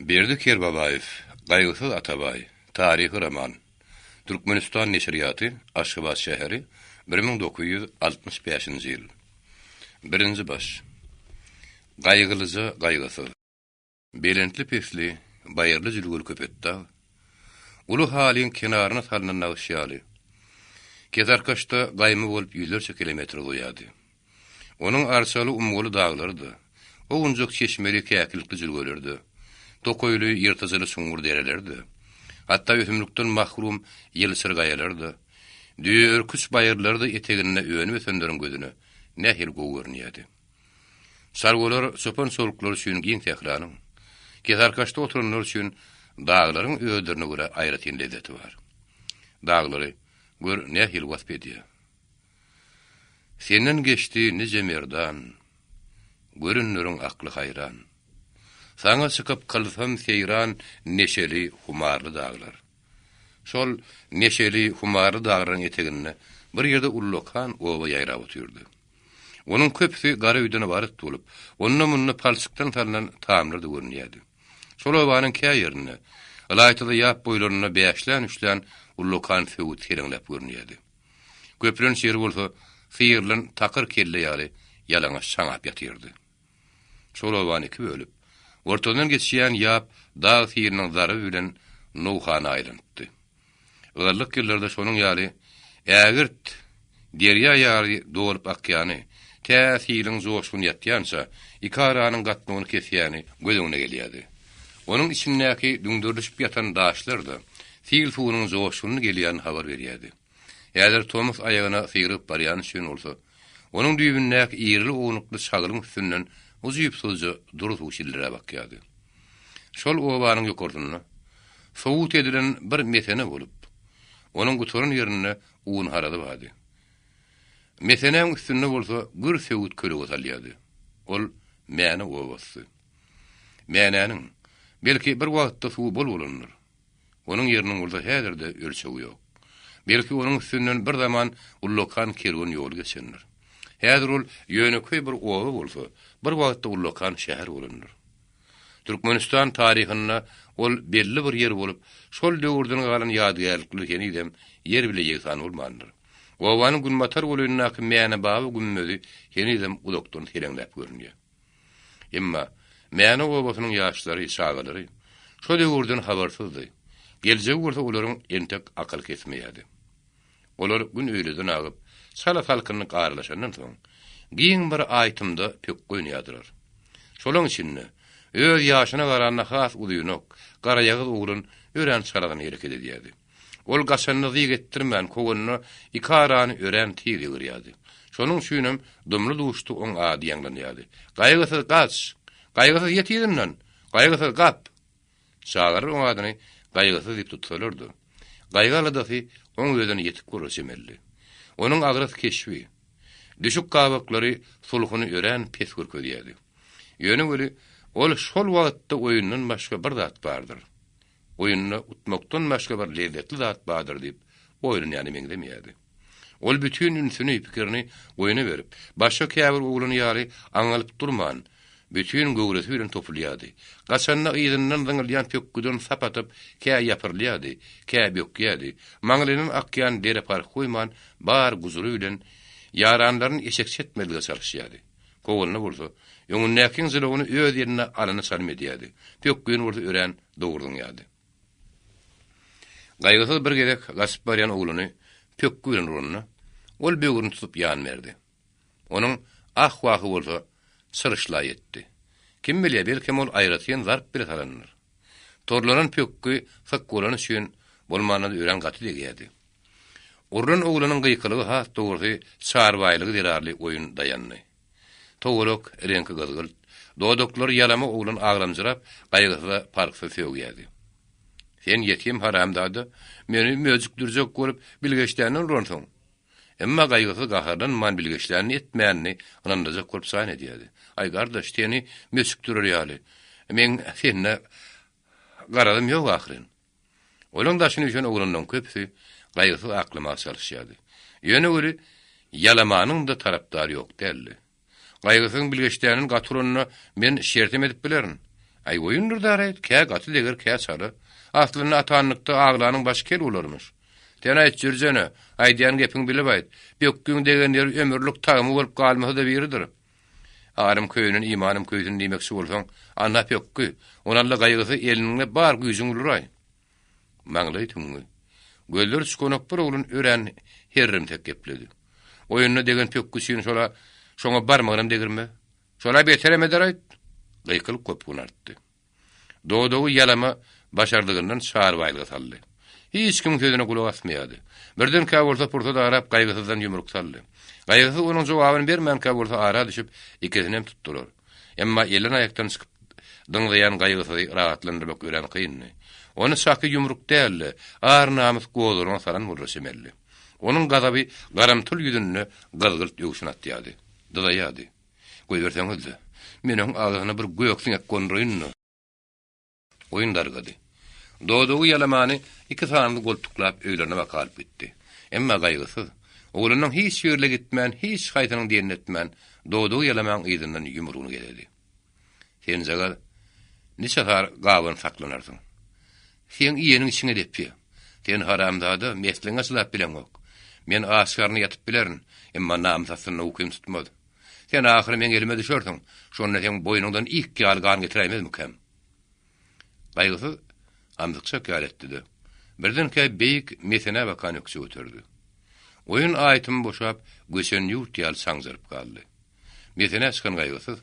Berdi Babayev, Gaýgysız Atabay, Tarihi roman. Türkmenistan Neşriyatı, Aşgabat şäheri, 1965-nji ýyl. Birinji baş. Gaýgylyja gaýgysy. Belentli pesli, bayırlı jülgül köpetde. Ulu halin kenaryna salynan nagşýaly. Kezarkaşda gaýmy bolup 100 kilometr goýady. Onuň arşaly umgoly daglardy. O unjak çeşmeli käkilikli jülgelerdi. Tokoyly ýyrtyjyly suňgur derelerdi. Hatta ösümlükden mahrum ýylsır gaýalardy. Düýür küç bayırlarda etegine öňü we söndürün gözüne nähil gowgörnýärdi. Sargolar sopan soluklar üçin giň tekraryn. Kezarkaşda oturanlar üçin daglaryň öýderine görä aýratyn lezzeti bar. Daglary gör nähil waspedýär. Senden geçti nice merdan, görünürün aklı hayran. Sana çıkıp kılsam seyran neşeli, humarlı dağlar. Şol neşeli, humarlı dağların eteginne bir yerde ullokan ova yayra oturdu. Onun köpsi gara üydüne barıt dolup, onunla munna palçıktan salınan tamırdı görünüyordu. Şol ovanın kaya yerine, alaytada yap boylarına beşlen üçlen ullokan feut serenlep görünüyordu. Köprünün şeri bolsa, sıyırlan takır kelle yali yalana şaňap ýatyrdy. Şol owan iki bölüp, ortadan geçýän ýap dağ sıyırnyň zary bilen Nuhana aýlandy. Ýyllyk ýyllerde şonuň ýaly ägirt derýa ýary dolup akýany, täsiriň joşun ýatýança ikaranyň gatnagyny kesýäni gözüňe gelýärdi. Onuň içindäki düňdürlüşip ýatan daşlar da sil suwunyň joşuny gelýän habar berýärdi. Ýa-da Thomas aýagyna sygyryp barýan üçin bolsa, onuň düýbündäki ýerli oňlukly şagyryň üstünden uzyp sözü durup uşillere bakýardy. Şol owanyň ýokurdyna sowut edilen bir mesene bolup, onuň guturun ýerine uwun harady bardy. Meseneň üstünde bolsa gür sewut köregi salýardy. Ol mäne owasy. Mänenin belki bir wagtda suw bolulunur. Onuň ýeriniň bolsa häzirde ölçegi ýok. Belki onuň üstünden bir zaman ullokan kerwan ýol geçendir. Häzir ol ýöneköý bir owa bolsa, bir wagtda ullokan şäher bolandyr. Türkmenistan taryhyna ol belli bir ýer bolup, şol döwürden galan ýadygärlikler kenidem ýer bile ýetan bolmandyr. Owanyň günmatar bolanyny mäne baby günmedi kenidem ulokdan tereňläp görünýär. Emma mäne owasynyň ýaşlary, şagalary şol döwürden habarsyzdy. Geljek bolsa olaryň entek akal kesmeýärdi. Olar gün öýleden agyp, sala halkyny garlaşandan soň, giň bir aýtymda pek goýnaýardylar. Şolaň içinde öz ýaşyna garanna has ulyňok, gara ýagyz ugrun ören çaragyny hereket edýärdi. Ol gaşanyny ýygetdirmän kowyny ikarany ören tiri görýärdi. Şonuň üçinem dumly duşdy oň ady ýanglanýardy. Gaýgysyz gaç, gaýgysyz ýetýärdinden, gaýgysyz gap. Şagar oň adyny gaýgysyz diýip tutulurdy. Gaýgaly dahy oň özüne ýetip görüşemelli. Onuň agras keşwi, düşük gabaklary sulhuny ören pes görkezýärdi. Ýöne göre ol şol wagtda oýundan başga bir zat bardyr. Oýunny utmakdan başga bir lezzetli zat bardyr diýip oýuny ýany meňdemýärdi. Ol bütün ünsüni pikirini oýuna berip, başga käbir ogluny ýaly aňalyp durman, bütün göwresi bilen topulýardy. Gaçanna ýygynyň dňylýan pökküden sapatyp, kä ýapyrlýardy, kä bökýärdi. Maňlynyň akýan dere par goýman bar guzury bilen ýaranlaryny eşekçetmeli çalışýardy. Kowalyny bolsa, ýöňündäki zylawyny öz ýerine alany salmedýärdi. Pökküni bolsa ören dogurdyňýardy. Gaýgysyz bir gerek gasyp barýan ogluny pökkü bilen urunna, ol böwürni tutup ýan berdi. Onuň ahwahy bolsa sırışla etdi. Kim bilýär, belki ol aýratýan zarp bir salanır. Torlanan pökkü fakkolan üçin bolmanyny ören gaty degýärdi. Urun oglanyň gyýkylygy has dogry çarwaýlygy derarly oýun dayandy. Togolok renki gazgyl, dodoklar ýalama oglan agramjyrap, gaýgysyza parksa söýýärdi. Sen ýetim haramdady, meni möjükdirjek görüp bilgeçläniň uransoň. Emma gaýgysy gahardan man bilgeçläni etmänni anandajak görüp saýan edýärdi. Ay gardaş, seni möjükdirer ýaly. Men senne garadym ýok ahyryn. Olaň daşyny üçin oglandan köpsi gaýgysy aklyma çalışýardy. Ýöne göre ýalamanyň da tarapdary ýok däldi. Gaýgysyň bilgeçläriniň gaturanyny men şertem edip bilerin. Ay oyundur daret, kä gaty deger kä çaly. Aslyny atanlykda aglanyň baş kel bolarmyş. Tene etjürjene, aýdýan gepiň bilip aýt. Bökgüň degen ýer ömürlük taýmy bolup galmasy da biridir. Arym köýünün imanym köýdün diýmekçi bolsaň, anna pökkü, onalla gaýgysy eliniňde bar güýjüň uluray. Maňly tüňü. Göller çykonak bir oglun ören herrim tek gepledi. Oyunna degen pökküsini şoňa barmagynam degirme. Şola betereme deraýt. Gaýkylyp köpüň artdy. Dodowy ýalama başardygyndan çağırbaýlyga saldy. Hiç kim sözüne kulak asmaýady. Birden käwursa purta da arap gaýgysydan ýumruk saldy. Gaýgysy onuň jogabyny bermän käwursa ara düşüp ikisinem tutdular. Emma elin aýakdan çykyp dıňdaýan gaýgysy rahatlandyrmak ören kynny. Onu saky ýumruk däldi, ar namys goýduryň saran bolýarsymelli. Onuň gazaby garamtyl ýüzüni gylgylt ýöwüşin atýady. Dydaýady. Goýberseň öldü. Meniň agyna bir göýeksin ekgonrynny. Oyun dargady. Dodowy ýalamany iki sanly goltuklap öýlerine bakalyp bitdi. Emma gaýgysy, oğlunun hiç ýerle gitmän, hiç haýtynyň diýen etmän, dodowy ýalamaň ýyzyndan ýumrugyny geldi. Sen jagar niçe gawan saklanarsyň? Sen iýeniň içine deppi. Sen haramdady, mesleňe sylap bilen ok. Men aşgaryny ýatyp bilerin, emma namsasyny ukym tutmady. Sen ahyry men elime düşersiň, şonda sen boýnuňdan ilk ýalgan getirämezmikem? Gaýgysy amdykça käletdi. Birden beýik mesene bakan öksü götürdü. Oyun aýtym boşap, göçen ýurt ýal saňzyryp galdy. Mesene çykan gaýgysy,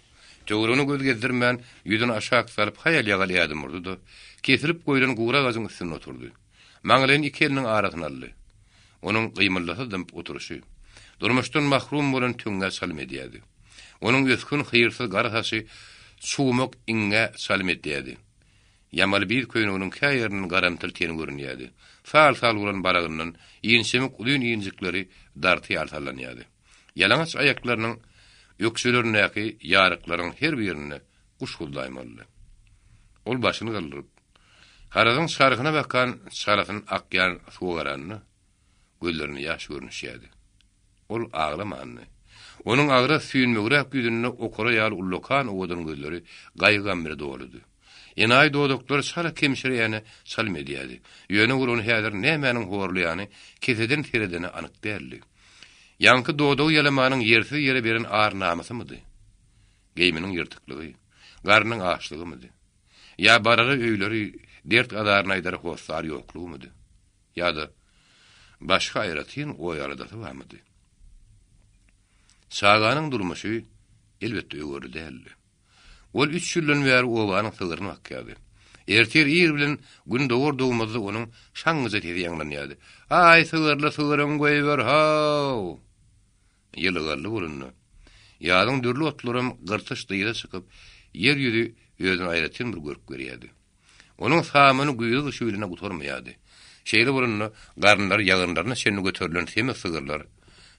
jogruny göz gezdirmän, ýüzüni aşağı salyp haýal ýagalýady murdudy. Kesirip goýulan gura gazyň üstüne oturdy. Maňlyň iki eliniň arasyna aldy. Onuň gymyllasy dymp oturuşy, durmuşdan mahrum bolan tüňe salym edýärdi. Onuň öskün hyýrsyz garasy suwmak iňe salym edýärdi. Yamal bir köýün onuň käýeriniň garamtyl teni görünýärdi. Sal bolan baragyndan ýensemik ulyn ýenjikleri darty ýalsalanýardy. Ýalaňaç aýaklarynyň öksülerindäki ýaryklaryň her birini guşguldaýmaly. Ol başyny galdyryp, haradyň şarkyna bakan şaratyň akýan suwgaranyny gözlerini ýaş görünýärdi. Ol aglamandy. Onuň agra süýünmegräk ýüzüne okara ýaly ullokan owadyň gözleri gaýgan bir doludy. Enay dodoklar sara kemşirýäni salym edýärdi. Ýöne urun häzir nämäniň horlaýany keseden teredeni anyk däldi. Ýanky dodow ýalamanyň ýersi ýere beren ar namasymydy? Geýminiň ýyrtyklygy, garnyň açlygymydy? Ýa barary öýleri dert gadaryna aýdary hosar ýoklugymydy? Ýa-da başga aýratyn oýarada barmydy? Saganyň durmuşy elbetde öwürli däldi. Ol 3 ýyldan bäri owanyň sygyryny bakýardy. Ertir ýer bilen gün dowur dowmazy onuň şaňyza tezi ýanglanýardy. Ay sygyrly sygyryn goýber haw. Ýylygarly bolundy. Ýalyň dürli otlarym gyrtyş dyýra çykyp, ýer ýüzi özüni aýratyn bir görüp görýärdi. Onuň samyny güýüz şöýlene gutarmaýardy. Şeýle bolundy, garnlary ýagynlaryna şenli göterilen temik sygyrlar,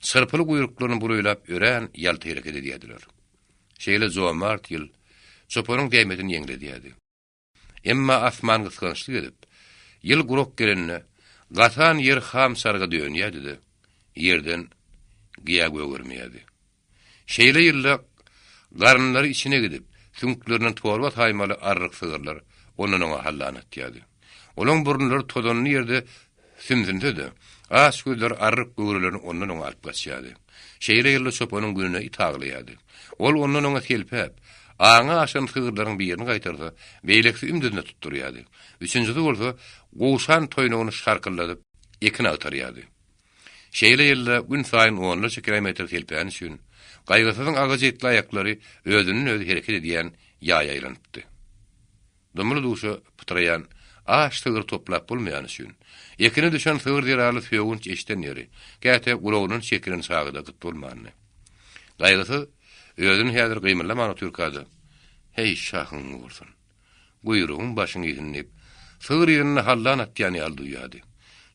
sırpyly guýruklaryny buruylap ören ýalty hereket edýärdiler. Şeýle zomart ýyl çoponyň dämetini ýeňledýärdi. Emma asman gysgançlyk edip, ýyl gurok gelenine, gatan ýer ham sarga döňýärdi. Ýerden giýa göwürmeýärdi. Şeýle ýylda garnlary içine gidip, süňklerini torba taýmaly arryk sygyrlar onuň hallanatýardy. Olaň burnlary tozanly ýerde sümsündedi. Aş gözler arryk göwürlerini onuň alyp gaçýardy. Şeýle ýylda çoponyň gününe itaglýardy. Ol onuň kelpep, aňa aşan sygyrlaryň birini gaýtardy, beýleksi ümdüne tutturýardy. Üçüncüsi bolsa, goşan toýnugyny şarkylladyp, ekine atarýardy. Şeýle ýylda gün saýyn 10 kilometr kelpäni üçin gaýgysyň agajetli aýaklary özünün özü hereket edýän ýaýa aýlanypdy. Dümür duşa putraýan aş sygyr toplap bolmaýan üçin ekine düşen sygyr diraly söwünç eşden ýeri, gäte gulagynyň şekirini sagyda tutulmany. Gaýgysy özüni häzir gymylamagy türkady. Hey şahyň bolsun. Guýrugyň başyny ýetinip, sygyr ýerine hallan atýan ýaly duýýardy.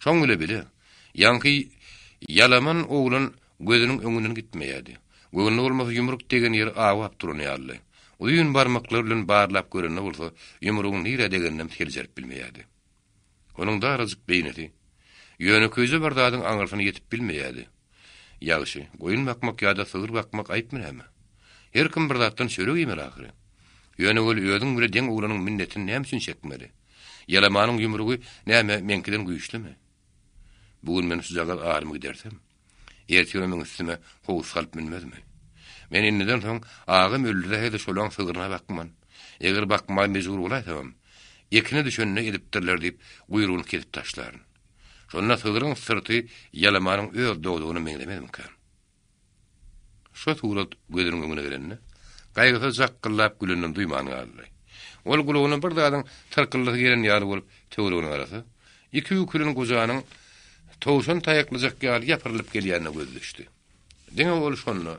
Şoň bile bile, ýanky ýalaman oglun gözüniň öňünden gitmeýärdi. Göwnü bolmasy ýumruk degen ýer awap duranýardy. Uyun barmaklary bilen barlap görünne bolsa, ýumrugyň nire degeninden teljerip bilmeýärdi. Onuň darazyk beýneti, ýöne köýje bardadyň aňyrsyny ýetip bilmeýärdi. Ýagşy, goýun bakmak ýa-da sygyr bakmak aýpmyr heme. Her kim bir zatdan şörek ýemel ahyry. Ýöne ol özüň bile deň oglanyň minnetini näme üçin çekmeli? Yalamanyň ýumrugy näme menkiden güýçlimi? Bugün men sujagal ağrımy gidersem, ertesi men üstüme howus salyp minmezmi? Men inneden soň agym öldürä hede şolaň sygyryna bakman. Eger bakmay mejbur bolaýsam, ekine düşenine edipdirler diýip guyrugyny kesip taşlaryn. Şonda sygyryň syrty yalamanyň öz dogdugyny meňlemedimi kan? Şo turat gözüniň öňüne gelende, gaýgysy jakkylap gülünden duýman galdy. Ol gulugyny bir dadyň tyrkyllygy gelen ýaly bolup töwrügüne garasy, iki ükülün gojanyň towşan taýaklyjak ýaly ýapyrylyp gelýänine göz düşdi. Deňe ol şonu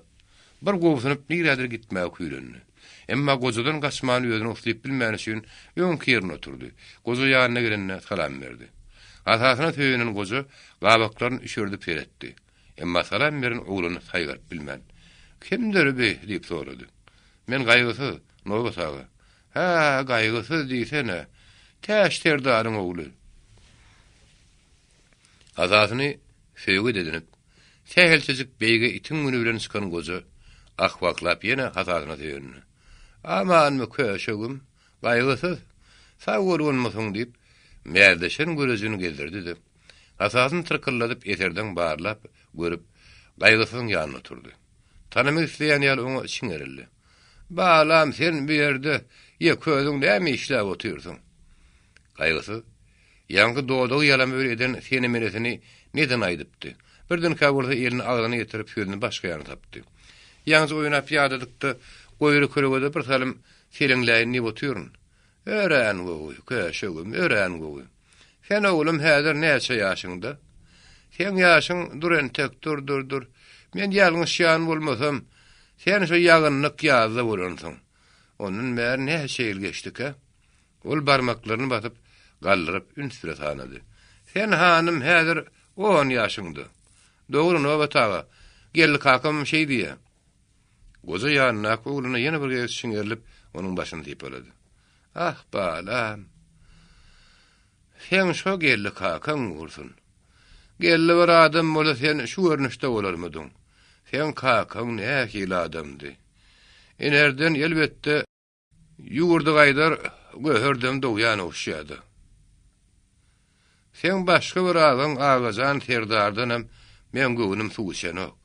bir gowsunyp nirädir gitmäge küýlendi. Emma gojadan gaçmany ýöňüne uslyp bilmäni üçin öňki ýerine oturdy. Goja ýanyna gelende salam berdi. Atasyna töýenen goja gabaklaryny üşürdip beretdi. Emma salam beren ogluny saýgaryp bilmän. Kimdir bi diýip sorady. Men gaýgysy, noga saga. Ha, gaýgysy diýsene. Täşterdaryň ogly. Azatyny söýgü dedinip, sähelçejik beýge itin güni bilen çykan goja ahwaklap ýene hazatyna töýendi. Aman mı köşegim, gaýgysy, sag görünmäsiň diýip, merdeşen görejini gezdirdi de. Hasasyny tyrkylladyp eterden barlap görüp, gaýgysyň ýanyna oturdy. Tanamak isleýän ýaly oňa çiňerildi. Balam sen bir ýerde ýeközüň näme işläp oturýarsyň? Gaýgysy, ýangy doýdygy ýalamy eden seni menesini neden aýdypdy? Birden kawurda elini agzyna getirip sözüni başga ýana tapdy. Ýalňyz oýnap ýadadykda goýry köregede bir salym selenläýini oturýaryn. Ören gowy, köşegim, ören gowy. Sen oglum häzir näçe ýaşyňda? Sen ýaşyň duran tek dur. Men ýalňyz şan bolmasam, sen şu ýagynlyk ýazda bolansyň. Onun mer näçe ýyl geçdik ha? Ol barmaklaryny basyp, gallyryp ünsüre tanady. Sen hanım häzir 10 ýaşyňda. Dogry nowa taga. Geldi kakam şey diýe. Goza ýanyna ogluny ýene bir göz şiňerlip, onuň başyny typalady. Ah balam. Sen şo geldi kakam bolsun. Geldi bir adam bola sen şu görnüşde bolarmydyň? Sen kakam nähili adamdy. Enerden elbetde ýugurdy gaýdar göhürdem doýan oşýady. Sen başga bir adam agajan terdardanam men göwünüm suwşanok.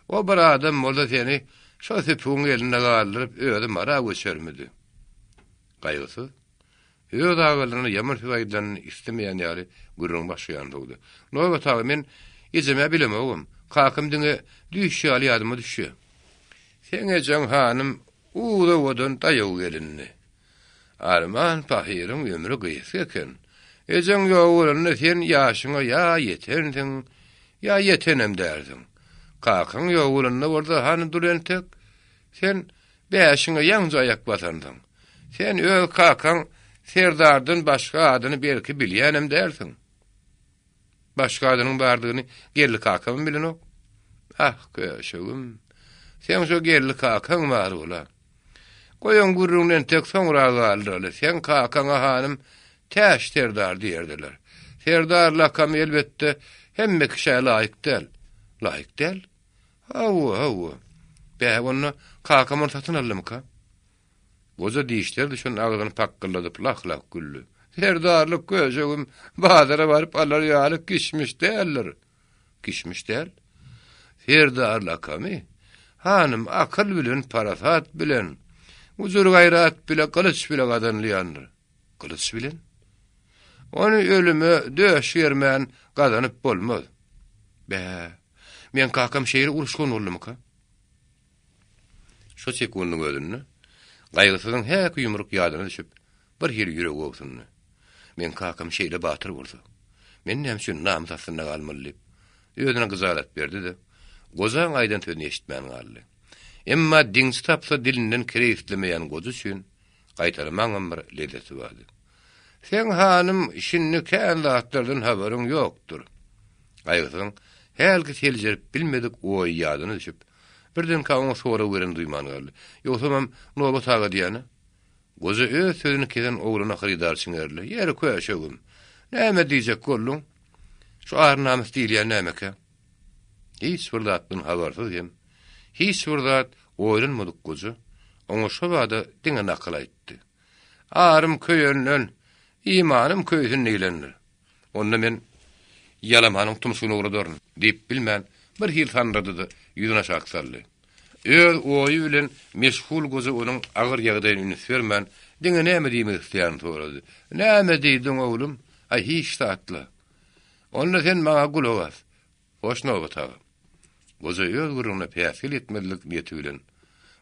O bir adam bola seni şo sepüň eline galdyryp öýde mara göçermidi. Gaýgysy öýde agalaryny ýamar süýden istemeýän ýaly gürrüň başlaýan dogdy. Nowa taý men izeme bilemegim. Kakam diňe düşýär ýadyma düşýär. Sen ejen hanım uwda wodan taýaw gelinni. Arman pahirin ömrü gysy eken. Ejen ýowulyny sen ýaşyňa ýa ýetendiň, ýa ýetenem därdin. Kakam ýowulyny orda hany durentek, sen beşiňe ýaňja aýak basandyň. Sen öl kakam serdardan başga adyny belki bilýänem därdin. Başga adynyň bardygyny gelli kakam bilenok. Ah köşegim, sen şo gelli kakam bar bola. Goýan gurrundan tek soňra galdyry. Sen kakaňa hanım täşterdar diýerdiler. Serdar lakam elbetde hemme kişe laýyk del. Laýyk del? Hawa. Bä onu kakamyň satyn aldymka? Goza diýişler düşün agzyny pakkylladyp lak güllü. Serdarlyk köşegim bazara baryp alar ýaly kişmiş däller. Kişmiş däl? Serdar lakamy? Hanım akıl bilen, parasat bilen, uzur gayrat bilen, kılıç bilen gadanlayandır. Kılıç bilen? Onu ölümü döşýärmän gazanyp bolmaz. Bä, men kakam şeýle uruşgan boldymy-ka? Şo sekundyň özünde gaýgysyň häk ýumruk ýadyna düşüp, bir ýeri ýüregi ogsundy. Men kakam şeýle batyr bolsa, men näme üçin namsasyna galmaly? Özüne gyzalat berdi de, gozan aýdan töni eşitmän galdy. Emma diňsi tapsa dilinden kireýitlemeýän gozu üçin gaýtarmaňam bir lezzeti bardy. Sen hanım işini kändatlardan haberin ýokdur. Gaýgysyň helki seljerip bilmedik oý ýadyna düşüp, birden kaňa sora geren duýman galdy. Ýoksa nowa taga diýeni? Gozu öz sözüni kesen ogluny haridar çiňerli. Ýeri köşegim. Näme diýjek gollum? Şu arnamys diýilýän nämeke? Hiç fırdatdan habersiz hem. Hiç fırdat oýlanmadyk gozu. Oňa şo wada diňe nakıl aýtdy. Arym köýenden, imanym köýsün eýlenir. Onda men yalamanyň tumşugyna uğradyryn diýip bilmän bir hil tanrady ýüzüne şaksaldy. Öz oýu bilen meşgul gözi onuň agyr ýagdaýyny ünsürmän, diňe näme diýmek isleýän sorady. Näme diýdiň oglum? Ay hiç tatly. Onda sen maňa gulawas. Hoşna bata. Goza öz guruna päsil etmedilik niýeti bilen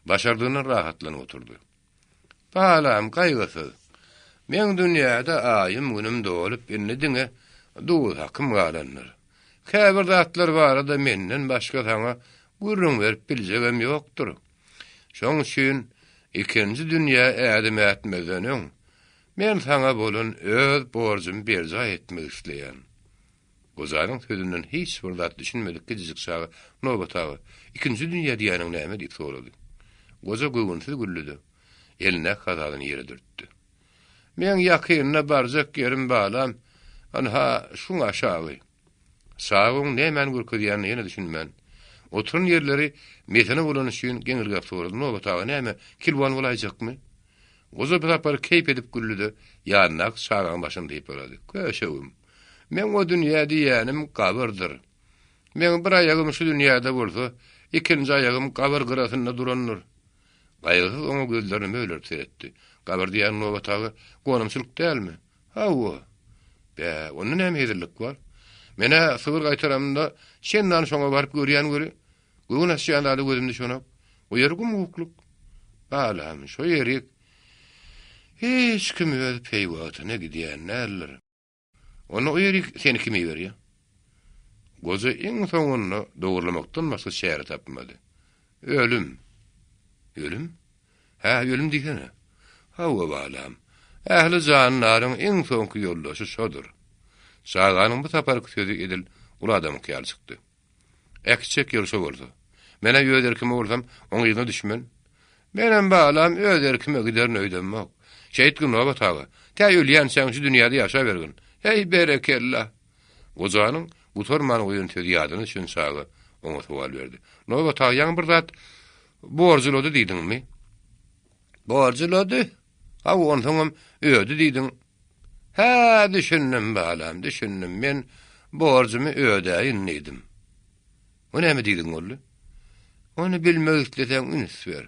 başardygyna rahatlanyp oturdy. Balam gaýgysyz. Men dünýäde aýym günüm dolup indi diňe dowul hakym galanlar. Käbir zatlar barada menden başga saňa gurrun berip biljegem ýokdur. Şoň üçin ikinji dünýä ädim etmezeniň men saňa bolan öz borjymy berja etmek isleýän. Gozanyň sözünden hiç bir zat düşünmedik gijik şagy nobatagy. İkinji dünýä diýäniň näme diýip sorady. Goza göwünsiz güllüdi. Eline hazadan ýere dürtdi. Men ýakynyna barjak yerim balam. Anha şuň aşagy. Sağıň nämen gürküdýäni ýene düşünmän. Oturun yerleri mesene bolan üçin geňirgäp sorady. Nobatagy näme kilwan bolajakmy? Goza bir tapar keyp edip güllüdi. Ýanyna sağaň başynda diýip bolady. Köşegim. Men o dünýä diýänim gabyrdyr. Men bir aýagym şu dünýäde bolsa, ikinji aýagym gabyr gyrasynda duranlar. Gaýgysyz oňa gözlerini öýlerip seretdi. Gabyr diýän nobatagy gonumçylyk dälmi? Hawa. Be, onda näme hedirlik bar? Mene sygyr gaýtaramda şendan şoňa baryp görýän göri, göwün aşýandaly gözümde şonap, o ýergim hukukluk. Balam, şo ýerik hiç kim öz peýwatyna gidýän näler. Onu o ýerik seni kimi berýär? Goza iň soňunda dogurlamakdan başga şäher tapmady. Ölüm. Ölüm? Ha, ölüm diýsene. Hawa balam. Ähli janlaryň iň soňky ýoldaşy şodur. Şaganyň bu tapar sözü edil, ul adam kyýal çykdy. Ekçek ýerşe boldy. Mene ýöderkime bolsam, oňa ýyna düşmän. Menen balam öderkime giderin öýdenmek. Şeýtgin nobatagy. Tä ölýän sen şu dünýäde ýaşa bergin. Hey berekellah. Gozanyň bu tormany oýun sözi ýadyny üçin sagy oňa sual berdi. Nobatagy ýaňy bir zat borjulady diýdiňmi? Borjulady. Ha oňam öýdi diýdiň. Ha, düşündim balam, düşündim. Men borjumy ödäýin diýdim. O näme diýdiň boldy? Onu bilmek isleseň üns ber.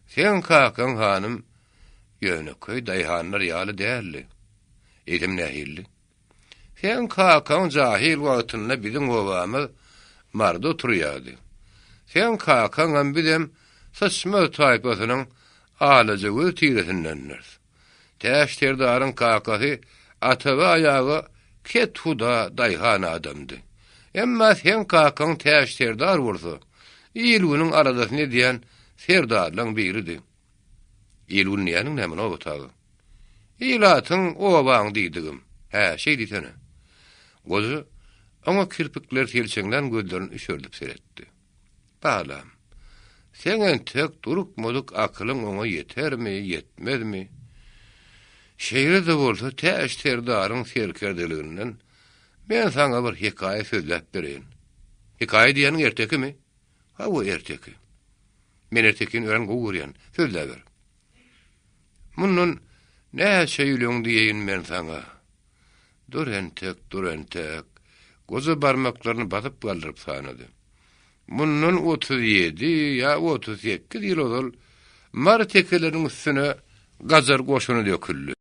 Sen kakan hanım Yönököy daýhanlar ýaly däldi. Edim nähilli. Sen kakan jahil wagtynda biziň obamy marda oturýardy. Sen kakan bilim saçma taýpasynyň alaja we tiresinden. Täşterdaryň kakasy atawa aýagy ket huda daýhan adamdy. Emma sen kakan täşterdar bolsa, ýylgynyň aradasyny diýen serdarlaryň biridi. Ýylgyn ýanyň näme obatagy? Ýylatyň obaň diýdigim. Ha, şeý diýsene. Gozy ama kirpikler telçeňden gözlerini üşürdip seretdi. Balam, seňen tek duruk moduk akylyň oňa ýetermi, ýetmezmi? Şeýle de bolsa täşterdaryň serkerdeliginden men saňa bir hikaye sözläp berýän. Hikaye diýeniň ertekimi? Ha, bu erteki. Men ertekin ören gowurýan, sözläp ber. Munun näçe ýylyň diýeýin men saňa. Dur entek. Goza barmaklaryny basyp galdyryp sanady. Munun 37 ya 38 ýyl ol, mar tekeleriň üstüne gazar goşuny döküldi.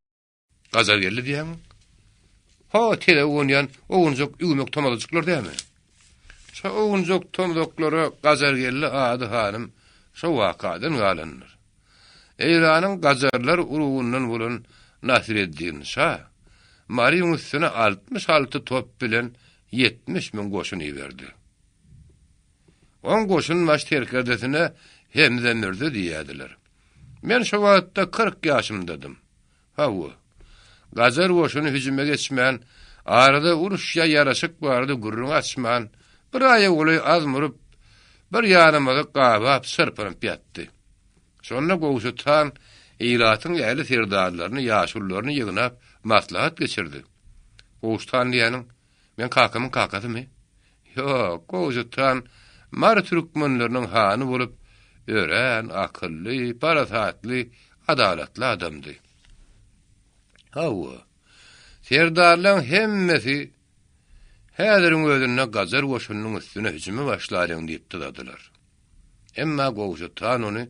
Gazar geldi diýem. Ha, tele oňyan, oňjok ýümek tomalyjyklar diýme. Şo oňjok tomalyjyklara gazar geldi ady hanım, şo wakadan galanlar. Eýranyň gazarlar urugundan bolan Nasireddin Şah, Mariýanyň üstüne 66 top bilen 70 min goşun ýerdi. On goşun maşterkerdesine hemzenirdi diýädiler. Men şo wagtda 40 ýaşymdadım. Hawa. Gazar goşuny hüjüme geçmän, arada uruşya ýaraşyk bardy gurrun açman, bir aýa goly azmyryp, bir ýanyma gabap sırpynyp ýatdy. Şonda gowşutan ýylatyň ýaly serdarlaryny, ýaşullaryny ýygnap maslahat geçirdi. Gowşutan diýeniň, men kakamyň kakasymy? Ýok, gowşutan mar türkmenläriniň hany bolup, ören, akılly, parasatly, adalatly adamdy. Hawa. Serdarlaryň hemmesi häziriň özüne gajar goşunyň üstüne hüjüme başlaryň diýip dudadylar. Emma gowşutan ony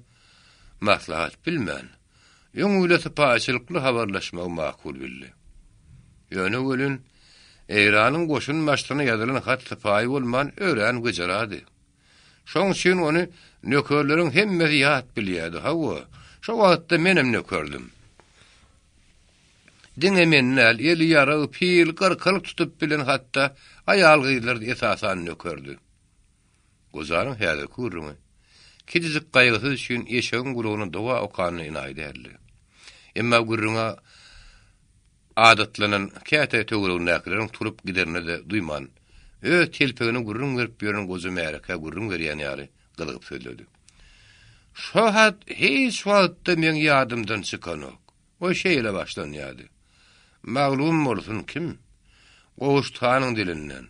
maslahat bilmän. Ýöňüle paçylykly habarlaşmagy makul bildi. Ýöne welin Eýranyň goşun başlygyna ýazylan hat sypaý bolman ören gyjyrady. Şoň üçin ony nökerleriň hemmesi ýat bilýärdi. Hawa, şo wagtda menem nökerdüm. Diňe mennäl eli ýara pil gyrkylyk tutup bilen hatda aýal gyýlar esasan nökerdi. Gozaryň häzir kurrumy. Kidizik gaýgysy üçin eşegiň gulugyny dowa okanyny aýdýarly. Emma gurruna adatlanan käte töwrüň näklerin turup giderine de duýman. Telpegini gurrun verip ýören gozy märeke gurrun berýän ýaly gylyp söýledi. Şo hat hiç wagtda men ýadymdan çykanok. O şeýle başlanýardy. Maglum bolsun kim? Gowuştanyň dilinden.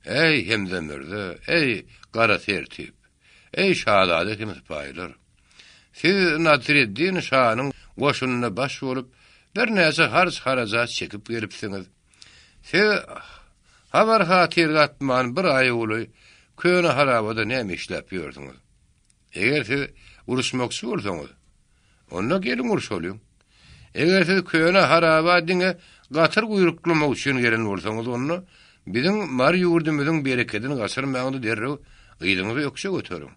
Ey hemzemerde, ey gara tertip, ey şahzade kim sypaýlar. Siz Nadreddin şahanyň goşunyna baş bolup bir näse harç-harajat çekip gelipsiňiz. Siz habar hatir gatman bir aý boly köne harabada näme işläp ýördiňiz. Eger siz uruşmakçy bolsaňyz, onda gelin uruşalyň. Eger siz köne haraba diňe gatyr guýruklamak üçin gelen bolsaňyz, onu biziň mar ýurdumyzyň bereketini gaçyrmagyny derrew gyýdyňyzy ýoksa göteriň.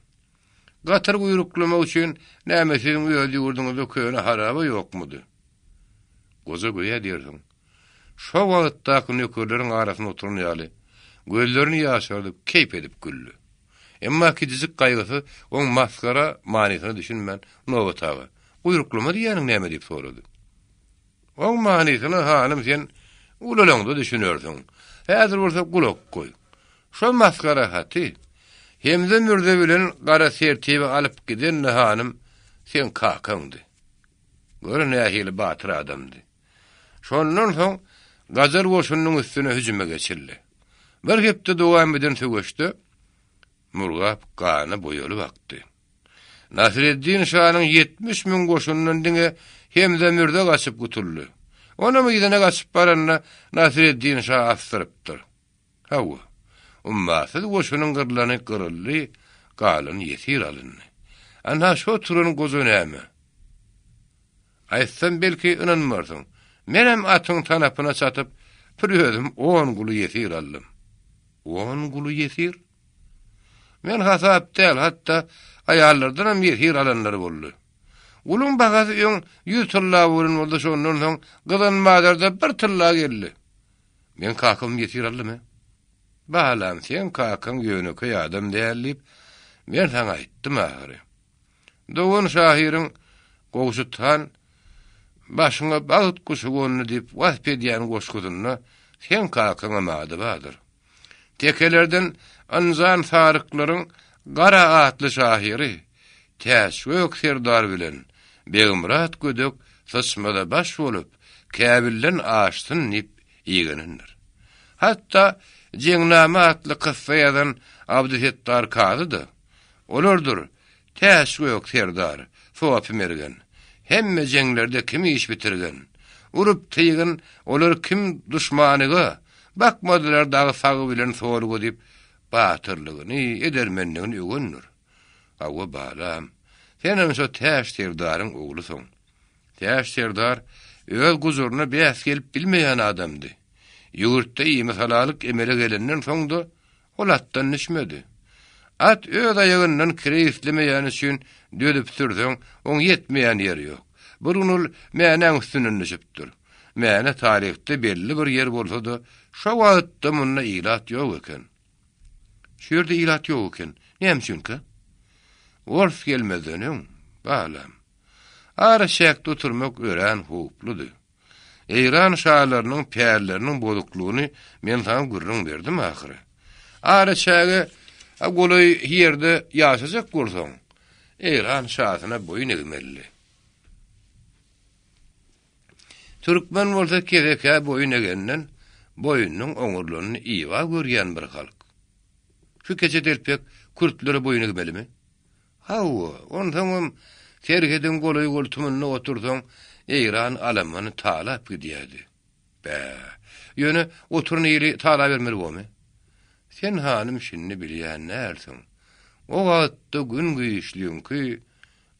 Gatyr guýruklamak üçin näme siziň öz ýurduňyzda köne haraba ýokmudy? Goza goýa diýerdiň. Şo wagtda nökerleriň arasyna oturan ýaly gözlerini ýaşardyp keyp edip güldü. Emma kidizik gaýgysy oň maskara manysyny düşünmän nowataga. Guýruklama diýäniň näme diýip sorady. Oň manysyny hanym sen ulalaňda düşünýärsiň. Häzir bolsa gulak goý. Şo maskara haty hemde mürde bilen gara sertibi alyp giden hanym sen kakaňdy. Görün nähili batyr adamdy. Şondan soň gajar goşunyň üstüne hüjüme geçildi. Bir hepde dowam eden söwüşde Murgap gany boýaly wagty. Nasreddin şahanyň 70 000 goşunyň diňe hemde mürde gaçyp gutuldy. Ona mydana gaçyp baranna Nasreddin şah astyrypdyr. Hawa. Ummaty goşunyň gyrlany gyryldy, galyn ýetir alyndy. Ana şo turun gozy näme? Aýtsam belki inanmarsyň. Menem atyň tanapyna çatyp, pürüzüm 10 gulu ýetir aldym. 10 gulu ýetir? Men hasap del, hatta aýallardan hem ýetir alanlar boldy. Gulun bagasy ýön 100 tylla bolun boldy, şondan soň gylan madarda 1 tylla geldi. Men kakam ýetir aldymy? Bahalam sen kakam ýönüke adam dälip, men sana aýtdym ahyry. Dowun şahyryň gowşutan başyňa bagyt kuşugyny diýip waspedýän goşgudyna sen kakaňa mady badyr. Tekelerden anzan saryklaryň gara atly şahyry täşwek serdar bilen Begimrat gödök sysmada baş bolup käbilden aşsyn nip ýegenler. Hatta Jeňnama atly kyssaýadan Abdüsettar kazydy. Olardyr täşwek serdar, sowap mergen. Hemme jeňlerde kim iş bitirgen, urup tyýgen, olar kim duşmanyga bakmadylar dagy sagy bilen sorgu diýip batyrlygyny edermenligini öwünür. Awa balam, senem şo täş serdaryň oglusyň. Täş serdar öz guzuryny bäs gelip bilmeýän adamdy. Ýurtda ýymy halalyk emele gelenden soňda olatdan nişmedi. At öz aýagyndan kireýislemeýän üçin dödüp türseň, oň ýetmeýän ýeri ýok. Burunul mäne üstüne nişipdir. Mäne tarihte belli bir yer bolsa-da, şo wagtda munna ilat ýok eken. Şerde ilat ýok eken. Näme üçinki? Wolf gelmezeniň, balam. Ara şäkde oturmak ören hupludy. Eýran şahlarynyň pärleriniň boluklugyny men taňa gurrun berdim ahyry. Ara şäge golay ýerde ýaşajak bolsaň, Eýran şahyna boyun egmeli. Türkmen bolsa kereke boyun egenden boyunyň oňurlaryny iýa görýän bir halk. Şu keçe delpek Kürtlere boyun egmelimi? Hawa, ondan terheden golay goltumuna otursan, Eyran alamany talap gidýärdi. Ýöne oturun ýeri tala bermeli bolmy? Sen hanım şinni bilýän närsiň? O wagtda gün güýçliňki,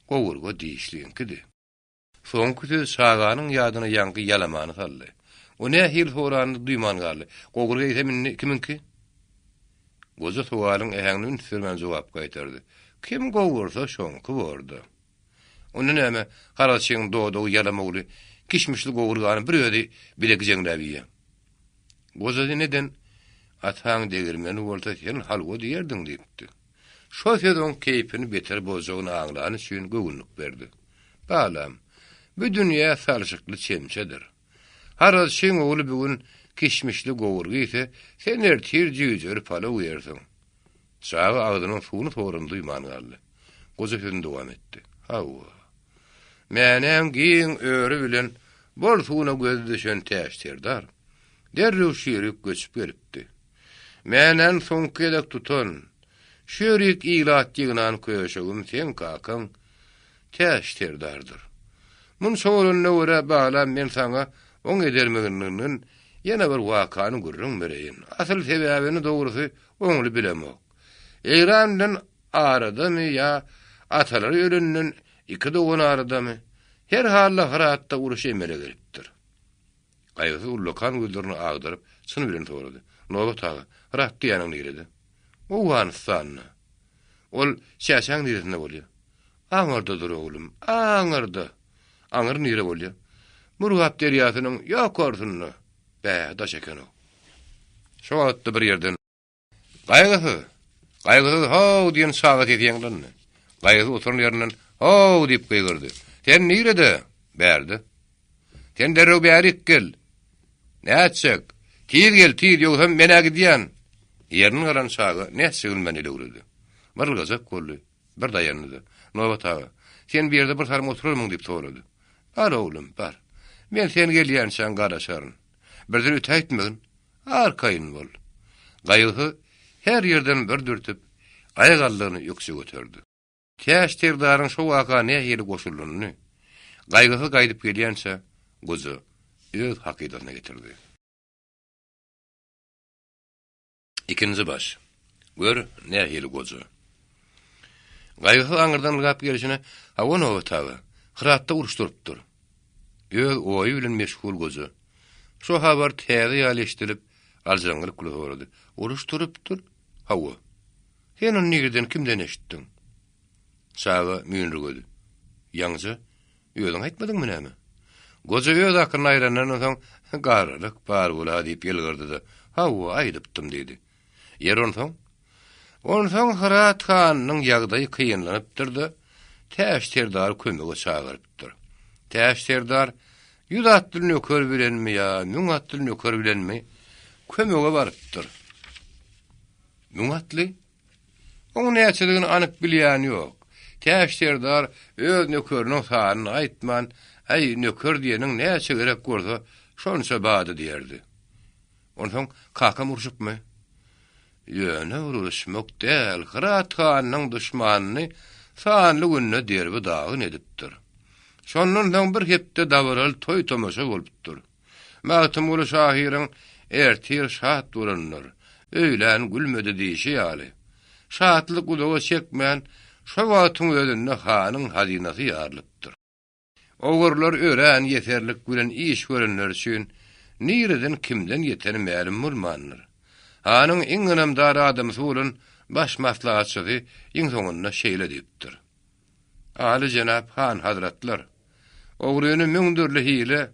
gowurga diýişliňkidi. Soňky söz şaganyň ýadyna ýaňky ýalamany saldy. O ne hil horany duýman galdy. Gowurga ýeteminni kiminki? Goza suwalyň ähäňini sürmän jogap gaýtardy. Kim gowursa şoňky bordy. Onu näme garaşyň doýdy ýalamagly kişmişli gowurgany bir özi bilek jeňläbiýe. Goza neden ataň degirmeni bolsa sen halgo diýerdiň diýipdi. Şo söýdüň keýpini beter bozagyny aňlany üçin göwünlük berdi. Balam, bu dünýä salşykly çemçedir. Haraşyň oğlu bugün kişmişli gowurgy ise sen ertir jüýjer pala uyersiň. Şagy agdynyň suwuny torun duýman galdy. Goza sözüni dowam etdi. Hawa. Menem giň öre bilen bol suwuna göz düşen täştirdar. Derrew şeýrik göçüp gelipdi. Menen soňky elek tutan, şeýrik ilat ýygynan köşegim sen kakaň täştirdardyr. Mun şowrunna görä balam men saňa oň edermeginiň ýene bir wakany görüň bereýin. Asyl sebäbini dogrusy oňly bilemok. Eýrandan aradamy ýa atalar ýölünden iki dogan aradamy? Her halla haratda uruş emele gelipdir. Gaýgy ullukan güldürni agdyryp çyn bilen sorady. Noga tagy, harat diýeniň nirede? O wansanna. Ol şäşäň nirede bolýar? Aňardadyr oglum, aňarda. Aňar nire bolýar? Murgap derýasynyň ýokarsyny. Da şeken o. Şo wagtda bir ýerden Gaýgy haw diýen sagat edýäňden. Gaýgy oturun ýerinden haw diýip gaýgyrdy. Sen nirede? Berdi. Sen derrew bärik gel. Näçek? Tiz gel, tiz ýoksa mene gidýän. Ýerini garan saga näçegil meni öwredi. Bir gazak boldy. Bir daýandy. Nowa taga. Sen bir ýerde bir tarym oturarmyň diýip sorady. Bar oglum, bar. Men sen gelýän şan garaşaryn. Birden ütäýtmegin. Arkaýyn bol. Gaýgy her ýerden bir dürtüp aýgallygyny ýoksa götürdi. Täştirdaryň şo waka nähili goşuldyny. Gaýgy gaýdyp gelýänse, gozy öz hakykatyna getirdi. İkinci baş. Gör nähili gozy. Gaýgy aňyrdan gap gelişine hawa nowa tagy. Hyratda uruşdurypdyr. Öz oýy bilen meşgul gozy. Şo habar täze ýalyşdyryp aljaňlyk kulurdy. Uruşdurypdyr. Hawa. Sen onu nirden kimden eşitdiň? Şaga müýnrügedi. Ýaňjy, ýöňe aýtmadyňmy näme? Goza öz akyny aýrandan soň garalyk bar bola diýip ýelgirdi. Hawa aýdypdym dedi. Ýeron soň Harat hanyň ýagdaýy kynlanypdyrdy. Täştirdar kömege çagyrypdyr. Täştirdar ýüz atlyny nöker bilenmi ýa müň atlyny nöker bilenmi kömege barypdyr. Müň atly? Oň näçeligini anyk bilýän ýok. Täştirdar öz nökeriniň sanyny aýtman, "Ey nöker diýeniň näçe gerek bolsa, şonça bady" diýerdi. Ondan kaka murşupmy? Ýöne uruşmak däl, Harat hanyň düşmanyny sanly günne derbi dagyn edipdir. Şondan bir hepde dawaral toý tomaşa bolupdyr. Magtym ulu şahyryň ertir şat duranlar, öýlen gülmedi diýişi ýaly. Şatlyk udaga çekmän şo wagtyň özünde hanyň hazynasy ýarlypdyr. Ogurlar ören ýeterlik bilen iş görenler üçin nireden kimden ýeteni ma'lum bolmandyr. Hanyň iň önemdar adam bolun baş maslahatçysy iň soňunda şeýle diýipdir. Ali Jenap Han hazratlar, ogruny müňdürli hile,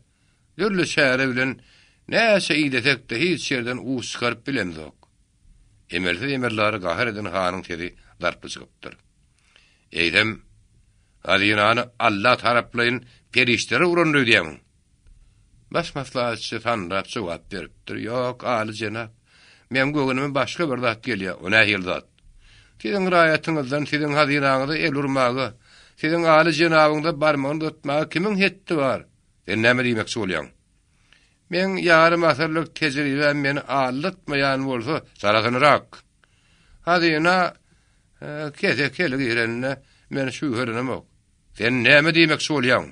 dürli şäre bilen näçe ýetekde hiç ýerden uç çykaryp bilemzok. Emelsiz emerlary gahar eden hanyň tedi darpy çykypdyr. Eýdem, Aliyany Allah taraplayın perişleri urandy diýem. Baş maslahatçy tanrap jogap beripdir. Ýok, Ali Jenap, men göwnüme başga bir zat gelýär, o nähil zat. Siziň raýatyňyzdan, siziň hazinaňyzy el urmagy, siziň Ali Jenabyňda barmagyny tutmagy kimiň hetdi bar? Sen näme diýmekçi bolýaň? Men ýarym asyrlyk tejribem meni aldatmaýan bolsa, sarasynyrak. Hazina kele girenine men şu öğrenemok. Sen näme diýmek bolýan?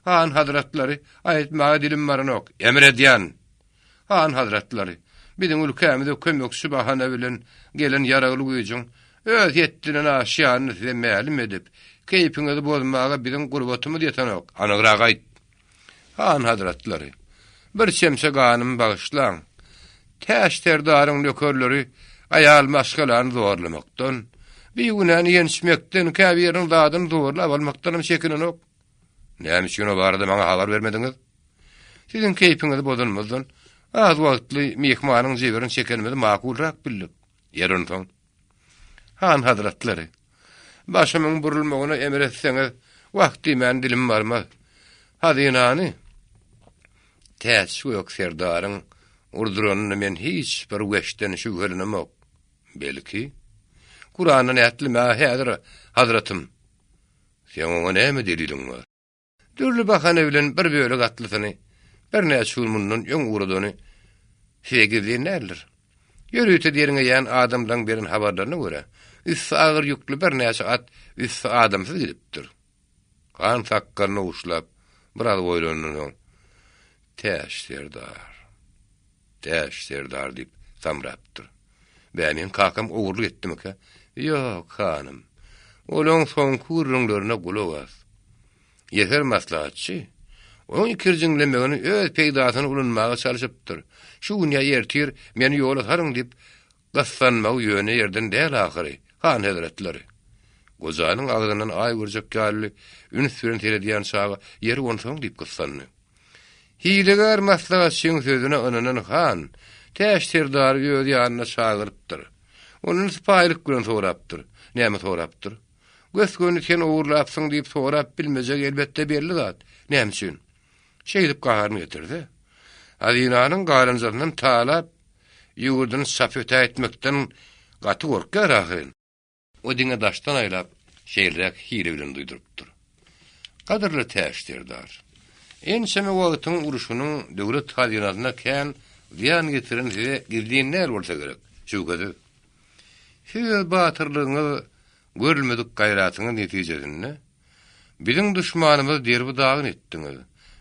Han hazratlary aýtmaga dilim baranok. Emredýän. Han hazratlary biziň ülkemize kömek subhana bilen gelen yaraly güýjüň öz ýetdilen aşýany size mälim edip keýpiňizi bozmaga biziň gurbatymy ýetenok. Anygyrak aýt. Han hazratlary bir şemse ganym bagyşlaň. Täşterdaryň lökerleri aýal maşgalarny zorlamakdan, bir günäni ýenişmekden, käbirin zadyny zorlap almakdan çekinenok. Näme üçin o barada maňa habar bermediňiz? Siziň keýpiňizi bozulmazdan az wagtly mehmanyň jeberini çekenmedi makulrak bildik. Ýerin soň. Han hazratlary başymyň burulmagyna emretseňiz, wagty men dilim barmaz. Hadynany täş ýok serdaryň urduranyny men hiç bir weşden şügürlenemok. Belki Kur'anyň ätlime häzir hazratym. Sen oňa näme deliliň bar? Dürli bahane bilen bir bölek atlysyny, bir näçe mundan ýöň uğradyny segizli näler. Ýörüýte diýeriňe ýan adamdan berin habarlaryna görä, üç agyr ýükli bir näçe at üç adamsyz gidipdir. Kan takkarny uşlap, biraz boýlanyň. Täş serdar diýip samrapdyr. Benim kakam uğurlu etdim ki. Yok hanım. Olan son kurrunlarına kulak as. Yeter maslahatçı. Onun ikircinlemegini öz peydatını ulunmağa çalışıptır. Şu dünya yertir, meni yol atarın deyip gassanmağı yöne yerden değil ahiri. Han hazretleri. Gozanın ağzından ay vuracak gâlli, ün süren telediyen sağa yeri onsan deyip gassanını. Hilegar maslahatçının sözüne ananan han, täş serdarı göz ýanyna çağırıpdyr. Onun spaýlyk bilen sorapdyr. Näme sorapdyr? Gösgöni sen uğurlapsyň diýip sorap bilmejek elbetde berli zat. Näme üçin? Şeýdip gaharyny getirdi. Adinanyň galanjynyň talap ýurdun safyta etmekden gaty gorkar ahyryn. O diňe daşdan aýlap şeýrek hile bilen duýdurypdyr. Kadyrly täş serdar. Enseme wagtyň uruşunyň döwlet hazinasyna kän ziyan getiren size girdiğinler olsa gerek. Şu kadar. Siz batırlığını görülmedik gayratının neticesinde bizim düşmanımız derbi dağın ettiniz.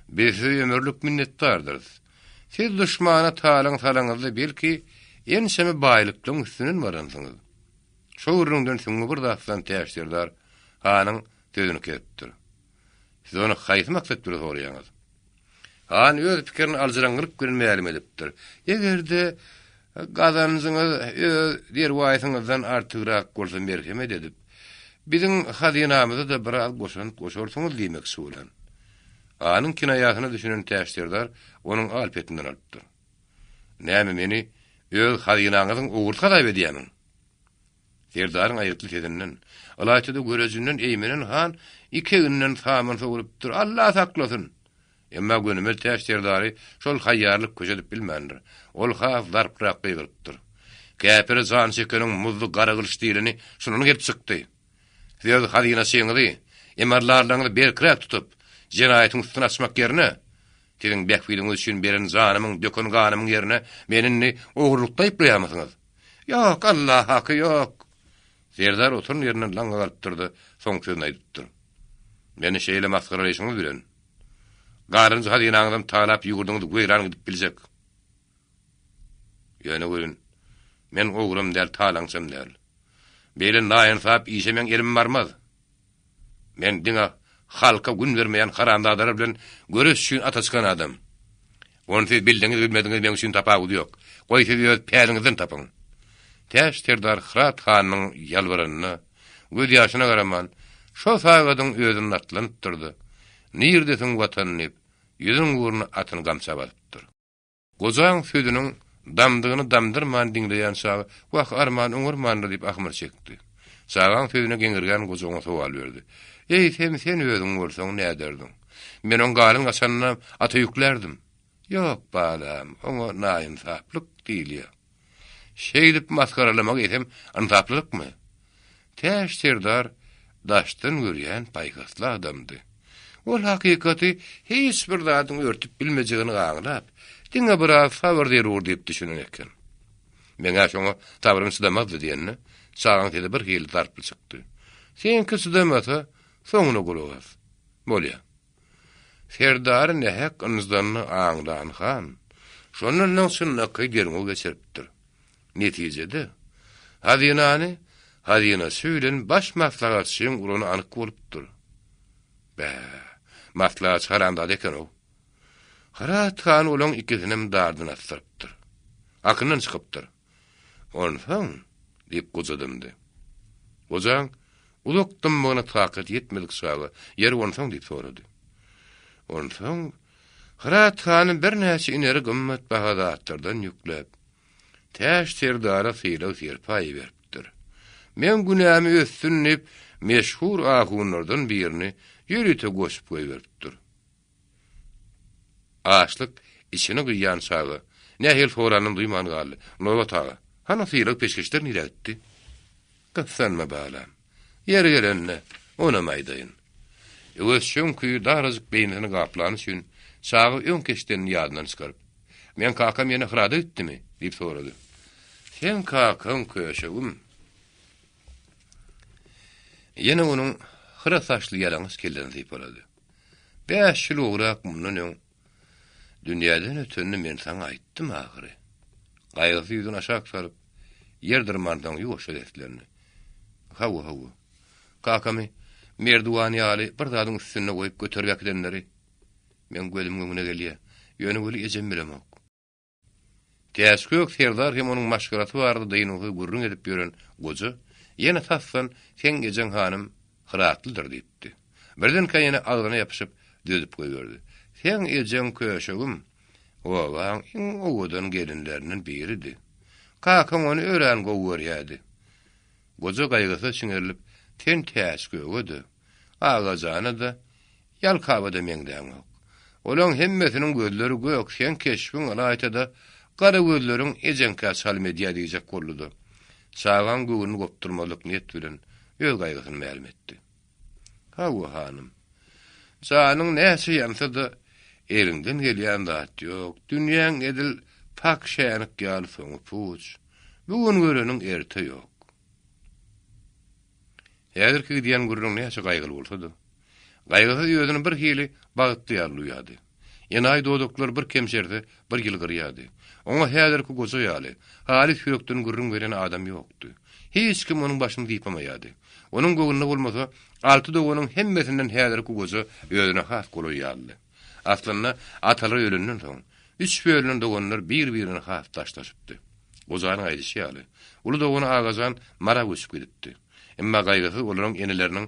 Biz size ömürlük minnetdardırız. Siz düşmana talan salanızda belki enseme baylıklığın üstünün varansınız. Şu üründen sonra burada aslan täşdirdar hanın sözünü kettir. Siz onu hayız maksat bir soruyanız. Han öz pikirini alzırangylyk bilen mälim edipdir. Egerde gazanyňyz diýer waýsyňyzdan artygyrak bolsa merhemet edip, biziň hazynamyzda da biraz goşarsyňyz diýmek sulan. Anyň kinayasyny düşünen täşdirdar onuň alpetinden alypdyr. Näme meni öz hazynanyňyň uğurtga daýp edýämiň? Serdaryň aýytly sedinden, alaýtyda görejünden eýmenen han iki günden samyn sorupdyr. Allah saklasyn. Emma gönümel täşdirdary şol haýýarlyk köşedip bilmendir. Ol haf darprak gygyrypdyr. Käpir zan çekeniň muzlu garagylş diýilini şunuň gelip çykdy. Siz hadyna şeňidi, emarlarlaryňy berkirek tutup, jenaýatyň üstüne açmak ýerine, tiň bäkfiliň üçin beren zanymyň dökün ganymyň ýerine menini ogurlukda ýapaýamasyňyz. Ýok, Allah haky ýok. Serdar oturun ýerinden laňa galypdyrdy, soň sözüni aýdypdyr. Meni şeýle maskaralaýşyňyz bilen garynjy hadynaňyzdan talap ýugurdyňyz göýran gidip biljek. Ýöne görün, men ogurum däl talaňsam däl. Beýle naýansap işemeň elim barmaz. Men diňe halka gün bermeýän haramdadar bilen görüş üçin ataçkan adam. Onu siz bildiňiz bilmediňiz men üçin tapawdy ýok. Goý siz öz päriňizden tapyň. Täş serdar Hırat hanyň ýalwaryny göz ýaşyna garaman şo saýgadyň özüni atlanıpdyrdy. Nirdesin vatanını, yüzün uğruna atın gamsa balıptır. Gozan sözünün damdığını damdırman dinleyen sağı, vak arman uğurmanlı deyip ahmar çekti. Sağan sözüne gengirgen gozana soğal verdi. Ey sen özün olsan ne ederdin? Men on galın kasanına ata yüklerdim. Yok balam, ona nayinsaplık değil ya. Şeydip maskaralamak etem ansaplık mı? Täş serdar daştan görýän paýgasly adamdy. Ol hakykati hiç bir zadyň örtüp bilmejegini gaňlap, diňe biraz favor derur diýip düşünen eken. Meňe şoňa tabrym sydamazdy diýenne, sağaň tede bir hili darpy çykdy. Sen kısı demata soňuna gulagas. Bolýa. Serdar nähek ynızdanny aňdan han. Şonundan sonra kıydırma geçiripdir. Netijede Hadina süýlen baş maslahatçyň uruny anyk bolupdyr. Maslahat haranda deken o. Harat han ulan ikisinem dardyna atdyrypdyr. Akyndan çykypdyr. Onsoň diýip gozadymdy. Gozaň ulukdym bana takat yetmedik saga yer onsoň diýip sorady. Onsoň Harat han bir näçe ineri gymmat bahadatlardan ýüklep täş Serdara syýlaw serpaý beripdir. Men günämi össünip meşhur ahunlardan birini ýürüte goşup goýberipdir. Aşlyk içine gıyan sağı. Nähil soranyn duyman galy. Nowa taga. Hana syýlaw peşkeşler niretdi. Gısanma balam. Yer gelenne ona maýdaýyn. Öwüşüm kuýu darazyk beýnini gaplany üçin sağı öňkeşden ýadyna çykaryp. Men kakam ýene hrada etdimi? diýip sorady. Sen kakam köşegim. Ýene onuň hıra saçly ýalaňyz kelden diýip bolady. 5 ýyl ograk mundan öň dünýäden ötünni men saňa aýtdym ahyry. Gaýgysy ýüzüni aşağı saryp ýerdirmandan ýoşa etlerini. Hawa. Kakamy merdowany ýaly bir zadyň üstüne goýup götermek edenleri. Men gözüm göňüne gelýär. Ýöne göli ejem bilemok. Täskök Serdar hem onuň maşgaraty bardy diýiniňi gurrun edip ýören goja ýene tassan sen ejen hanım hyratlydyr diýipdi. Birden ýene agyna ýapyşyp dözüp goýberdi. Sen ejen köşegim owaň iň owadan gelinlerinden biridi. Kakam onu ören goýberýärdi. Goja gaýgysy çiňerilip ten täskögedi. Agazany da ýalkabada meňden ok. Olaň hemmesiniň gözleri gök, sen keşfin alaýtada gara gözleriň ejenkä salmedýa diýjek boldy. Çagan göwünü gopturmalyk niýet bilen öz gaýgysyny ma'lum etdi. Hawa hanım. Janyň näçe ýamsada elinden gelýän zat ýok. Dünýäň edil pak şänik ýaly soňy puç. Bugün göreniň erte ýok. Häzirki diýen gurrun näçe gaýgyly bolsa-da. Gaýgysy ýöňüni bir hili bagtly ýarlyýardy. Ýene doýduklar bir kemşerde bir ýyl gyrýardy. Oňa häzirki goza ýaly, haly sürekden gurrun beren adam ýokdy. Hiç kim onuň başyny diýpamaýardy. Onuň göwnünde bolmasa, alty doganyň hemmesinden häzirki goza ýöňüne has golaýardy. Aslynda atalar ölünden soň 3 bölünen doganlar bir-birine has taşlaşypdy. Gozanyň aýdyşy ýaly. Ulu dogany agazan mara göçüp gidipdi. Emma gaýgysy olaryň eneleriniň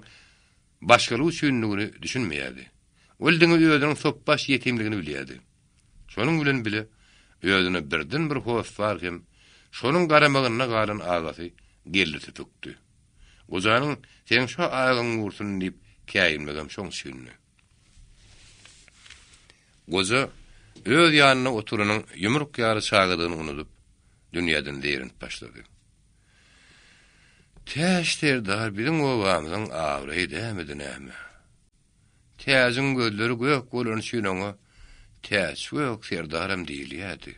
başgaly süýünligini düşünmeýärdi. Öldüňi ýöňüň sopbaş ýetimligini bilýärdi. Şonuň bilen bile ýöňüne birden bir hoş bar hem şonuň garamagyna galan agasy geldi tutdy. Gozanyň sen şo aýagyň ursun diýip käýilmegem şoň süýünni. Goza öz ýanyna oturanyň ýumruk ýary çagydyny unutup dünýäden derin başlady. Täşderdar biziň obamyzyň awry edemedi näme. Täziň gözleri gök bolan şüýnüňe täşwek Serdaram diýilýärdi.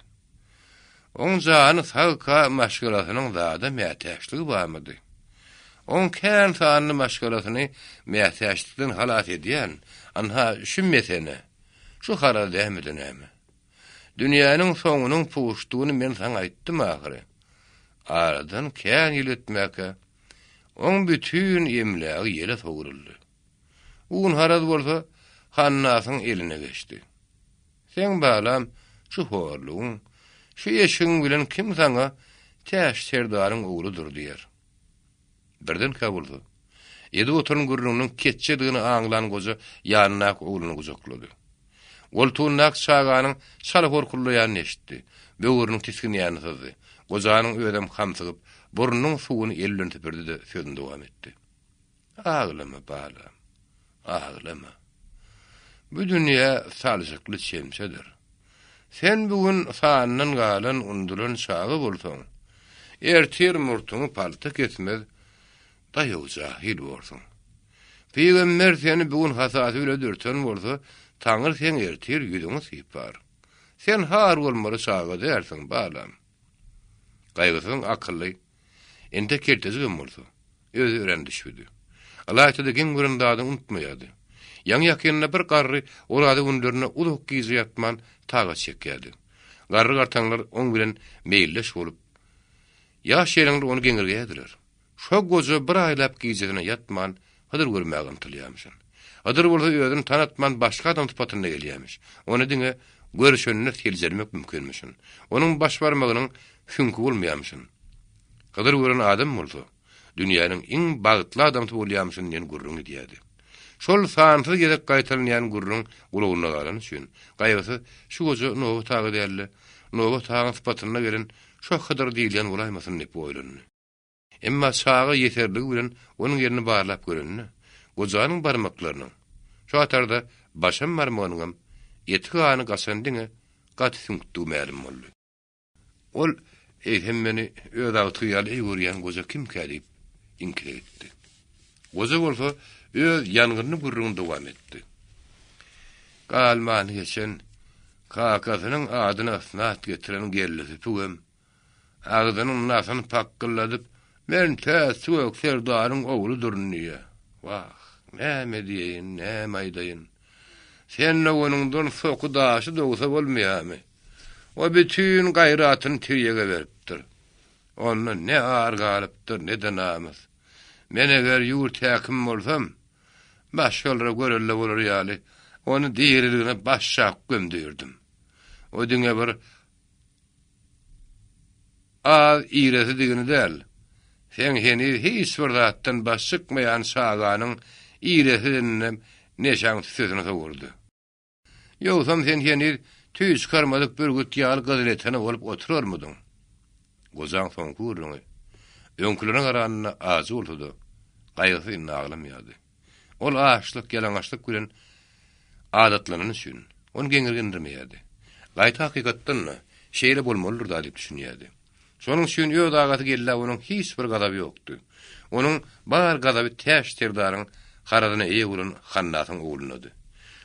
Oň jany halka maşgalatynyň zada mätäşligi barmydy. Oň kän sanyny maşgalatyny mätäşlikden halat edýän, anha şu mesele, şu hara dämedi näme. Dünýäniň soňunyň puşdugyny men saňa aýtdym ahyry. Aradan kän ýyl etmäke oň bütün ýemlägi ýele sowuruldy. Un harad bolsa hannasyň eline geçdi. Sen balam şu horluň, şu ýeşiň bilen kim saňa täş Serdaryň ogludur diýer. Birden kabuldy. Edi oturun gurrunun keççediğini ağlan goza ýanyna ogluny gozaklady. Goltuğunnak çağanyň çalhor kullayan eşitdi. Böwürniň tiskini ýanysyzy. Gozanyň ödem hamsygyp burnunyň suwuny ellän tepirdi de sözüni dowam etdi. Ağlama balam. Ağlama. Bu dünýä salşykly çemsedir. Sen bugün sanynyň galan unduran çağı bolsaň, ertir murtuňy paltak etmez, daýaw jahil bolsaň. Peýgamber seni bugün hasat öle dürten bolsa, Taňyr sen ertir ýüzüňi sypar. Sen har bolmary çağa dersiň balam. Gaýgysyň akylly, ende kertesi bolsa, özü ören düşüdi. Alaytyda giň güründadyň unutmaýardy. Ýaňy ýakynna bir garry olady günlerine uluk gizi ýatman taga çekýärdi. Garry gartaňlar oň bilen meýilleş bolup, ýaş ýerinde onu geňirgeýärdiler. Şo goja bir aýlap gizine ýatman hadyr görmägin tilýärmişin. Hadyr bolsa özüni tanatman başga adam typatyna gelýärmiş. Onu diňe görüşenine teljermek mümkinmişin. Onuň baş barmagynyň hünkü bolmaýarmyşyn. Hadyr gören adam bolsa, dünýäniň iň bagtly adamy bolýarmyşyn diýen gurrun diýärdi. Şol sansy gerek gaýtalan gurrun gulagyna galan üçin gaýrysy şu goja nowy tagy däldi. Nowy tagy typatyna gelen şo kadar diýilýän bolaýmasyn diýip oýlandy. Emma saga ýeterli bilen onuň ýerini barlap görenni, gojanyň barmaklarynyň şo atarda başam barmagynyň ýetgany gasandyňy gat süňkdi mälim boldy. Ol hemmeni öz awtyýaly görýän goja kim kädip inkirdi. Goja bolsa öz ýangyny gurrun dowam etdi. Galmany geçen kakasynyň adyny asnat getiren gellisi tugam ağzynyň nasyny pakkyladyp men täsüwek serdaryň ogly durunýa. Wah, näme diýin, näme aýdaýyn. Sen onuňdan soky daşy dogsa bolmaýarmy? O bütün gaýratyny tirýege beripdir. Onu ne ağır galypdyr, ne de namaz. Men eger ýurt häkim bolsam, başgalara görelle bolar ýaly. Onu diýeriligine başşak gömdürdim. O diňe bir ýeresi digini däl. Sen heni hiç bir zatdan başykmaýan saganyň ýeresini neşan sözüne sowurdy. Ýogsam sen heni tüý çykarmadyk bir gut ýaly gazeretine bolup oturarmydyň? Gozaň soň gurruny. Öňkülerine garanyna azy boldy. Gaýrysy naglamýardy. Ol açlyk, gelaňaçlyk bilen adatlanyň üçin onu geňirgendirmeýärdi. Gaýta hakykatdan şeýle bolmalydyr diýip düşünýärdi. Şonuň üçin öz agaty geldi, onuň hiç bir gadaby ýokdy. Onuň bar gadaby täş terdaryň haradyna eýe bolan Hannatyň oglunydy.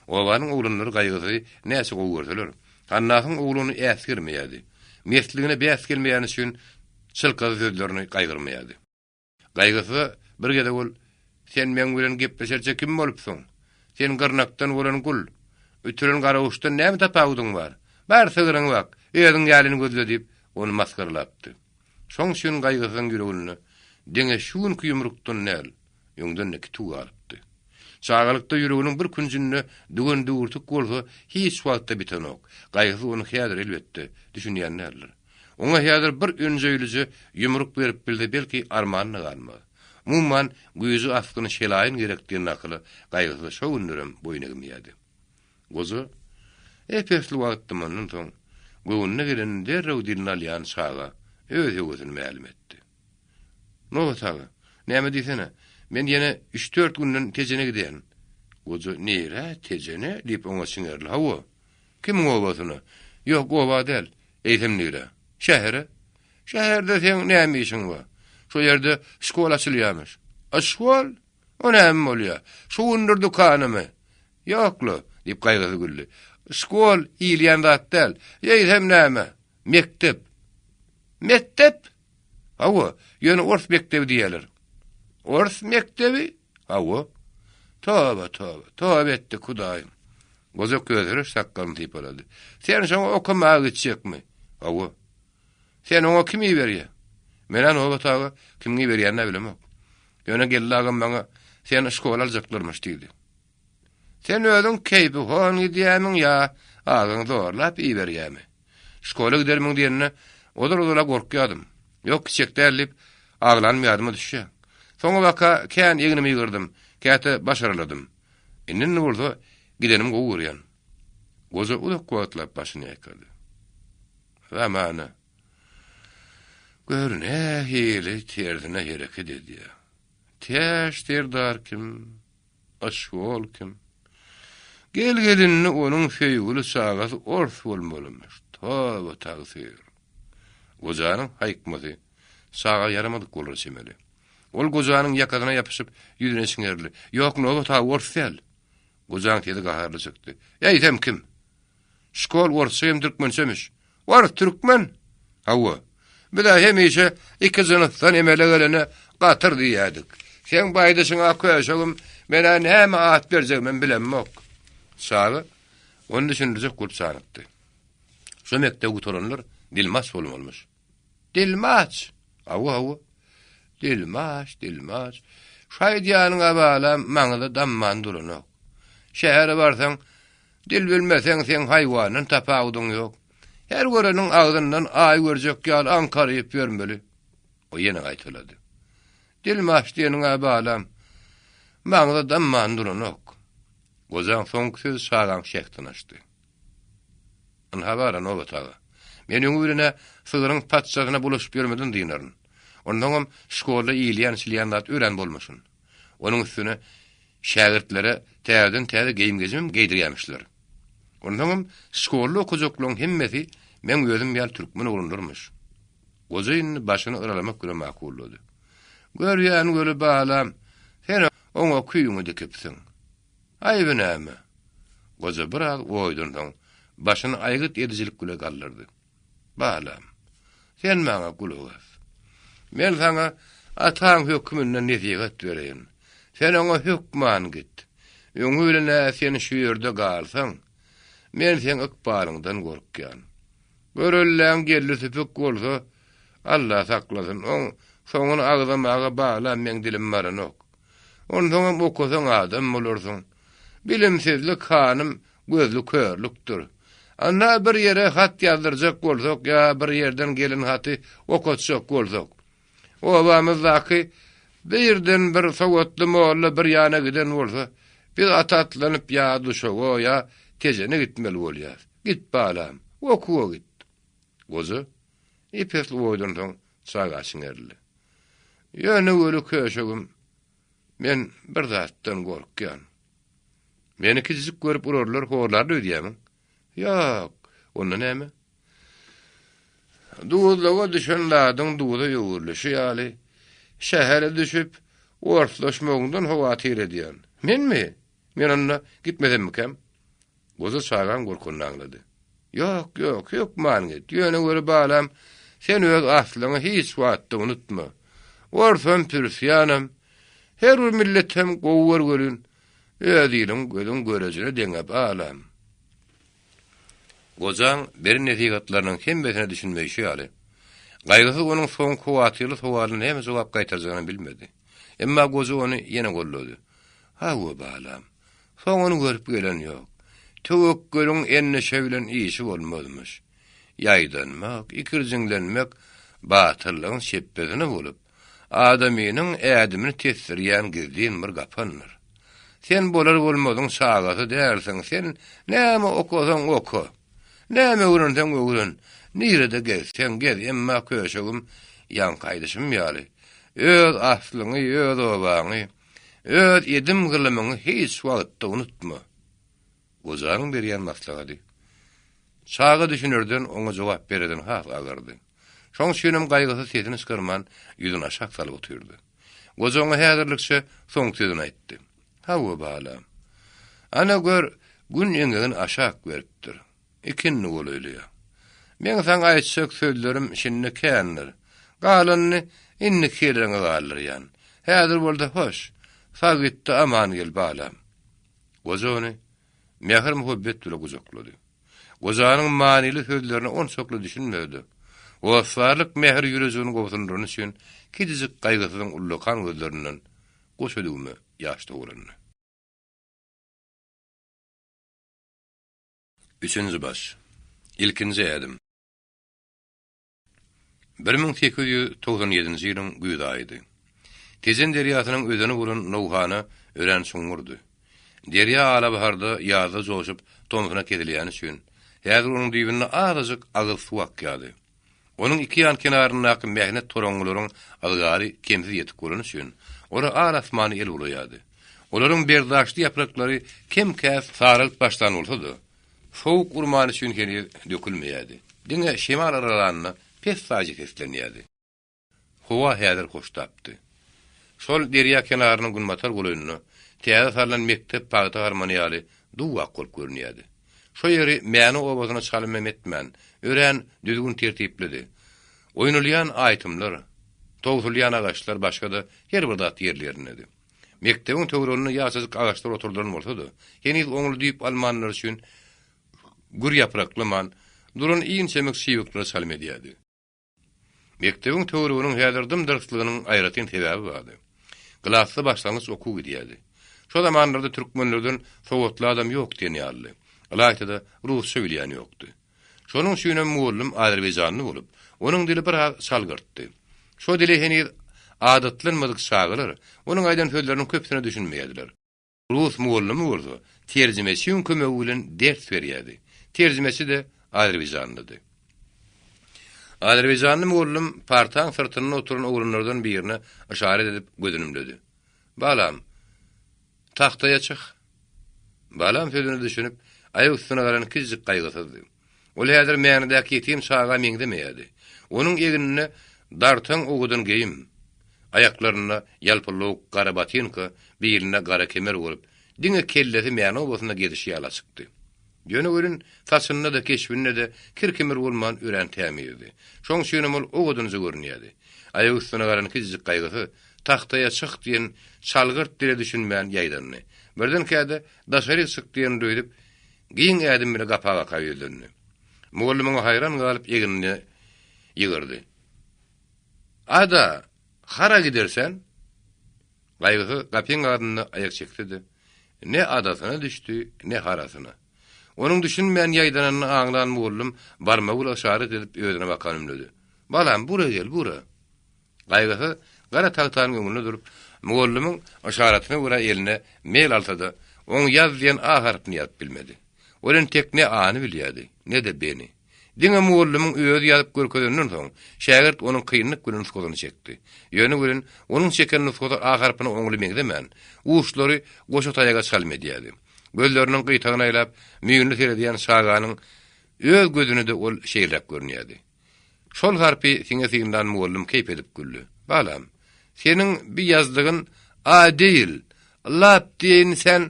Owanyň oglunlary gaýgysy näçe gowurdylar. Hannatyň ogluny äskirmeýärdi. Mesligine bäs gelmeýän üçin çylkazy sözlerini gaýgyrmaýardy. Gaýgysy bir gede bol, sen men bilen gepleşerçe kim bolupsyň? Sen gyrnakdan bolan gul. Ütüren garawuşda näme tapawdyň bar? Bar sygyryň bak, ýeriniň ýalyny gözledip onu maskarlapdy. Şoň üçin gaýgysyň ýüregini diňe şuň yumrukdan näl, ýöňden iki tuğ alypdy. Çağalykda ýüreginiň bir künjünde dügen dugurtuk bolsa, hiç wagtda bitanok. Gaýgysy onu häzir elbetde düşünýänler. Oňa häzir bir önjeýlici yumruk berip bildi, belki armanyny galmaz. Mumman güýüzi astyny şelaýyn gerekdigini akyly gaýgysy şo günlerem boýuna gymýardy. Goza epesli wagtdan soň göwnüne gelen derrew dilini alýan saga öz ýögüsini mälim etdi. Nowa saga? Näme diýsene? Men ýene 3-4 günden tejene gidýän. Goza nere tejene diýip oňa siňerli. Hawa. Kim owasyny? Ýok, owa däl. Eýsem nere? Şähere. Şäherde sen näme işiň bar? Şo ýerde şkol açylýarmyş. Şkol? O näme bolýar? Şu gündür dukanymy? Ýoklu, diýip gaýgysy güldi. Şkol ýylýan zat däl. Ýeýsem näme? Mektep. Mektep? Hawa, ýöne ors mektebi diýerler. Ors mektebi? Hawa. Toba etdi Hudaýym. Gozak gözleri sakkany diýip bolady. Sen şoňa okumagy gitjekmi? Hawa. Sen oňa kimi berýär? Menen o bataga kimni berýänini bilemok. Ýöne gellägem maňa sen şkola aljaklarmyş diýdi. Sen özüň keýpi hon gidýämiň ýa agyň zorlap iberýämi? Şkola gidermiň diýenne odura gorkýadym. Ýok çekdärlip aglanmaýarmy düşe. Soňa waka kän ýegnimi ýygyrdym, käte başaraladym. Indi bolsa gidenim gowurýan. Goza ulak kuwatlap başyny ýakardy. Zamana görne hili terdine hereket ediyor. Teş terdar kim? Aşvol kim? Gelgelinni onun feýguli sagası orf bolmalymış. Toba tagsyr. Gojanyň haýkmaty saga yaramadyk bolar semeli. Ol gojanyň ýakadyna ýapyşyp ýüzüne siňerli. Ýok, nowa ta orf fel. Gojaň tedi gaharly çykdy. Ýaýdem kim? Şkol orsym türkmençemiş. Orf türkmen. Hawa. Bir de hemişe iki zınıftan emele gelene qatır diýädik. Sen baýdasyňa köşegim, mene näme at berjegmen bilenmok. Sagy onu düşündirjek gurtsanypdy. Şu mekde oturanlar Dilmas bolmalymış. Dilmas. Awu. Dilmas. Şaýdyanyňa balam maňyda damman duranok. Şähere barsaň, dil bilmeseň sen haýwanyň tapawdyň ýok. Her göreniň agdyndan aý görjek ýaly ankaryp ýörmeli. O ýene aýtylady. Dilmas diýeniňe balam maňyda damman duranok. Gozan soňky sagan şäkden açdy. An habara no bataga. Meniň ýüregine sygyryň patçasyna bulaşyp ýörmedin diýerin. Ondan şkolda ýylýan silýandat ören bolmaşyn. Onuň üstüne şägirtlere täze geyim gezim geydirýärmişler. Ondan şkolda okujaklyň hemmeti men özüm ýal türkmen oglanlarmyş. Gozyn başyny ıralamak göre makul boldy. Görýän göre balam, sen oňa küýüňi dikipsiň. Aýby näme? Goza biraz oýdundan başyny aýgyt edijilik güle galdyrdy. Balam, sen maňa gulak. Men sana ataň hökmünden nesihat berýän. Sen oňa hökman git. Öňüne sen şu ýerde galsaň, men sen ykbalyňdan gorkýan. Görelläň geldi süpük bolsa, Allah saklasyn, oň soňuny agdamaga balam men dilim baranok. Ondan okusaň adam bolarsyň. Bilimsizlik hanım gözlü körlükdür. Anna bir yere hat yazdırjak bolsak ya bir yerden gelin haty okutjak bolsak. Obamyzdaky birden bir sowatly molla bir ýana giden bolsa, biz atatlanyp ya duşago ya tejene gitmeli bolýar. Git balam, okuwa git. Gozy ipesli oýdandan çagaşyň erli. Ýöne öli köşegim, men bir zatdan gorkýan. Meni kizik görüp urarlar, horlar ödýämi? Ýok, onda näme? Duýlaga düşenlädiň duýda ýöwürleşi ýaly, şähere düşüp, orflaşmagyndan hawatyr edýän. Menmi? Men onda gitmedimmikem? Goza çagan gorkundan aňlady. Ýok, man git. Ýöne göre balam, sen öz aslyňy hiç wagtda unutma. Orfan pürsýanam, her bir milletem gowar görün. Ödýilim gözüm görejine deňe balam. Gozan bir netigatlarynyň hemmesine düşünmeýi ýaly. Gaýgysy onuň soň kuwatyly sowalyna hem jogap gaýtarjagyny bilmedi. Emma gozy ony ýene gollady. Hawa balam. Soňuny görüp gelen ýok. Töwük görüň enne şewilen işi bolmadymyş. Ýaýdanmak, ikirjinglenmek batyrlygyň şeppesine bolup, adamynyň ädimini tesirýän gizlin bir gapandyr. Sen bolar bolmadyň şagasy därsiň, sen näme okusaň oku. Näme öwrensen öwren. Nirede gelsen gel, emma köşegim ýan gaýdyşym ýaly. Öz aslyňy, öz obaňy, öz edim gylymyny hiç wagtda unutma. Gozanyň berýän maslahaty. Şaga düşünürden oňa jogap bereden hak agardy. Şoň şenem gaýgysy setini skyrman ýüzüne şak salyp oturdy. Gozaňa häzirlikçe soň sözüni aýtdy. Hawa balam. Ana gör gün ýengin aşak beripdir. Ikinni bolýar. Men saňa aýtsak sözlerim şinni kändir. Galanny inni kirenge galyrýan. Häzir boldy hoş. Sagitde aman gel balam. Gozany mehr muhabbet bilen gozaklady. Gozanyň manily sözlerini onsokly düşünmedi. O farlyk mehr ýüreğini gowsundyryny üçin kijizik gaýgysynyň ullakan gözlerinden goşadymy ýaşdy oranny. 3-nji baş. İlkinji edim. 1897-nji ýylyň güýz aýdy. Tezen derýasynyň özüni bulan Nowhana ören soňurdy. Derýa alabaharda ýaza joşup tomsyna kedilýän üçin häzir onuň diýbine azyk agyl suw akýady. Onuň iki ýan kenaryndaky mähnet toraňlaryň algary kemsiz ýetip bolan üçin ora arasmany el bolýardy. Olaryň berdaşly ýapraklary kem-käs sarylyp başdan bolsa-da, soğuk urman üçin heri dökülmeýärdi. Diňe şemal aralaryna pes sajyk eslenýärdi. Howa häzir hoş tapdy. Sol derýa kenarynyň günmatar golaýyny täze salan mektep paýta harmoniýaly duwa kol görünýärdi. Şo ýeri mäni obazyna çalym etmän, ören düzgün tertiplidi. Oýnulýan aýtymlar, Togsulyan agaçlar başga da her bir zat yerlerinde. Mektebiň töwerenine ýaşazyk agaçlar oturduran bolsa-da, heniz oňul diýip almanlar üçin gür ýapraklaman, duran iň semek şiwekler salmedýärdi. Mektebiň töwereniniň häzirdim dersligining aýratyn sebäbi bardy. Glasda başlangyç okuw edýärdi. Şo zamanlarda türkmenlerden sowatly adam ýok diýenýärdi. Alaýda rus söýleýän ýokdy. Şonuň üçin muallim Azerbaýjanly bolup, onuň dili bir salgyrtdy. Şo dili heniz adatlanmadyk şagylar, onuň aýdan sözleriniň köpsini düşünmeýärdiler. Rus muallimi bolsa, terjimesi üçin kömegi bilen ders berýärdi. Terjimesi de Azerbaýjanlydy. Azerbaýjanly muallim partaň sırtyna oturan oglanlardan birine işaret edip gözünümledi. "Balam, tahtaya çık." Balam sözüni düşünüp, aýak üstüne galan kizik gaýgysızdy. Ol häzir mäňdäki ýetim saga meňdemeýärdi. Onuň eginine dartan ogudan geyim, ayaklarına yalpyllyk gara batinka, biline gara kemer bolup, diňe kellesi mäne obasyna gedişi ýala çykdy. Ýöne görün saçynda da keşbinde de kirkemer bolman ören tämiydi. Şoň üçin ol ogudyny görnýärdi. Aýak üstüne galan kizik gaýgysy tahtaya çık diýen çalgyrt dile düşünmän ýaýdanny. Birden käde daşary çyk diýen döýdüp, giň ädim bile gapaga kaýyldyny. Muallimiň hayran galyp eginini ýygyrdy. "Ada, hara gidersen?" Gaýgysy gapyň adyny aýak çekdi. Ne adasyna düşdi, ne harasyna. Onuň düşünmän ýaýdanyny aňlan muallim barma ula işaret edip özüne bakanymlady. "Balam, bura gel, bura." Gaýgysy gara tagtanyň öňünde durup, muallimiň işaretine görä eline mel alsada, oň ýazýan a harpyny ýazyp bilmedi. Olen tek ne any bilýärdi, ne de beni. Diňe muallimiň öýüdi ýazyp görkezenden soň, şägirt onuň kynlyk bilen nuskasyny çekdi. Ýöne bilen onuň çeken nuskasy a harpyny oňly meňdemen, uşlary goşa taýaga salmedýärdi. Gözleriniň gytagyny aýlap, müýünli seredýän saganyň öz gözüne de ol şeýlek görnýärdi. Şol harpy siňesinden muallim keýp edip güldü. "Balam, seniň bir ýazdygyň a diýil, lap diýen sen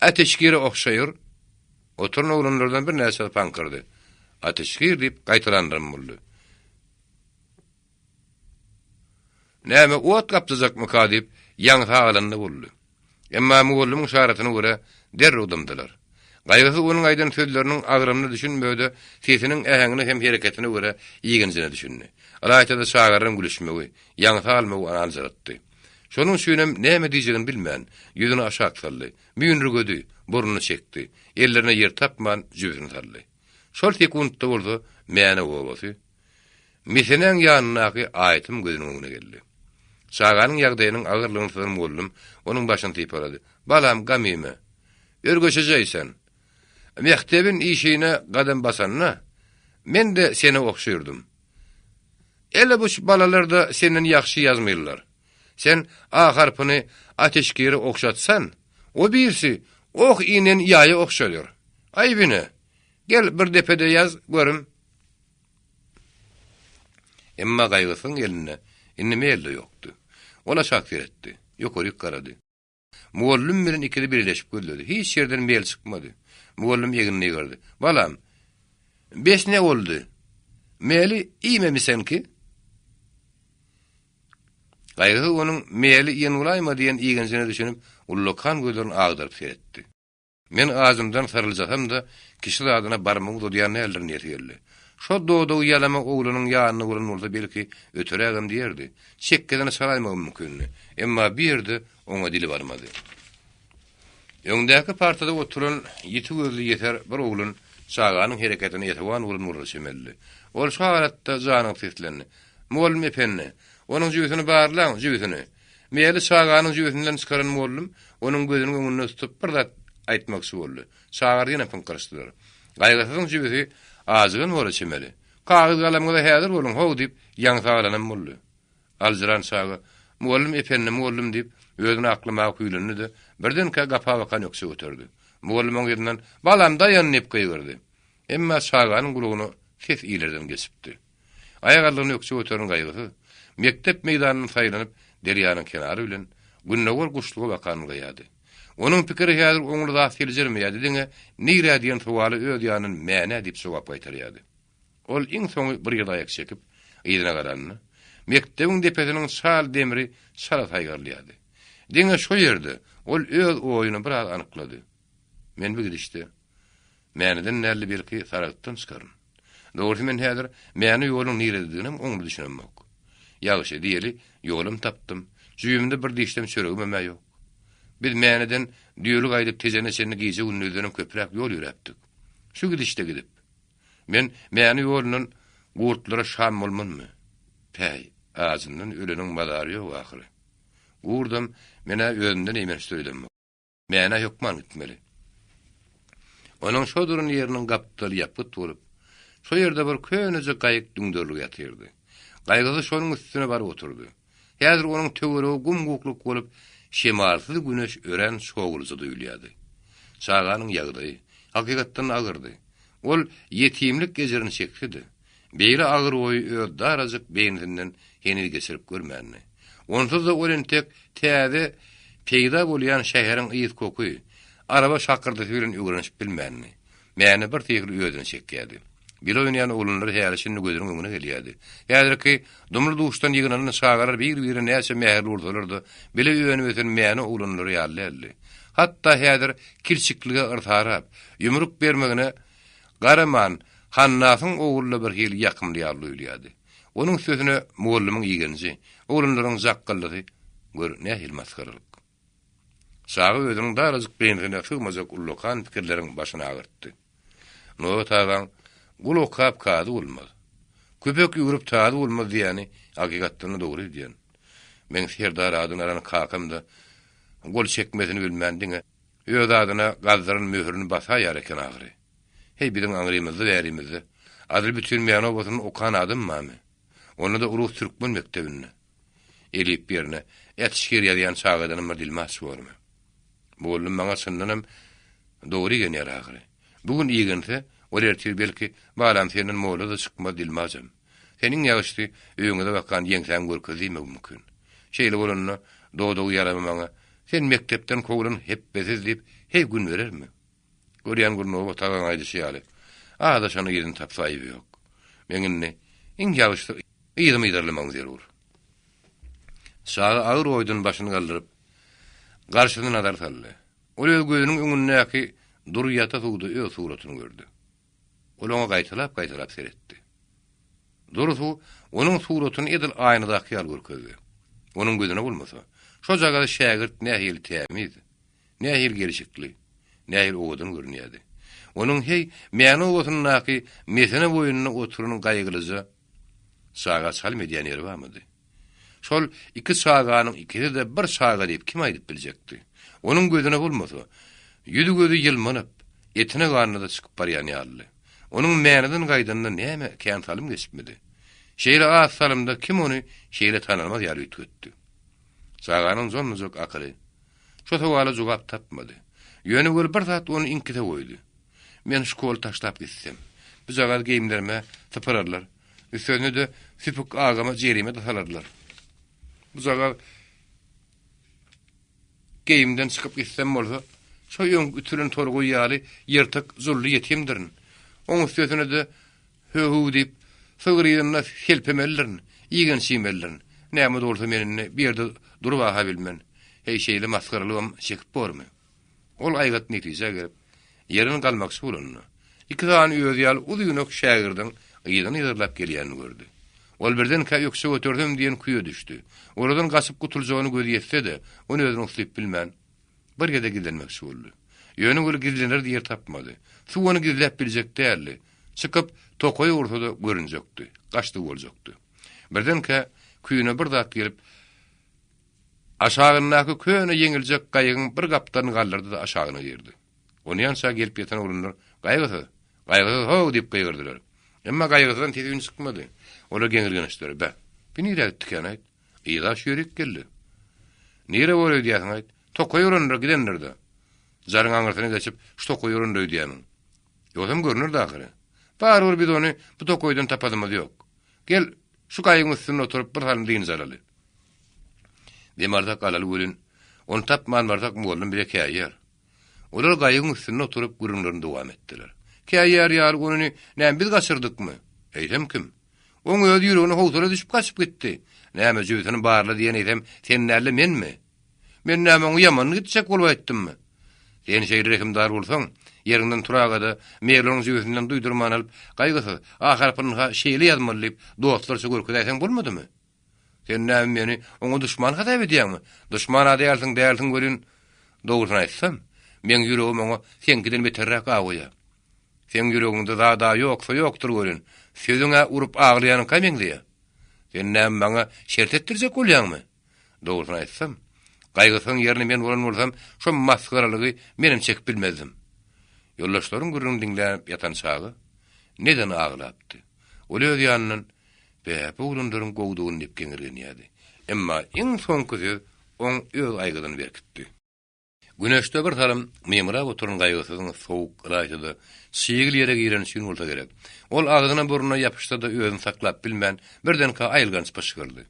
ateşgiri okşaýar." Oturan oglanlardan bir näçe pankyrdy. "Ateşgir" diýip gaýtalandyrym boldy. "Näme ot gapdyjakmy ka?" diýip ýaňy haýlandy boldy. Emma muallimiň işaretine görä derrew dymdylar. Gaýgysy onuň aýdan sözleriniň agyryny düşünmöwde, sesiniň ähäňini hem hereketine görä ýygynyjyny düşündi. Alaýda şagaryn gülüşmegi, ýaňy halmagy analjaratdy. Şonuň üçin näme diýjegini bilmän, ýüzüni aşağı saldy, müýünrügedi, burnuny çekdi, ellerine ýer tapman jübüni saldy. Şol sekundda bolsa, mäne gowasy. Meseleň ýanynaky aýtym gözüniň öňüne geldi. Şaganyň ýagdaýynyň agyrlygyny sezen boldum, onuň başyny typalady. "Balam, gamymy? Örgeçejeksen. Mektebin işine gadam basanna, men de seni okşuyordum. Ele bu balalar da senden ýakşy ýazmyrlar. Sen a harpyny ateşgiri okşatsan, o birisi ok inen ýaýy okşalýar. Aýbyny, gel bir depede ýaz, görüm." Emma gaýgysyň eline innemeli de ýokdy. Ola şakir etdi, ýokary garady. Muallim bilen ikili birleşip güldüdi. Hiç yerden mel çykmady. Muallim ýeginini ýygyrdy. "Balam, beş ne oldy? Meli iýmemisen ki?" Gaýgy onuň meli ýen ulaýma diýen ýygynyjyny düşünüp, ullukan gözlerini agdaryp seretdi. "Men ağzymdan saryljaksam da, kişi adyna barmagy dodýan ellerini ýetirli. Şo dodow ýalama oglanyň ýanyny bolan bolsa belki öterägem diýerdi. Çekkedeni saraýmagym mümkin. Emma bir ýerde oňa dili barmady." Öňdäki partada oturan ýeti gözli ýeter bir oglun saganyň hereketini ýetewan bolan murşemelli. Ol şu halatda janyň seslendi. "Muallim efendi, onuň jüýsini barlaň, jüýsini." Meli saganyň jüýsinden çykaran muallim onuň gözüniň öňünde tutup bir zat aýtmakçy boldy. Sagar ýene pınqyrşdylar. Gaýgysyň jüýsi azygyn murşemeli. "Kağız galamyňda häzir bolun, how" diýip ýaňy sagalanan boldy. Aljaran saga, "Muallim efendi, muallim" diýip özüne aklyma kuýlandy da birdenkä gapa bakan ýoksa göterdi. Muallimiň ýerinden "Balam, daýan" diýip gaýgyrdy. Emma saganyň gulugyny ses ilerden geçipdi. Aýagarlygyny ýoksa göteren gaýgysy mektep meýdanyny saýlanyp derýanyň kenary bilen günnäwir guşlugy bakan gaýady. Onuň pikiri häzir oňulda asyljermi ýa diňe nire diýen suwaly öz ýanyny mäne diýip sowap gaýtarýady. Ol iň soňy bir ýyla ýek çekip ýygyna garandy. Mektebin depetiniň şal demiri şala taýgarlaýady. Diňe şo ýerde ol öz oýuny biraz anyklady. Men bu gidişde mäniden näli birki saratdan çykaryn. Dogry men häzir mäni ýoluň nirediginim oňdy düşünmek. Ýagşy diýeli ýolum tapdym. Jüýümde bir diýişdem çöregim ýok. Biz mäniden düýlük aýdyp tejene seni giýje ünlüdeniň köpräk ýol ýüräpdik. Şu gidişde gidip men mäni ýolunyň gurtlara şam bolmanmy? Päý, ağzından öleniň badary ýok ahyry. Gurdum, mene özümden emen söýledim. Mäne ýokman gitmeli. Onuň şo durun ýeriniň gapdaly ýapyp turup, şo ýerde bir könüje gaýyk düňdörlük ýatyrdy. Gaýgyzy şonuň üstüne baryp oturdy. Häzir onuň töweregi gumgukluk bolup, şemalsyz güneş ören şogulzy duýulýady. Çağanyň ýagdaýy hakykatdan agyrdy. Ol ýetimlik gejerini çekdi. Beýle agyr oý öz darazyk beýninden heni geçirip görmänni. Onsuz da olen tek täze peýda bolýan şäheriň ýyt kokuy, araba şakyrdy bilen öwrenip bilmänni. Mäni bir tegli öýden çekýärdi. Bir oýnaýan oğlanlar häýärşini gözüniň öňüne gelýärdi. Häzirki dumur duşdan ýygynyny şagarar bir-biri näçe mähirli urdulardy. Bile öýenmesen mäni oğlanlary ýaly. Hatta häzir kirçiklige ırtarap, ýumruk bermegine garaman Hannasyň oğully bir hili ýakymlaýardy. Onuň sözüne muallimyň ýegenji, oğlanlaryň jakkyllygy gör nähil maskaralyk. Şagy özüniň darazyk beýnine sygmajak ullukan pikirleriň başyna agyrtdy. No taýdan gulokap kady bolmaz. Köpek ýügrüp taýdy bolmaz diýeni hakykatdan dogry diýen. Men Serdar adyny kakymda gol çekmesini bilmändiňe, öz adyna gazdyryn möhürüni basaýar eken agyry. Hey biziň aňrymyzdy bärimizdi. Adyl bütün mäno bosyny okan adam mamy. Onu da Urus Türkmen mektebine. Elip birine ýetişgir ýaýan çağdanym bir dilmas bolmy. Bollum maňa sındanam dogry genýär agyry. Bugun ýegense olertir belki balam senin moğla da çykma dilmazam. Senin ýaşdy öňüňde bakan ýeňsen görkezýär mümkin. Şeýle bolanna doýdogy ýaramamaňa sen mektepden kowulan hep beziz diýip hey gün berermi? Görýän gurnu otagan aýdyşy ýaly. Ada şany ýerin tapsaýy ýok. Meňinni iň ýaşdy ýygymy ýerlemaň zerur. Şahy agyr oýdun başyny galdyryp garşydan nazar saldy. Ol öz gözüniň öňündäki durýata suwdy öz suratyny gördü. Ol oňa gaýtylap seretdi. Dursu onuň suratyny edil aýnydaky ýal görkezdi. Onuň gözüne bolmasa, şo jagada şägirt nähil tämiz, nähil gelişikli, nähil owdun görünýärdi. Onuň hey mäni owunynaky mesene boýunyna oturunyň gaýgylyjy saga salmedýän ýeri barmydy. Şol iki saganyň ikisi de bir saga diýip kim aýdyp biljekdi? Onuň gözüne bolmasa, ýüzü gözü ýylmanyp, etine garnyda çykyp barýan ýaly. Onuň mäniden gaýdanda näme kän salym geçipmedi. Şeýle asalymda kim ony şeýle tanalmaz ýaly ütgetdi. Saganyň zonmuzuk akyly. Şo sowala jogap tapmady. Ýöne bir zat onu inkite goýdy. Men şkol taşlap gitsem, bu zagal geýimlerime tapararlar. Üstüne de süpük agama jerime tasalarlar. Bu zagal geýimden çykyp gitsem bolsa, şo ýöň ütülen torguy ýaly ýertek zully ýetimdirin. Oň üstüne de höhü diýip sygryýyna helpemellerin, ýegen şimellerin. Näme bolsa menini bir ýerde durup aha bilmen. Hey şeýle maskaralygam çekip bormy? Ol aýgat netije gerip ýerini galmakçy bolandy. Iki tane öýüz ýaly uzyňok şägirdiň ýygyny ýyrlap gelýänini gördü. Ol birden ýoksa ötürdüm diýen kuýa düşdi. Oradan gaçyp gutuljagyny gözi ýetse de, onu özüň uslap bilmän. Bir gede gizlenmekçi boldy. Ýöne göre gizlenir diýer tapmady. Suwany gizläp biljek däldi. Çykyp tokoy ortada görünjekdi. Gaçdy boljakdy. Birden kuýuna bir zat gelip aşağındaky köne ýeňiljek gaýygyň bir gapdan galdyrdy da aşagyna girdi. Onu ýanşa gelip ýeten oğlanlar gaýgyzy ho diýip gaýgyrdylar. Emma gaýgydan tezin çykmady. Olar geňirgenişleri be. Bini ýetdiken aýt. Ýa şeýrek geldi. Nere bolar diýýäň aýt. Tokoy oranlara gidenlerde. Zaryň aňyrtyny geçip şu tokoy oranlara diýýän. Ýogam görünür dahyry. Barur biz onu bu tokoydan tapadymyz ýok. Gel şu gaýygyň üstüne oturup bir halym diýin zaraly. Demarda kalaly bolun. Onu tapman bardak boldum bir käýär. Olar gaýygyň üstüne oturup gürünlerini dowam etdiler. Käýär ýaly ony näme biz gaçyrdykmy? Eýdem kim? Oň öz ýüregine howsara düşüp kaçyp gitdi. Näme jüwetini barla diýen edem, sen näle menmi? Men näme oňa ýaman gitjek bolup aýtdymmy? Sen şeýle rekimdar bolsaň, ýerinden turagada merleriň jüwetinden duýdurman alyp, gaýgysy, ahirpynyňa şeýle ýazmalyp, dostlarça görkezäýsen bolmadymy? Sen näme meni oňa düşman hata edýärmi? Düşman adýarsyň, dälsiň görün. Dogrusyny aýtsam, men ýüregim oňa senkiden beterräk agýa. Sen ýüregiňde da ýoksa ýokdur görün. Sözüňe urup aglaýan kameňdi. Sen näme maňa şert etdirjek bolýarmy? Dogrusyny aýtsam, gaýgysyň ýerine men bolan bolsam, şu maskaralygy menim çek bilmezdim. Ýoldaşlarym gürrüň diňläp ýatan çagy neden aglapdy? Ol öz ýanynyň bu urundaryň gowdugyny nepkeňirgen ýady. Emma iň soňky oň öz aýgydan berkitdi. Güneşde bir tarym memura oturun gaýgysyň sowuk raýatyda şeýgil ýere giren üçin bolsa gerek. Ol agyna burnuna ýapyşdy-da özüni saklap bilmän birdenkä aýylgans başgyrdy.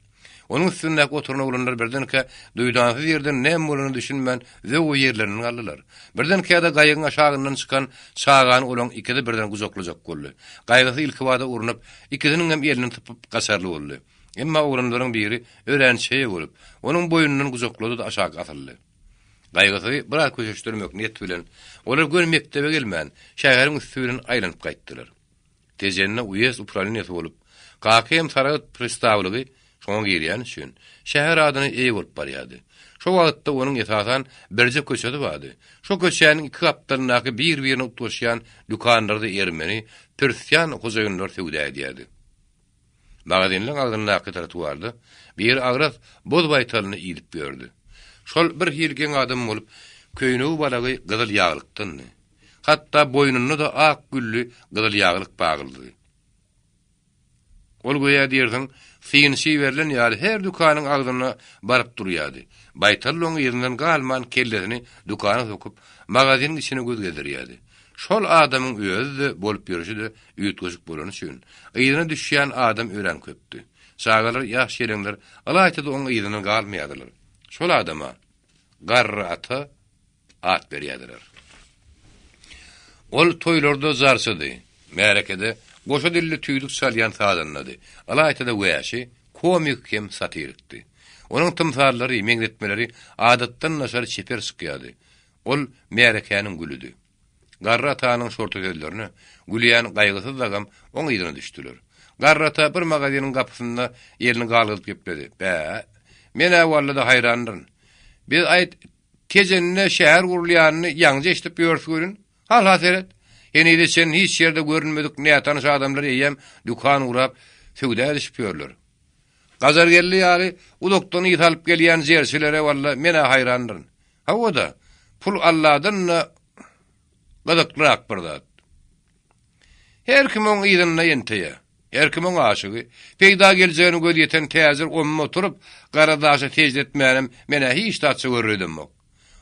Onun üstünde oturna ulanlar birdenkä duýdansy ýerden näme bolany düşünmän we o ýerlerini galdylar. Birdenkä da gaýygyň aşagyndan çykan çagan olan ikide birden guzoklajak boldy. Gaýgysy ilki wada urunup ikisiniň hem elini typyp gaçarly boldy. Emma ulanlaryň biri örençeýe bolup, onuň boýundan guzoklady da aşağı atyldy. Gaýgysy bir köşeşdirmek niýet bilen olar görmektebe gelmän şäheriň üstünden aýlanyp gaýtdylar. Tejenne uyes upralnyňy bolup, Kakym Saragat pristavlygy şoň girýän üçin şäher adyny eýe bolup barýardy. Şo wagtda onuň ýetatan birje köçedi bardy. Şo köçäniň iki kapdalyny bir-birini utuşýan dükanlarda ermeni, Türkçän hojaýynlar söwda edýärdi. Magazinlaryň aldyndaki trotuarda bir agras boz baytalyny ýylyp gördü. Şol bir hilgen adam bolup, köýnegi balagy gyzyl ýaglykdan, hatda boýnuny da ak güllü gyzyl ýaglyk bagyldy. Ol goýa diýerdiň, fiňsi berilen ýaly her dukanyň agdyna baryp durýardy. Baytal oňa ýerinden galman kellerini dukana sokup, magaziniň içine göz gezdirýärdi. Şol adamyň özü bolup ýörüşide üýtgeşik bolan üçin ýerine düşýän adam ören köpdi. Çagalar ýaş ýereňler alaýtyda oňa ýerine galmaýardylar. Şol adama garry ata at berýärdiler. Ol toýlarda zarsydy. Märekede goşa dilli tüýdük salýan sadanlady. Alaýtyda wäşi komik hem satirikdi. Onuň tymsallary, meňzetmeleri adatdan naşar çeper sıkýardy. Ol märekeniň gülüdi. Garry atanyň şortugelerini gülýän gaýgysız dagam oň ýygyna düşdiler. Garry ata bir magaziniň gapysynda ýerini galyp gepdi. Men awwalda haýrandyryn. Biz aýt tejenne şäher gurulýanyny ýaňja eşitip ýörüsgörün. Hal haseret. Eni sen hiç ýerde görünmedik näýe adamlar eýem dukan urap söwda edip ýörler. Gazargelli ýaly ulukdan ýytalyp gelýän jerçilere walla mene haýrandyryn. Hawada pul Allahdan gadaklyk birdat. Her kim oň ýygyna ýenteýär. Her kim oň aşygy, peýda geljegini göz ýeten täzir omma oturup, garadaşa tejletmänem mene hiç taçy görürdüm.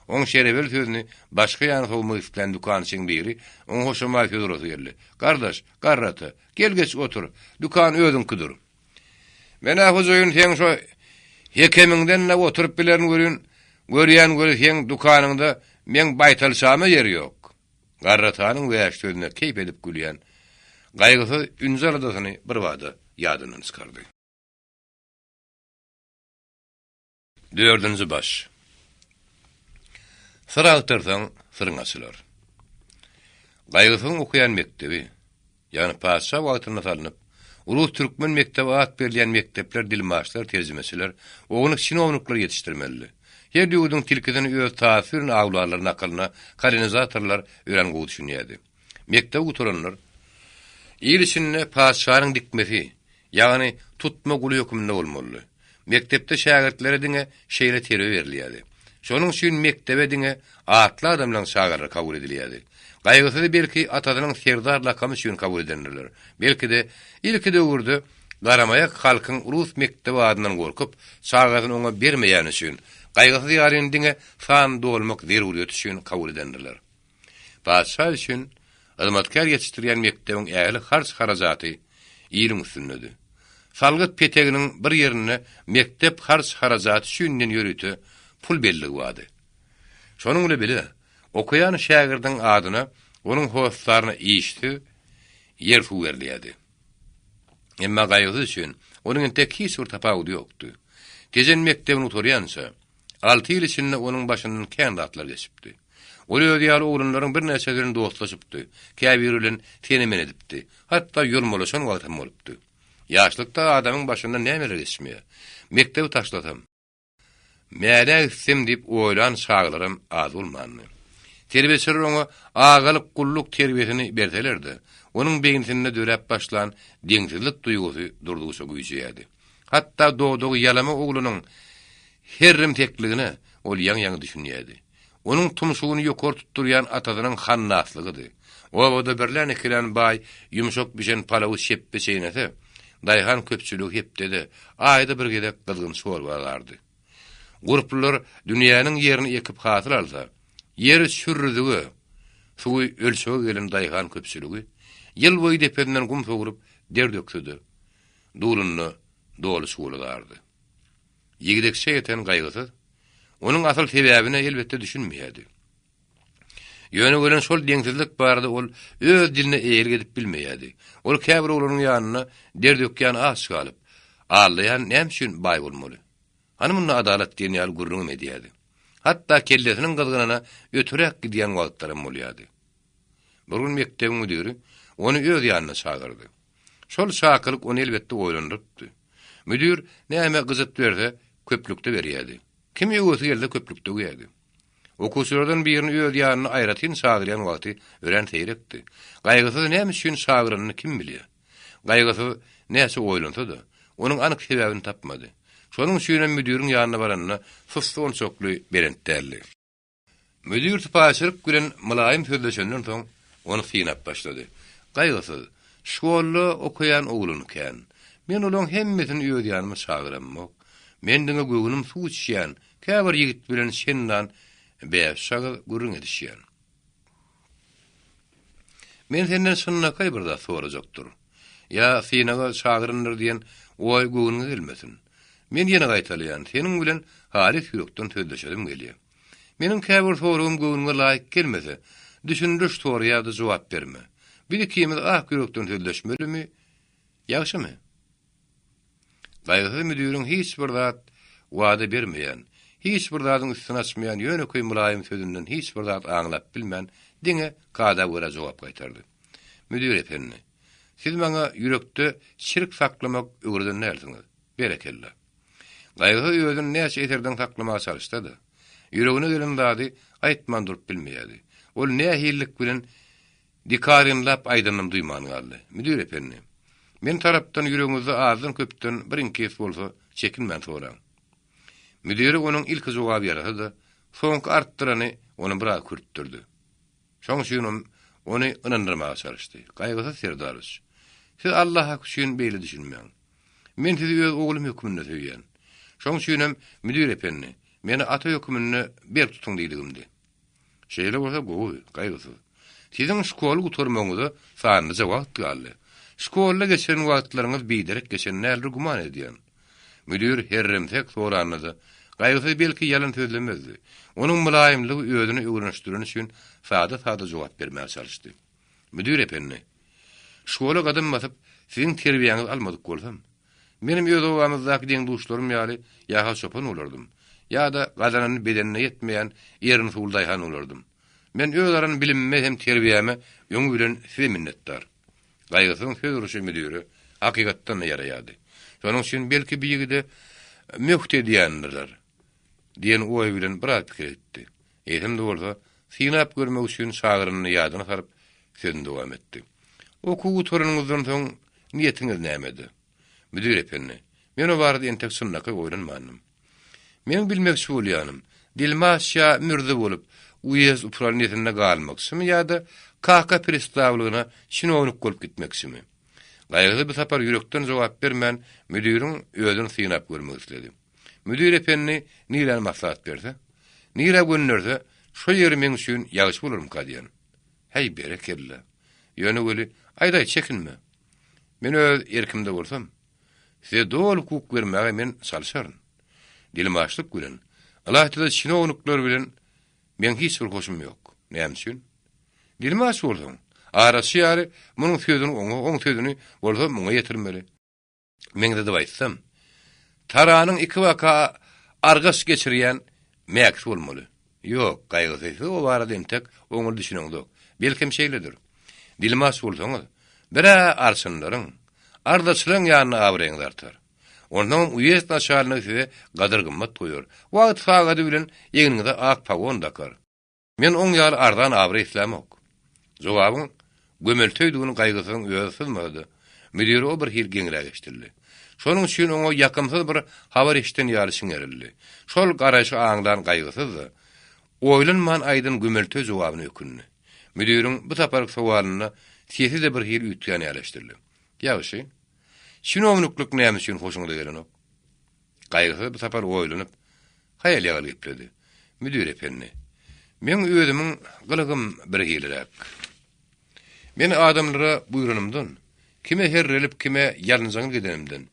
Oň şerebel sözüni başga ýany howmy islen dukanyň biri, oň hoşuma ýörüyordy. Gardaş, garrata, gelgeç otur. Dukan özüňkidir. Mene hojaýyn sen şo hekemiňden näme oturup bilerini görýän görýän dukanyňda men baytalşamy ýeri ýok. Garratanyň we sözüne keyp edip gülýän gaýgysy ünzel adasyny bir wada ýadyndan çykardy. 4-nji baş. Sıraltırsan sırın açılar. Gaýgysyň okuyan mektebi, ýani paşa wagtyna salynıp, ulus türkmen mektebi at berilýän mektepler dilmaşlar, terjimesiler, oňuny şinownikler ýetişdirmeli. Her ýurdun tilkidini öz taýsyryny awlalaryna akylyna kolonizatorlar ören gowy düşünýärdi. Mektep oturanlar ýer içinde paşanyň dikmesi, ýani tutma guly höküminde bolmaly. Mektepde şagirdlere diňe şeýle terbiýe berilýärdi. Şonuň üçin mektebe diňe atly adamlaryň şagirleri kabul edilýärdi. Gaýgysy belki atadynyň serdar lakamy üçin kabul edilýärler. Belki de ilki döwürde garamaýak halkyň rus mektebi adynyň gorkup, şagirdini oňa bermeýän üçin gaýgysy ýaryň diňe fan dolmak zeruriyet üçin kabul edilýärler. Paşa üçin hyzmatkar ýetişdirýän mektebiň ähli harç harajaty ýylyň üstündedi. Salgyt peteginiň bir ýerine mektep harç harajaty üçin ýörüti pul belli wady. Şonuň bile okuyan şägirdiň adyna, onuň howsaryna iýişdi, ýer berilýärdi. Emma gaýgy üçin onuň tek hiç bir tapagy ýokdy. Gejen mektebini utorýansa, 6 ýyl içinde onuň başyndan kän atlar geçipdi. Ol öýdýär oglunlaryň bir näçelerini dostlaşypdy, käbir bilen tenemen edipdi. Hatda ýurmalaşan wagtam bolupdy. Ýaşlykda adamyň başyndan nämeler geçmýär? Mektebi taşladym. Mäne gitsem diýip oýlan şaglarym az bolmandy. Terbiýeçiler oňa agalyk gulluk terbiýesini berselerdi. Onuň beýninde döräp başlan deňsizlik duýgusy durdugysa güýjýärdi. Hatda doğduğu yalama oğlunun herrim tekligini ol yan düşünýärdi. Onuň tumşugyny ýokary tutturýan atadynyň hannaslygydy. O boda birlen ikilen bay ýumşak bijen palawy şeppe çeýnese, daýhan köpçülük hepdedi. Aýda bir gedek gylgyn şorbalardy. Guruplar dünýäniň ýerini ekip hasyl alsa, ýeri sürrüdigi, suwy ölçege gelen daýhan köpçüligi, ýyl boýy dependen gum sogurup derdöksüdi. Durunny dolu suwuladardy. Ýigidek şeýtan gaýgysy, onuň asal sebäbine elbetde düşünmeýärdi. Ýöne gören şol deňsizlik bardy, ol öz diline eýer gedip bilmeýärdi. Ol käbir olaryň ýanyna derdökýän aç galyp, ağlayan näme üçin baý bolmaly? Hanymyň adalet diýen ýaly gurrun edýärdi. Hatda kellesiniň gylgynana ötürek gidýän wagtlarym bolýardy. Bir gün mektebiň müdiri onu öz ýanyna çagyrdy. Şol çakylyk onu elbetde oýlandyrypdy. Müdir näme gyzyp berse köplükde berýärdi. Kim ýöwesi gelse köplükde goýardy. Okuwçylardan birini öz ýanyna aýratyn çagyrýan wagty ören teýrekdi. Gaýgysy näme üçin çagyranyny kim bilýär? Gaýgysy näçe oýlanda-da, onuň anyk sebäbini tapmady. Şonuň üçin müdiriň ýanyna baranyna fıston çokly berentdärli. Müdir tapaşyryk bilen mylaýym sözleşenden soň onu synap başlady. Gaýgysy, şolla okuyan oğlun kän. Men olaň hemmesini öz ýanyma çagyramok. Mendiňe göwnüm suw içýän, käbir ýigit bilen şendan beýşagy gurrun edişýän. Men senden şunna kaybırda sorajakdyr. Ya synaga çagyryndyr diýen oý göwnüňe gelmesin. Men ýene gaýtalýan, seniň bilen halis ýürekden sözleşelim gelýär. Meniň käbir soragym göwnüňe laýyk gelmese, düşündüş soraýa-da jogap berme. Bir ikimiz ýürekden sözleşmelimi? Ýagşymy? Gaýgy müdiriň hiç bir zat wada bermeýän, hiç bir zatyň üstüne açmaýan ýöneköý mülaýym sözünden hiç bir zat aňlap bilmän diňe kada göre jogap gaýtardy. Müdir ependi, siz maňa ýürekde şirk saklamak öwrüden näersiňiz? Berekella. Gaýgy özüni näçe eterden saklamaga çalışdy. Ýüregine gelen zady aýtman durup bilmeýärdi. Ol nähillik bilen dikarynlap aýdanyny duýman galdy. Müdir ependi, men tarapdan ýüregiňizde azdan köpden birinkis bolsa çekinmän soraň. Müdiri onuň ilk jogaby ýarady, soňky artdyrany onu biraz kürtdirdi. Şoň üçin onu ynandyrmaga çalışdy. Gaýgysy serdarys. Siz Allaha üçin beýle düşünmeň. Men sizi öz oglum hökmünde söýýän. Şoň üçin müdir ependi, meni ata hökmünde ber tutuň diýdigimdi. Şeýle bolsa gowy, gaýgysy. Siziň şkoly gutarmagyňyza sanlyca wagt galdy. Şkolda geçen wagtlaryňyz biderek geçen näler guman edýän. Müdir herremtek soranydy. Gaýgysy belki ýalan sözlemezdi. Onuň mülaýymlygy özüni öwrenişdirýän üçin sada jogap bermäge çalışdy. Müdir ependi, şkola gadym basyp siziň terbiýäňizi almadyk bolsam, menim öz owamyzdaky deň duşlarym ýaly ýa-ha çopan olardym, ýa-da gadanyň bedenine ýetmeýän ýerini suldaýhan olardym. Men öz aran bilimime hem terbiýäme ýöňü bilen size minnetdar. Gaýgysyň söýürüşi müdiri hakykatdan ýaraýady. Şonuň üçin belki biýigide möhte diýenler diýen oý bilen biraz pikir etdi. Eýsem bolsa, synap görmek üçin şagyryny ýadyna saryp sözüne dowam etdi. Okuw torunyňyzdan soň niýetiňiz nämedi? Müdir ependi, men o barada entek sunnaky oýlanmandym. Men bilmekçi bolýanym, dilmaşya mürde bolup, uyez upral niýetine galmaksymy ýa-da kaka pristavlygyna şinownyk bolup gitmeksimi? Gaýgy bir tapar ýürekden jogap bermän müdiriň özüni synap görmek istedi. Müdir ependi niýe maslahat berdi? Niýe gönnerse, şo ýeri men üçin ýagyş bolarmy kadýan? Hey berekella. Ýöne göli, aýda çekinme. Men öz erkimde bolsam, size dol hukuk vermäge men çalışaryn. Dilim açlyp gülen, Allah taala şinownyklar bilen men hiç bir hoşum ýok. Näme üçin? Dilim aç bolsaň, arasy ýary munyň sözüni oňa, oň sözüni bolsa muňa ýetirmeli. Meňde de aýtsam, taranyň iki waka argaş geçirýän mäks bolmaly. Ýok, gaýgysy o barada entek oňul düşünýäňdi. Belkim şeýledir. Dilmas bolsaňyz, bire arşynlaryň, ardaçlaryň ýanyna awreň dartar. Ondan uýes naşalyny size gadyr gymmat goýar. Wagt sagady bilen ýeňiniňde ak pagon dakar. Men oň ýaly ardan awre islämok. Jogabyň gömeltöýdigini gaýgysyň öýsizmedi. Müdir o bir hil geňrä geçdirdi. Şonuň üçin oňa ýakymsyz bir habar eşden ýaly şiňerildi. Şol garaşy aňdan gaýgysyzdy. Oýlanman aýdyn gömeltö jogabyny ökünni. Müdiriň bu taparlyk sowalyna sesi de bir hil ütgän ýalaşdyrdy. Ýa-şy, şinomnukluk näme üçin hoşuňda gelenok? Gaýgysy bu tapar oýlanyp, haýal ýaly geplerdi. Müdir ependi. Men özümiň gylygym bir hilirek. Men adamlara buýranymdan, kime herrelip kime ýalňyjyň gidenimden,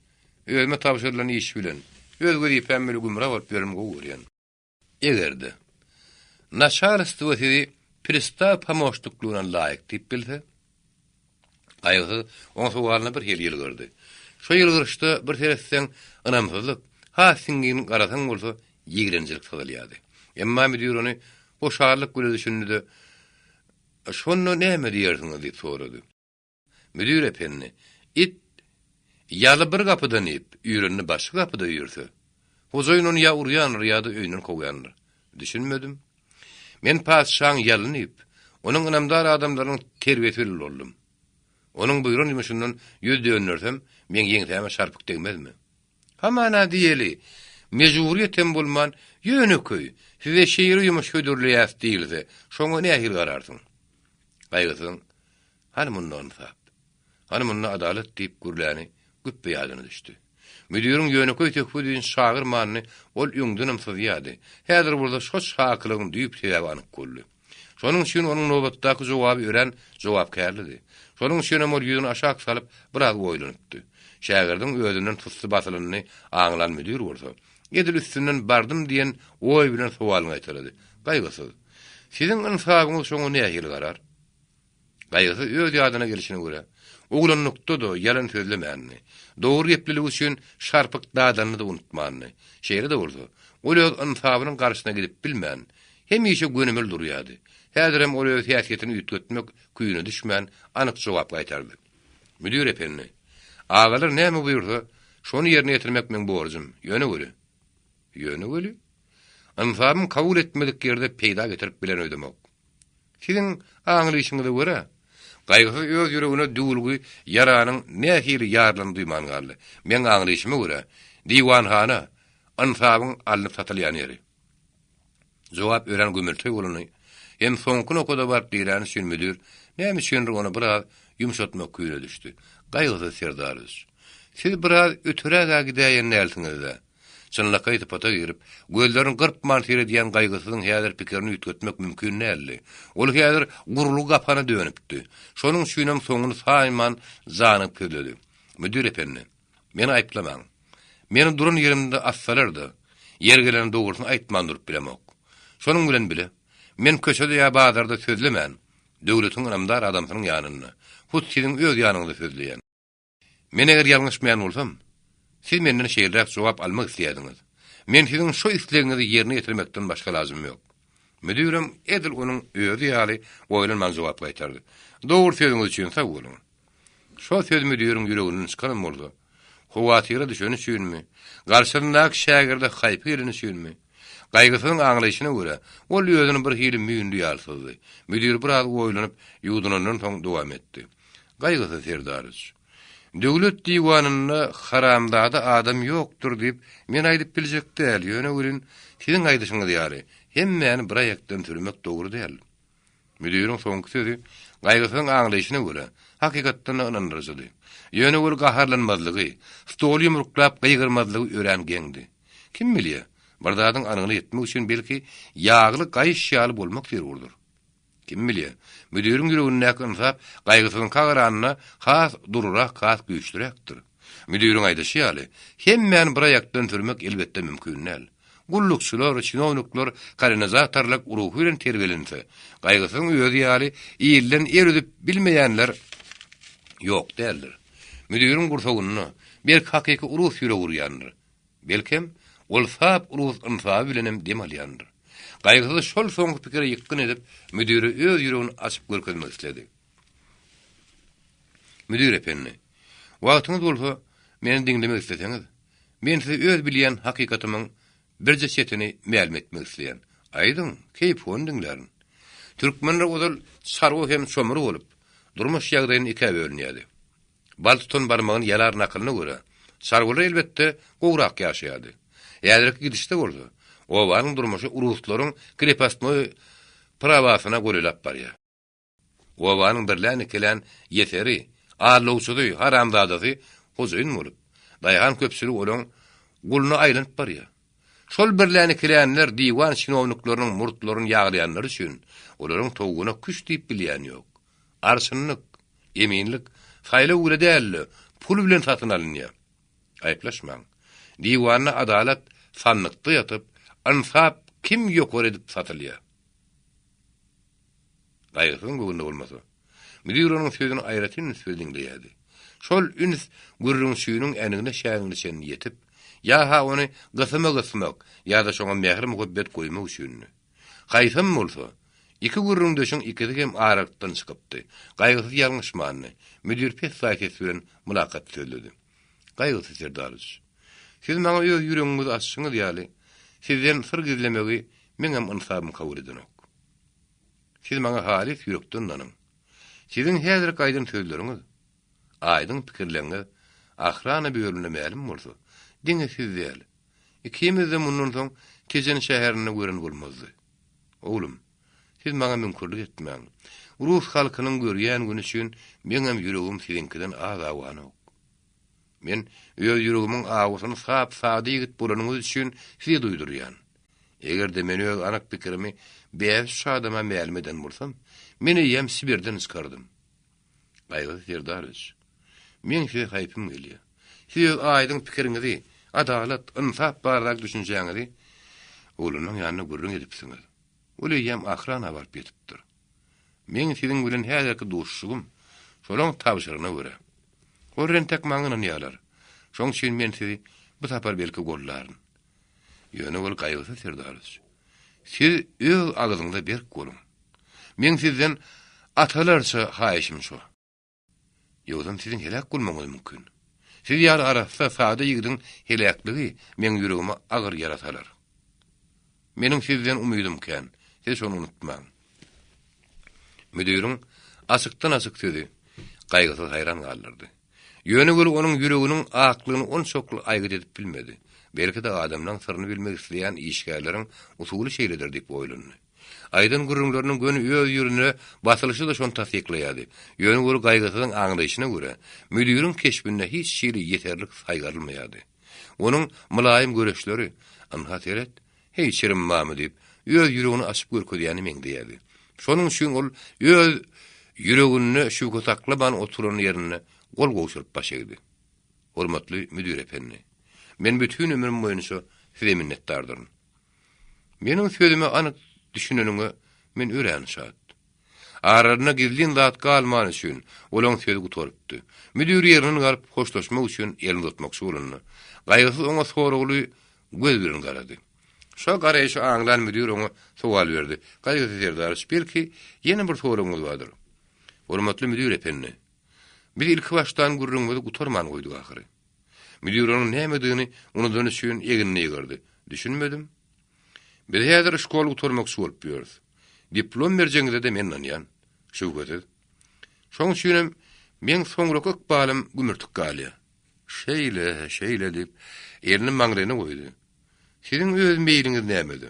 özüme tapşyrylan iş bilen, özgä diýpem bilen gümra bolup berim goýurýan. Egerde naşarysty we pristav pamoşduklugyna laýyk diýip bilse, gaýgysy oň sowalyna bir hil ýylgyrdy. Şo ýylgyrşda bir terefden ynamsyzlyk, ha siňin garasaň bolsa ýigrenjilik sazalýady. Emma müdir ony boşarlyk göre düşündi. Şonu näme diýersiňiz diýip sorady. Müdir ependi, it ýaly bir gapydan ip, ýürenni başga gapyda ýürse, hojaýyn onu ýa urýandyr ýa-da öýünden kowýandyr. Düşünmedim. Men paşşaň ýalyny ip, onuň ynamdar adamlaryň terbiýesi boldum. Onuň buýran ýumuşyndan ýüz dönersem, men ýeňseme şarpyk degmezmi? Hamana diýeli, mejburiýetem bolman ýöne köy, size şeýri ýumuş hödürleýäs diýilse, şoňa nähil gararsyň? Gaýgysyň, hany mundan sap. Hany mundan adalet diýip gürläni güppe ýadyna düşdi. Müdiriň ýöne köy tekfüdin şagyr manyny ol ýüňdünüm syzýady. Häzir burada şo şakylygyň düýüp sebäbi anyk boldy. Şonuň üçin onuň nobatdaky jogaby ören jogapkärlidi. Şonuň üçin ol ýüzüni aşağı salyp biraz oýlanypdy. Şägirdiň özünden tutdy basylyny aňlan müdir bolsa, edil üstünden bardım diýen oý bilen sowalyny aýtdy. Gaýgysy, siziň insabyňyz şoňa nähil garar? Gaýgysy öz ýadyna gelişine görä, oglanykda da ýalan sözlemänni, dogry geplelik üçin şarpyk dadanyny da unutmanny. Şeýle de bolsa, ol öz insabynyň garşyna gidip bilmän, hemişe gönümel durýady. Häzir hem ol öz häsiýetini ýetmek küýüne düşmän, anyk jogap gaýtardy. Müdir ependi, agalar näme buýursa, şonu ýerine ýetirmek men borjum. Ýöne göre. Ýöne göre. Insabym kabul etmedik ýerde peýda getirip bilen öýdemek. Siziň aňlyşyňyza görä, gaýgysy öz ýüregine dugulgy ýaranyň nähili ýarlany duýman galdy. Men aňlyşyma görä, diwanhana insabyň alynyp satylýan ýeri. Jogap ören gömeltö bolany, hem soňky nokada bar diýilen üçin müdir, näme üçin onu biraz ýumşatmak küýüne düşdi. Gaýgysy serdarys. Siz biraz ötüräge gidäýän nälsiňizde. Çynlaka ýetip pata girip, gözlerini gyrp mantire diýen gaýgysyň häzir pikirini ýetmek mümkin näli. Ol häzir gurulu gapana dönüpdi. Şonuň üçin hem soňuny saýman zanyp ködedi. Müdir ependi, meni aýplamaň. Meni duran ýerimde assalardy. Yer gelen dogrusyny aýtman durup bilemok. Şonuň bilen bile, men köşede ýa bazarda sözlemän, döwletiň ynamdar adamsynyň ýanyna, hut siziň öz ýanyňyzda sözleýän. Men eger ýalňyşmaýan bolsam, siz menden şeýleräk jogap almak isleýärdiňiz. Men siziň şo islegiňizi ýerine ýetirmekden başga lazım ýok. Müdirim edil onuň öýüri ýaly oýlanman jogap gaýtardy. Dogry sözüňiz üçin sag bolun. Şo söz müdiriň ýüreginden çykan boldy. Howatyra düşeni üçinmi? Garşyndaky şägirde haýpy ýerini üçinmi? Gaýgysyň aňlyşyna görä, ol ýözüni bir hili müýündü ýalsızdy. Müdir biraz oýlanyp ýudunandan soň dowam etdi. Gaýgysy serdarys. Döwlet diwanynda haramdada adam ýokdur diýip men aýdyp biljek däl. Ýöne görün, siziň aýdyşyňyz ýaly. Hemmeni bir aýakdan türmek dogry däl. Müdiriň soňky sözi gaýgysyň aňlyşyna görä, hakykatdan ynandyrjydy. Ýöne ol gaharlanmazlygy, stol ýumruklap gaýgyrmazlygy öğrengendi. Kim bilýär? Bardadyň anyny etmek üçin belki ýagly gaýış ýaly bolmak zerurdur. Kim bilýär? Müdiriň ýüreginde insap gaýgysyň kagaranyna has dururak, has güýçlirekdir. Müdiriň aýdyşy ýaly, hemmeni bir aýakdan türmek elbetde mümkin näl. Gullukçular, çinownikler kalonizatorlyk uruhy bilen terbiýelense, gaýgysyň öýüdi ýaly ýyldan erüdip bilmeýänler ýok däldir. Müdiriň gursagyny, belki hakyky urus ýüreg urýandyr. Belkem ol sap urus ynsaby bilenem demalýandyr. Gaýgysy şol soňky pikire ýykyn edip müdiri öz ýüregini açyp görkezmek istedi. Müdir epenni, wagtyňyz bolsa meni diňlemek isteseňiz, men size öz bilýän hakykatymyň birje çetini ma'lum etmek isleýän. Aýdyň, keýpon diňlärin. Türkmenler ozal sarwy hem çömür bolup, durmuş ýagdaýyny iki bölünýärdi. Baltutun barmagyny ýalar nakylyna görä, sarwylar elbetde gowrak ýaşaýardy. Ýadyrak gidişde bolsa, owanyň durmuşy uruslaryň krepastmy prawasyna görelap barýar. Owanyň birläni kelen ýeteri, arlawçydy, haramzadasy hojaýyn bolup, daýgan köpçülik olaň guluna aýlanyp barýar. Şol birläni kilenler diwan şinownyklarynyň murtlaryny ýaglaýanlar üçin olaryň towguna küç diýip bilýän ýok. Arşynlyk, eminlik, haýla uly däl, pul bilen satyn alynýar. Aýplaşmaň. Diwana adalet sanlykda ýatyp, ansap kim ýokar edip satylýar. Gaýgysyň gowunda bolmasa. Müdiriň sözüni aýratyn sözüňdeýärdi. Şol üns gürrüň süýüniň enigine şäňliçen ýetip, ya ha ony gysmak, ya da şoňa mähir muhabbet goýmak üçin. Gaýsam bolsa, iki gürrüň döşüň ikisi hem arakdan çykypdy. Gaýgysy ýalňyşmany, müdir pes saýet bilen mulakat söýledi. Gaýgysy serdarys. Siz maňa öz ýüregiňizi açsyňyz ýaly, sizden sır gizlemegi meňem ynsabymy kabul edinok. Siz maňa halis ýürekden nanyň. Sizin häzirki aýdyn sözleriňiz, aýdyn pikirleriňiz ahrana bölümine ma'lum bolsa, diňe siz däl. Ikimiz de mundan soň Tejen şäherine gören bolmazdy. Oglum, siz maňa mümkinlik etmäň. Rus halkynyň görýän güni üçin meňem ýüregim sizinkiden azawanyk. Men öz ýüregimiň awasyny sap-sady ýigit bolanyňyz üçin sizi duýdurýan. Egerde men öz anak pikirimi beýle şadama ma'lum eden bolsam, meni ýem Sibirden çykardym. Gaýgy serdarys. Men size haýpym gelýär. Siz aýdyň pikiriňizi, adalet, insap barrak düşünýäňizi oğlunun ýanyna gürrüň edipsiňiz. Ol ýem ahrana baryp ýetipdir. Men siziň bilen häzirki dostşugum şolaň tabşyryna görä. Gorren tek maňyny ýalar. Şoň üçin men sizi bu sapar belki gollaryn. Ýöne bol gaýgysy serdarys. Siz öz agyzyňda berk bolun. Men sizden atalarça haýyşym şu. Ýogdan sizin helak bolmagyňyz mümkin. Siz ýar arasynda sady ýigdiň helakligi men ýüregime agyr ýaratalar. Mening sizden umydym kän, siz şonu unutmaň. Müdiriň açykdan açyk sözi gaýgysy haýran galdyrdy. Ýöne göre onuň ýüreginiň aklyny onçokly aýgyt edip bilmedi. Belki de adamdan sırrını bilmek isteyen işgärleriň usuly şeýledir diýip oýlandy. Aýdyn gürrüňleriniň göni öz ýürüne basylşy da şonu tasdikleýärdi. Ýöne göre gaýgysynyň aňlaýyşyna göre müdiriň keşbine hiç şeýle ýeterlik saýgarylmaýardy. Onuň mylaýym göreşleri, anhateret, heýçerim mamy diýip öz ýüregini açyp görkezýäni meňdeýärdi. Şonuň üçin ol öz ýüregini şu gotaklaban oturan ýerine gol gowşuryp başlaýdy. Hormatly müdir epenni, men bütün ömrüm boýunça size minnetdardyryn. Meniň sözüme anyk düşüneniňe men ören şat. Aralarına gizlin zat galman üçin olaň sözi gutorypdy. Müdir ýerine galyp hoşlaşmak üçin elini tutmakçy bolandy. Gaýgysy oňa soragy göz bilen garady. Şo garaýşy aňlan müdir oňa sowal berdi. Gaýgysy serdarys, belki ýene bir soragyňyz bardyr. Hormatly müdir epenni, biz ilk başdan gürrüňmizi gutarman goýdyk ahyry. Müdiriň näme diýeni onudan üçin eginne ýygyrdy. Düşünmedim. Biz häzir şkola gutarmakçy bolup ýörüz. Diplom berjeňizde de men nanýan. Şu gözi. Şoň üçin men soňrak ykbalym gümürtük galýa. Şeýle diýip elini maňraýyna goýdy. Siziň öz meýliňiz nämedi?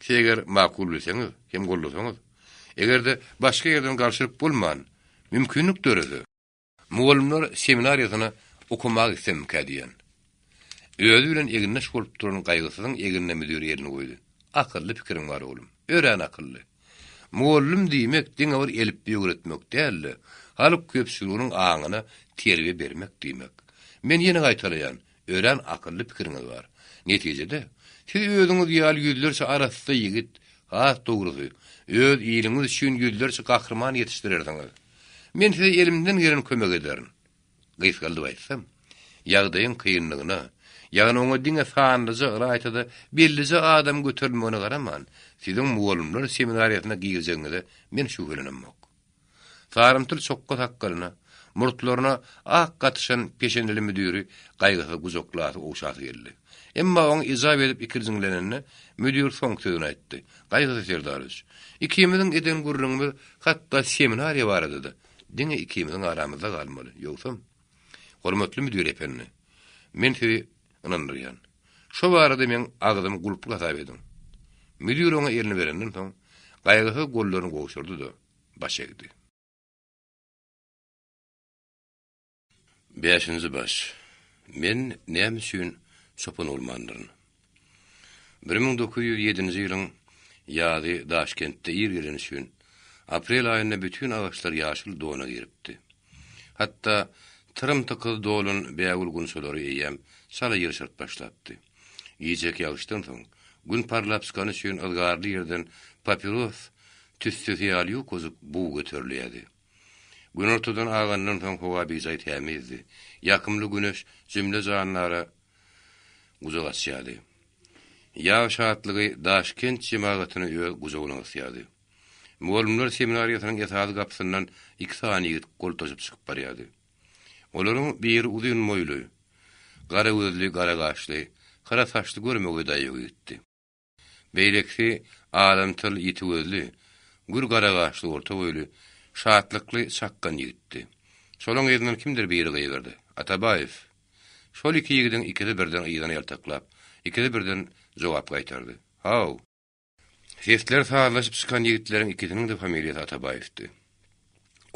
Eger makul bilseňiz, hem gollasaňyz, egerde başga ýerden garşylyk bolman, mümkinlik döredi. Mugallimler seminariýasyna okumak istem kädiýän. Özü bilen eginneş bolup duran gaýgysynyň eginne müdir ýerine goýdy. Akylly pikiriň bar oğlum, ören akylly. Mugallim diýmek diňe bir elip ýögretmek däl, halyk köpçüliginiň aňyna terbiýe bermek diýmek. Men ýene gaýtarýan, ören akylly pikiriňiz bar. Netijede siz özüňiz ýaly ýüzlerçe arasynda ýigit, has dogrusy, öz ýylyňyz üçin ýüzlerçe gahrman ýetişdirerdiňiz. Men size elimden gelen kömek ederim. Gaýsgaldy aýtsam, ýagdaýyň kynlygyna, ýagny oňa diňe sanlyja ýaýtada bellice adam götürmegine garaman, siziň mugallimler seminariýasyna giýirjeňizde men şügelenemok. Sarymtyl çokka takkalyna, murtlaryna ak gatşan peşendeli müdiri gaýgysy guzoklasy uşaty geldi. Emma oň izah edip ikirjiňleneni müdir soň sözüne etdi. Gaýgysy serdarys. Ikimiziň eden gurrunmy hatda seminariýa bar edi. Diňe ikimiziň aramyzda galmaly. Ýoksa, hormatly müdir epenni. Men sizi ynandyrýan. Şo barada men agdym gulpy gasap edim. Müdir oňa elini berenden soň gaýgysy gollaryny goşurdy-da baş egdi. 5-nji baş. Men näme üçin çopun olmandyryn? 1907-nji ýylyň ýazy Daşkentde ýergelen üçin aprel aýynda bütün agaçlar ýaşyl dona giripdi. Hatda tyrym-tykyl dolun bägül günçolary eýem sala ýerşert başlapdy. Ýejek ýagşdan soň gün parlap çykan üçin ylgarly ýerden papiros tüssüz ýaly kozup buw göterilýärdi. Gün ortadan ağandan soň howa beýjay tämizdi. Ýakymly güneş jümle janlara uzak açýardy. Ýa şatlygy Daşkent jemaatyny öýe guzagyna ysýardy. Mugallimler seminariýasynyň ýatagy gapsyndan 2 sany ýigit gol taşyp çykyp barýardy. Olaryň biri uzun moýly, gara gözli, gara gaşly, kara saçly görmegi daýy gitdi. Beýlekli alamtyl ýiti gözli, gür gara gaşly, orta boýly, şatlykly çakkan ýigitdi. Şolaň ýerden kimdir biri gaýberdi? Atabaýew. Şol iki ýigidin ikisi birden ýygyny ýaltaklap, ikisi birden jogap gaýtardy. Haw. Sesler sağlaşyp çykan ýigitleriň ikisiniň de familiýasy Atabaýewdi.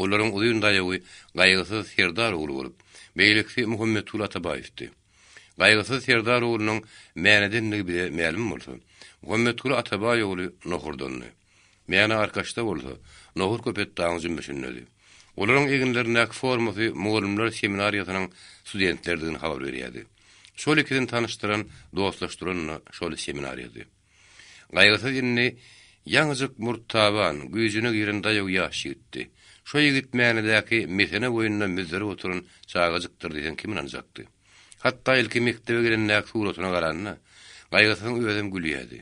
Olaryň uzun daýagy gaýgysy Serdar ogly bolup, beýlekli Muhammetul Atabaýewdi. Gaýgysy Serdar oglunyň mänedenligi bile ma'lum bolsa, Muhammetul Atabaýew ogly nohurdunny. Mäne arkaşda bolsa, nohur köpet daňy jümmüşündi. Olaryň eginlerindäki formasy mugallimler seminariýasynyň studentlerdigini habar berýärdi. Şol ikisini tanıştıran, dostlaşdıran şol seminariýady. Gaýgysy dinni ýaňyjyk murtaban, güýjüne giren daýaw ýaş ýigitdi. Şo ýigit mäňedäki mesene boýundan müzeri oturan çağajykdyr diýen kim inanjakdy? Hatda ilki mektebe girennäki suratyna garanna, gaýgysyň özüm gülýärdi.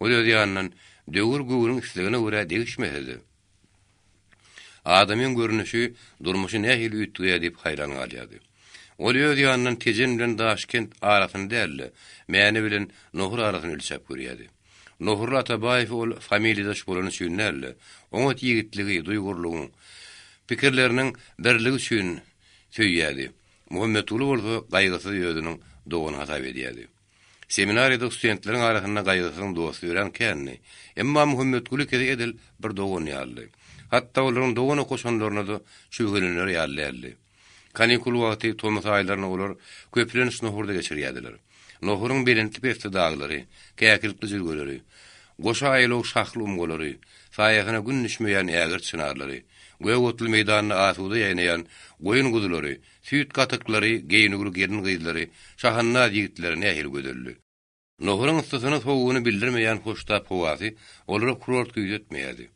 Ol öz ýanyndan döwür göwüniň islegine görä degişmedi. Adamyň görnüşi, durmuşy nähil ütdiýär diýip haýran galýardy. Ol öz ýanyndan tejen bilen Daşkent arasyny dälle, mäni bilen Nohur arasyny ölçäp görýärdi. Nohur Atabaýew ol familiýadaş bolan üçin näle, oňa ýigitligi, duýgurlugy, pikirleriniň birligi üçin söýýärdi. Muhammetul bolsa gaýgysy ýödüniň dogyny hasap edýärdi. Seminariýada studentleriň arasynda gaýgysyň dosty ören känni, emma Muhammetul edil bir dogyny ýaldy. Hatta olaryň dogyny koşanlaryna da şügülenler ýaldy. Kanikul wagty Tomas aýlaryna olar köplenç nohurda geçirýärdiler. Nohuryň belenti pesti daglary, käkilipli jürgeleri, goşa aýlyk şahly umgolary, saýagyna gün düşmeýän ägir çynarlary, göýe otly meýdanyny asuda ýaýnaýan goýun gudulary, süýt gatyklary, geýnugly gerin gyzlary, şahanna ýigitleri nähil gödüldi. Nohuryň ıstysyny soğugyny bildirmeýän hoştap howasy olary kurort güýetmeýärdi.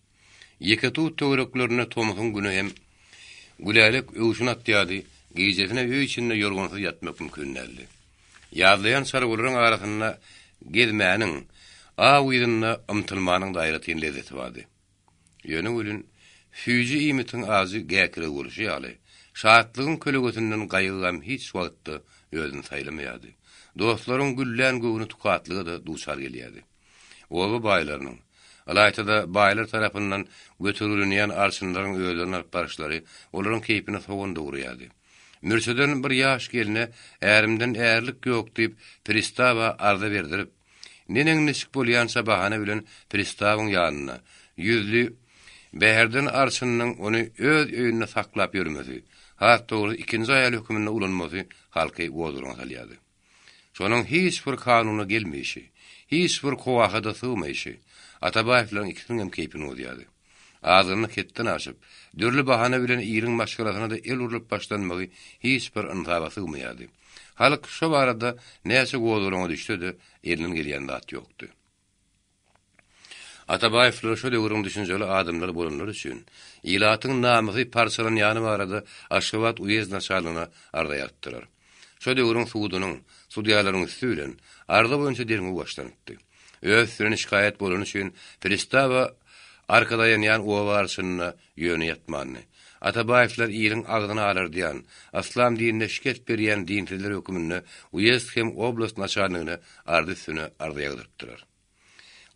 Ýeketu töwereklerine Tomasyň güni hem gülälek öwüşün atýardy, geýjesine öý içinde ýorgunsyz ýatmak mümkin däldi. Ýazlayan sargularyň arasynda gezmäniň, awydyna ymtylmanyň daýratyny lezzeti bardy. Ýöne gülün füýji ýymytyň azy gäkire bolşy ýaly. Şatlygyň kölegetinden gaýgam hiç wagtda özüni saýlamaýardy. Dostlaryň güllän göwüni tukatlygy da duçar gelýärdi. Owa baýlarynyň alaytada baýlar tarapyndan götürilýän arşynlaryň öýlerini alyp barşlary olaryň keýpine soňda ugrýardy. Mürşeden bir ýaş geline ärimden äärlik ýok diýip pristawa arza berdirip, neneň nişik bolýansa bahana bilen pristawyň ýanyna ýüzli bäherden arşynyň ony öz öýünde saklap ýörmesi, hatda ikinji aýal hökmüne ulanmasy halky wozuruna salýardy. Şonuň hiç bir kanuny gelmeýişi, hiç bir kowaga da sığmaýşy Atabaýewlaryň ikisiniň hem keýpini ýaýdy. Ağzını ketden aşıp, dörlü bahane bilen ýyryň maşgalasına da el urup başlanmagy hiç bir yntaga sığmaýardy. Halk şo barada näçe wozuruna düşdi, elinden gelýän zat ýokdy. Atabaýewlar şo döwrüň düşünjeli adamlar bolanlar üçin ýylatyň namysy parçalanýany barada Aşgabat uyez naçalygyna arda ýatdylar. Şo döwrüň suwudynyň, sudiýalaryň üstülen arda boýunça derňi başlanypdy. Öz süreni şikayet bolan üçin pristawa arkada ýanýan owa barşynyna ýöne ýatmany. Atabaýevler ýylyň agdyny alar diýen, aslam dinine şikayet berýän dinçiler hökümini uyez hem oblast naçarlygyny ardy üstüne arda ýagdyrypdylar.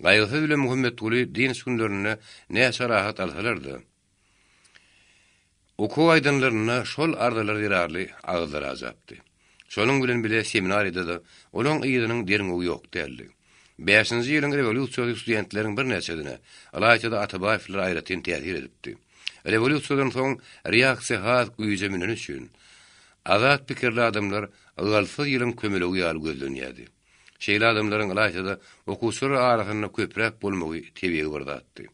Gaýgysy bilen Muhammed Guly din günlerine näçe rahat alsalardy. Oku aydınlaryna şol ardalar ýararly agdylar azapdy. Şonuň bilen bile seminariýada da olaň ýylynyň derňi ýok däldi. 5-nji ýylyň revolýusiýa studentleriň bir näçedine alaýçada Atabaýevler aýratyn täsir edipdi. Revolýusiýadan soň reaksiýa haz güýje minen üçin azat pikirli adamlar galsy ýylyň kömelegi ýaly gözlenýärdi. Şeýle adamlaryň alaýçada okuwçylar arasynda köprek bolmagy tebigi bardatdy.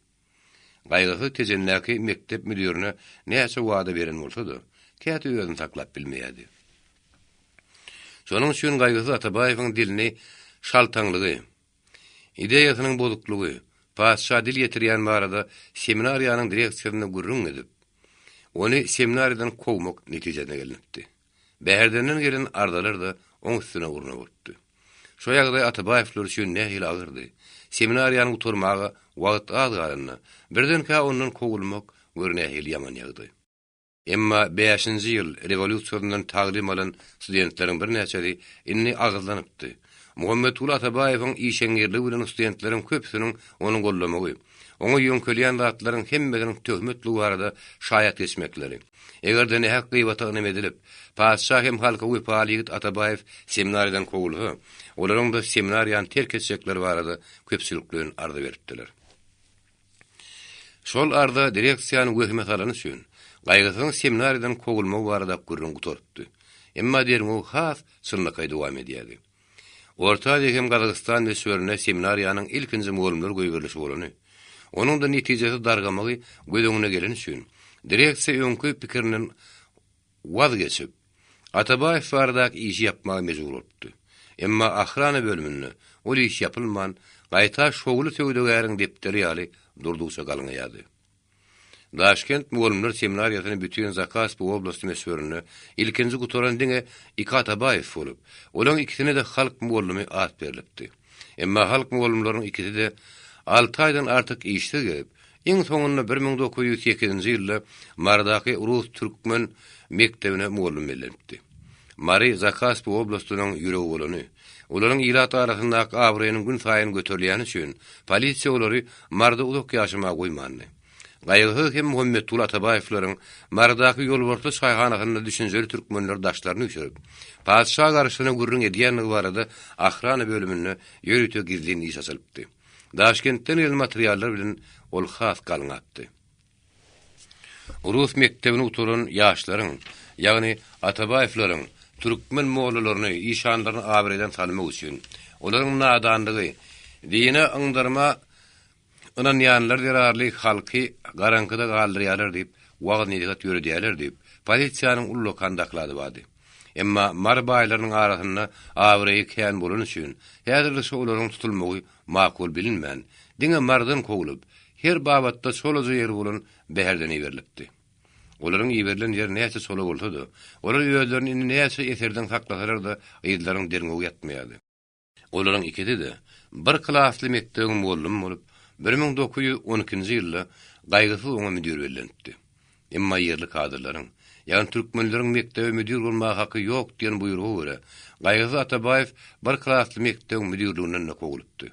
Gaýgysy tejenläki mektep müdirine näçe wada beren bolsa-da, käte özüni saklap bilmeýärdi. Şonuň üçin gaýgysy Atabaýewiň dilini şaltaňlygy, ideýasynyň bozuklugy, paşa dil ýetirýän barada seminariýanyň direksiýasyna gurrun edip, ony seminariýadan kowmak netijesine gelinipdi. Bäherdenden gelen ardalar da oň üstüne urna boldy. Şo ýagdaý Atabaýevler üçin nähili agyrdy. Seminariýanyň uturmagy wagt az galyny, birdenkä ondan kowulmak görnähili ýaman ýagdy. Emma 5-nji ýyl revolýusiýadan taglim alan studentleriň bir näçeli inni agylanypdy. Muhammed Guly Atabaýewiň işeňgerligi bilen studentleriň köpsüniň onu gollamagy, onu ýöňkelýän zatlaryň hemmesiniň töhmetli barada şaýat geçmekleri. Egerde ne hak gıybata ynam edilip, paşa hem halka uýpaly Atabaýew seminariýadan kowulsa, olaryň da seminariýany terk etjekleri barada köpçüliklerini arda beripdiler. Şol arda direksiýany wehmet alan üçin gaýgysyň seminariýadan kowulmagy barada gurrun gutarpdy. Emma derňi has sırnakay dowam edýärdi. Orta Azia Gazakistan nesörüne seminariýanyň ilkinji mugallimler goýberlişi bolany. Onuň da netijesi dargamagy gödüňine gelen üçin direksiýa öňkü pikiriniň waz geçip Atabaýew bardak iş ýapmagy mejbur bolupdy. Emma ahrana bölüminde ol iş ýapylman, gaýta şoguly töwdegäriň depteri ýaly durdukça galňaýady. Daşkent mugallimler seminariýasyny bütün Zakaz bu oblasty mesörüne ilkinji gutaran diňe iki Atabaýew bolup, olaň ikisine de halk mugallimy at berilipdi. Emma halk mugallimleriň ikisi de 6 aýdan artyk işde gelip, iň soňunda 1908-nji ýylda Mardaky Rus Türkmen mektebine mugallim berilipdi. Mari Zakaz bu oblastynyň ýüregi bolany, olaryň ýylat arasyndaky abrynyň gün saýyn göterilýäni üçin polisiýa olary Marda uzak ýaşamaga goýmandy. Gaýgysy hem Muhammed Guly Atabaýewleriň Mardaky ýolbortly şaýhanasyna düşünjeli türkmenler daşlaryny üçürip, paşa garşyna gurrun edýänligi barada ahrana bölümine ýörüte gizlin iş açylypdy. Daşkentden el materiallar bilen ol has galňapdy. Rus mektebine uturan ýaşlaryň, ýagny Atabaýewleriň türkmen moğullaryny işanlaryny abreden salmak üçin, olaryň nadanlygy, dine aňdarma ynanýanlar derarly halky garankyda galdyrýarlar diýip, wagt nedigat ýöredýärler diýip, polisiýanyň ullu kandaklady bady. Emma marbaýlaryň arasynda awreýi kän bolan üçin, häzirde şo olaryň tutulmagy makul bilinmän, diňe mardan kowulup, her babatda şolaja ýer bolan bäherden berilipdi. Olaryň ýeberilen ýer näçe sola bolsa-da, olar ýöýlerini näçe eserden saklasalar da ýyllaryň derňe ýatmaýardy. Olaryň ikisi de bir klasly mekdebiň mugallim bolup, 1912-nji ýylda gaýgysy oňa müdir berilipdi. Emma ýerli kadrlaryň, ýani türkmenleriň mekdebi müdir bolmagy haky ýok diýen buýrugy görä, gaýgysy Atabaýew bir klasly mekdebiň müdirliginden kowulupdy.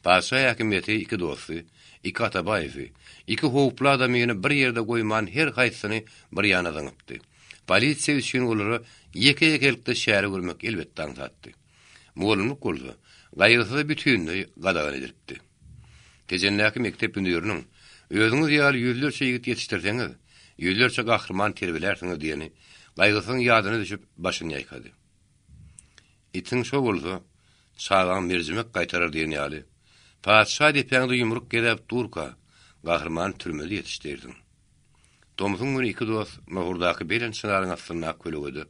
Paşa häkimeti iki dosty, iki Atabaýewi, iki howply adamyny bir ýerde goýman her gaýsyny bir ýana daňypdy. Polisiýa üçin olary ýeke-ýekelikde şäher görmek elbetde aňsatdy. Mugallimlik bolsa, gaýgysy bütünli gadagan edilipdi. Tejenläki mektep müdiriniň özüňiz ýaly ýüzlerçe ýigit ýetiştirseňiz, ýüzlerçe gahrman terbilersiňiz diýeni gaýgysyň ýadyna düşüp başyny ýaýkady. Itiň şo bolsa, sağlam merjimek gaýtarar diýen ýaly. Paşa diýende ýumruk gelip durka, gahrman türmeli ýetişdirdiň. Tomsuň gün iki dost mahurdaky belen çynaryň astyna kölegedi,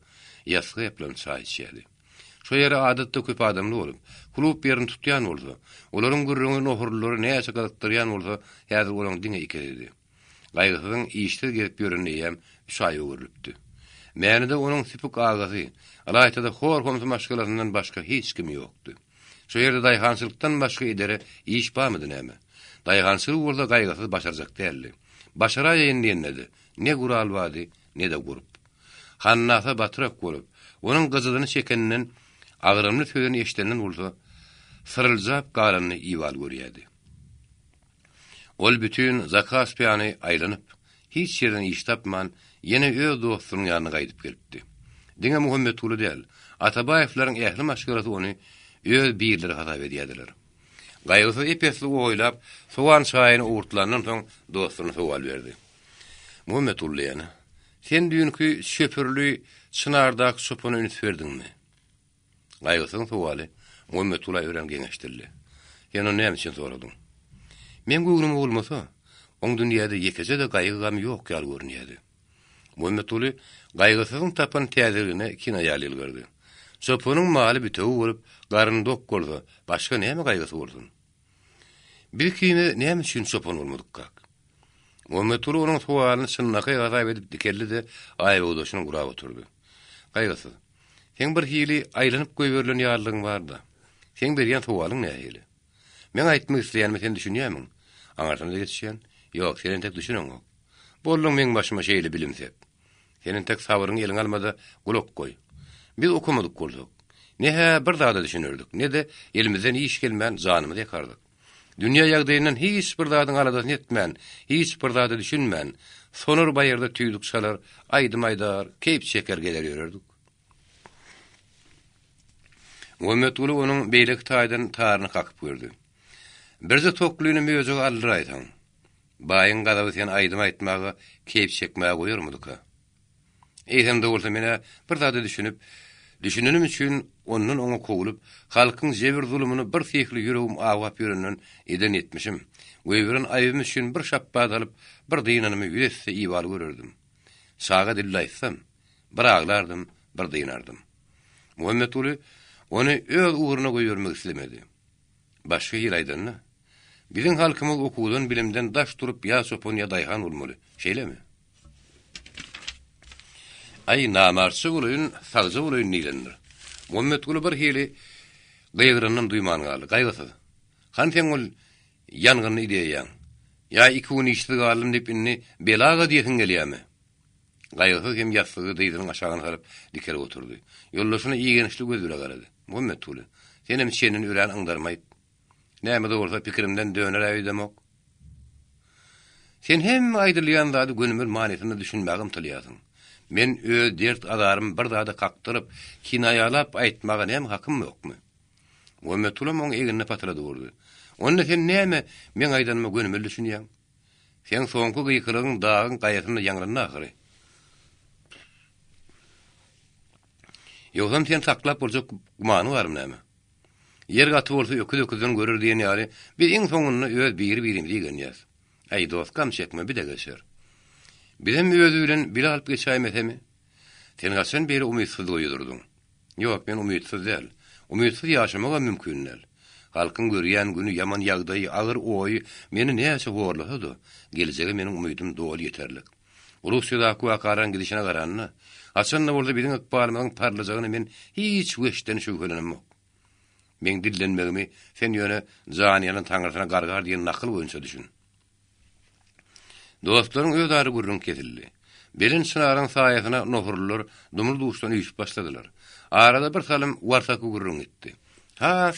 ýasgy ýapylan çaý içýärdi. Şo ýere adatda köp adamly bolup, klub ýerini tutýan bolsa, olaryň gürrüňi nohurlary näçe galatdyrýan bolsa, häzir olaryň diňe ikirdi. Gaýgysyň işde gelip ýörenýär, şaý öwrülipdi. Meni de onuň tipik agazy, alaytada horkomsy maşgalaryndan başga hiç kimi ýokdy. Şu ýerde daýhançylykdan başga edere iş barmydy näme? Daýhançylyk bolsa gaýgasy başarjak däldi. Başaraýyn diýennedi. Ne gural bady, ne de gurup. Hannasa batyrak bolup, onuň gyzydyny çekeninden agrymly söýeni eşitenden bolsa, sırıljap garanyny iwal görýärdi. Ol bütün zakas piyany aýlanyp, hiç ýerden iş tapman, ýene öz dostunyň ýanyna gaýdyp gelipdi. Diňe Muhammed Ulu däl, Atabaýewlaryň ähli maşgalaty ony öz birleri hatap edýärdiler. Gaýgysy epesli oýlap, sowan çaýyny uğurtlandan soň dostuny sowal berdi. Muhammed Ulu ýene, sen dünkü şöpürlü çynardak sopany üns berdiňmi? Gaýgysyň sowaly Muhammed Ulu ören geňeşdirdi. Ýene näme üçin soradyň? Men göwnüm bolmasa, oň dünýäde ýekece de gaýgam ýok ýal görnýärdi. Muhammed Ulu gaýgysyň tapan täzegine kina ýal ýylgyrdy. Sopanyň maly bitew bolup, garyn dok bolsa, başga näme gaýgysy bolsun? Bir kime näme üçin sopan bolmadyk? Muhammed Ulu onuň sowalyny çynnaky gatap edip dikeldi de aýbawdaşyny gurap oturdy. Gaýgysy, sen bir hili aýlanyp goýberlen ýarlygyň barda. Sen berýän sowalyň nähili? Men aýtmak isleýänmi sen düşünýärmiň? Aňardan da geçýän? Ýok, senin tek düşünüň ok. Bollum men başyma şeýle bilimsep. Senin tek sabyryň eliň almada gulak goý. Biz okumadyk bolsak, ne bir dağda düşünürdik, ne de elimizden iş gelmän janymy yakardyk. Dünýä ýagdaýyndan hiç bir dağdan aladan etmän, hiç bir dağda düşünmän, sonur bayırda tüýdük salar, aýdym-aýdar, keyip çeker geler ýörerdik. Muhammed Ulu onuň beýlek taýdan taryny kakyp gördi. Birze tokluýuny möjüge aldyr aýtan. Baýyň gadaby sen aýdym aýtmagy, keyip çekmäge goýarmydyk? Eýsem-de bolsa mene bir zada düşününim üçin onun oňa kowulyp, halkyň jebir zulumyny bir sekli ýüregim awap ýörenden eden etmişim. Weýbirin aýbym üçin bir şapbat alyp, bir dynanymy ýüretse iwal görerdim. Saga dille aýtsam, bir aglardym, bir dynardym. Muhammed Ulu ony öz uğruna goýbermek islemedi. Başga ýer aýdanna. Biziň halkymyz okuwdan bilimden daş turup ýa sopan ýa daýhan bolmaly. Şeýlemi? Ay namarçy bolýun, sagja bolýun nilendir. Muhammed Ulu bir hili gaýgyranyň duýman galy, gaýgysy. Han sen ol ýangyny ideýäň. Ya iki gün işdi galym dip inni belaga diýesin gelýärmi? Gaýgysy hem ýaslygy diýdiň aşagyna garyp dikelip oturdy. Ýollaşyna iýgenişli gözüle garady. Muhammed Ulu, senem şenin ýüren aňdarmaýyp, näme de bolsa pikirimden döner aýdamok. Sen hem aýdylýan zady gönümür manysyny düşünmägim tilýärsiň. Men öz dert adarym bir dada kaktyryp, kinaýalap aýtmaga näme hakym ýokmy? Muhammed Ulu moň egine patrady boldy. Onda sen näme men aýdanma gönümür düşünýäň? Sen soňky gyýkyryň dagyň gaýatyny ýaňrana ahyry. Ýogam sen saklap boljak gumany barmy näme? Yer gaty bolsa öküz-öküzden görür diýen ýaly, biz iň soňunda öz bir-birimizi görýäs. Aý dostkam çekme bir de geçer. Bizim özü bilen bir alıp geçäýmesemi? Sen gaçan beri umytsyz goýdurdyň. Ýok, men umytsyz däl. Umytsyz ýaşamaga mümkin däl. Halkyň görýän güni ýaman ýagdaý, agyr oý meni näçe gorlady. Geljege meniň umydym dol ýeterlik. Russiýada wakaran gidişine garanna, açanna bolsa biziň ykbalymyň parlajagyny men hiç weşden şügelenem. Men dillenmegimi sen ýöne janyanyň taňrysyna gargar diýen nakyl boýunça düşün. Dostlaryň öz ary gurrun kesildi. Belin sınaryň saýasyna nohurlar dumur duşdan üýüp başladylar. Arada bir salym warsaky gurrun etdi. Has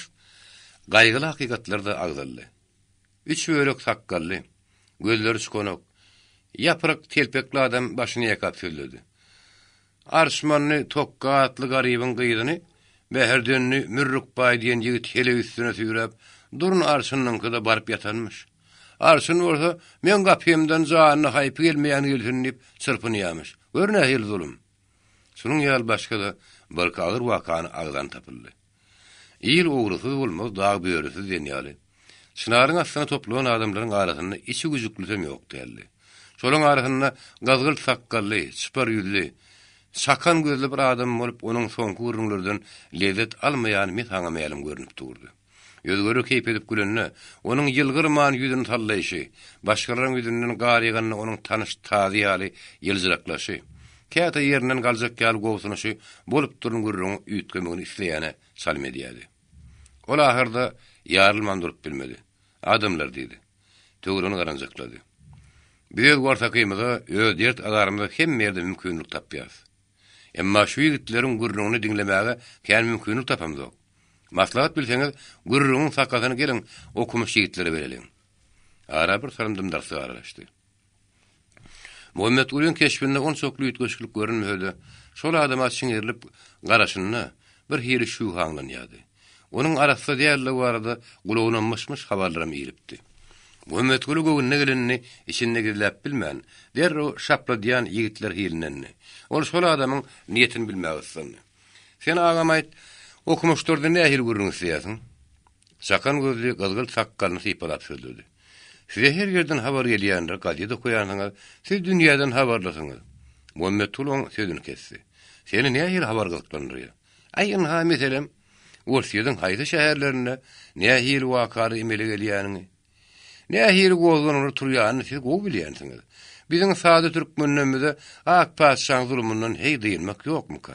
gaýgyly hakykatlar da agdaldy. Üç bölek sakkally, gözleri çykonok, ýaprak telpekli adam başyny ýakap söýledi. Arşmanny tokka atly garybyň gyýdyny we her dönni mürrük baý diýen ýigit hele üstüne süýräp, durun arşynynkyda baryp ýatanmyş. Arşyn bolsa, men gapymdan janyny haýyp gelmeýän ýelhinip çyrpynýarmyş. Görnä hel zulum. Şunuň ýaly başga da bir agyr wakany agdan tapyldy. İl uğrusyz bolmaz, dag böwrüsiz diýen ýaly. Şynaryň astyna toplanan adamlaryň arasynda içi güjüklüsem ýok däldi. Şolaň arasynda gazgyl sakkally, çypar ýüzli, sakan gözli bir adam bolup onuň soňky gurrunlardan lezzet almaýan mi taňamaýalym görünip durdy. Ýözgörü keyp edip gülenne, onuň ýylgyrman ýüzüni tallaýşy, başgalaryň ýüzünden garygyny onuň tanyş tazy ýaly ýylgyraklaşy. Käte ýerinden galjak ýaly gowsunyşy bolup durun gürrüň üýtgemegini isleýäne salym edýärdi. Ol ahyrda ýarylman durup bilmedi. Adamlar diýdi. Töwrüni garanjaklady. Bir gorta kymyda öz dert alarmyda hem merde mümkinlik tapýar. Emma şu ýigitlerin gürrüňini diňlemäge kän mümkinlik tapamdy. Maslahat bilseňiz, gürrüňiň sakatyny gelin okumuş ýigitlere bereliň. Ara bir sarandym darsy aralaşdy. Muhammed Ulyň keşfinde on çoklu ýetgeçlik görünmedi. Şol adama şiňerilip garaşyny bir hili şu haňlanýady. Onuň arasynda diýerler barada gulagyna myşmyş habarlarym ýeripdi. Muhammed Uly göwnüne gelenini içinde girilip bilmän, derro şapladýan ýigitler hilinenni. Ol şol adamyň niýetini bilmäge istedi. Sen agam aýt, okumuşdurdy nähil gürrüň isleýärsiň? Sakan gözli gılgıl sakkalny sypalap söýledi. Size her yerden habar gelýändir, gazetede koýansyňyz, siz dünýäden habarlasyňyz. Muhammed Uly sözüni kesdi. Seni nähil habar gylypdyrýar? Aýyn ha meselem, Ursiýadan haýda şäherlerinde nähil wakary emele gelýäni? Nähil gowzanyny turýanyny siz gowy bilýänsiňiz. Biziň sady türkmenlerimize ak paşşaň zulmündan hey diýilmek ýokmuka?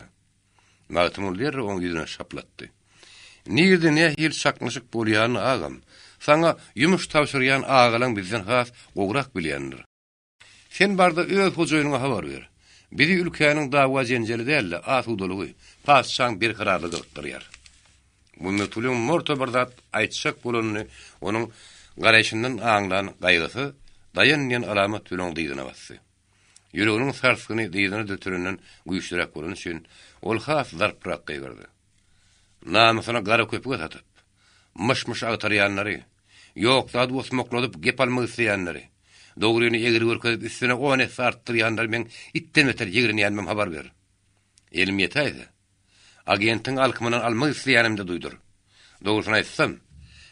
Magtymul der oň ýüzüne şaplatdy. Nirde nähil şaklaşyk bolýany agam. Sana yumuş tavşyrýan agalan bizden has gowrak bilýändir. Sen barda öz hojaýynyňa habar ber. Biri ülkäniň dawa jenjeli dälle, asudalygy, paşşaň bir kararly gyrtdyrýar. Muhammed Ulyň mortabardat aýtşak bolanyny onuň garaşyndan aňlan gaýgysy daýanýan alamat bilen diýdine bassy. Ýüreginiň sarsgyny diýdine dötüründen güýçlirak bolan üçin ol has zarprak gaýgyrdy. Namysyna gara köpüge satyp, myş-myş agtarýanlary, ýoksa dosmokladyp gep almak isleýänleri, dogryny egri görkezip üstüne onet sartdyrýanlar men itten beter ýegirini ýanmam habar ber. Elim ýetäýdi. Agentin alkymyny almak isleýänimde duýdur. Dogrusyny aýtsam,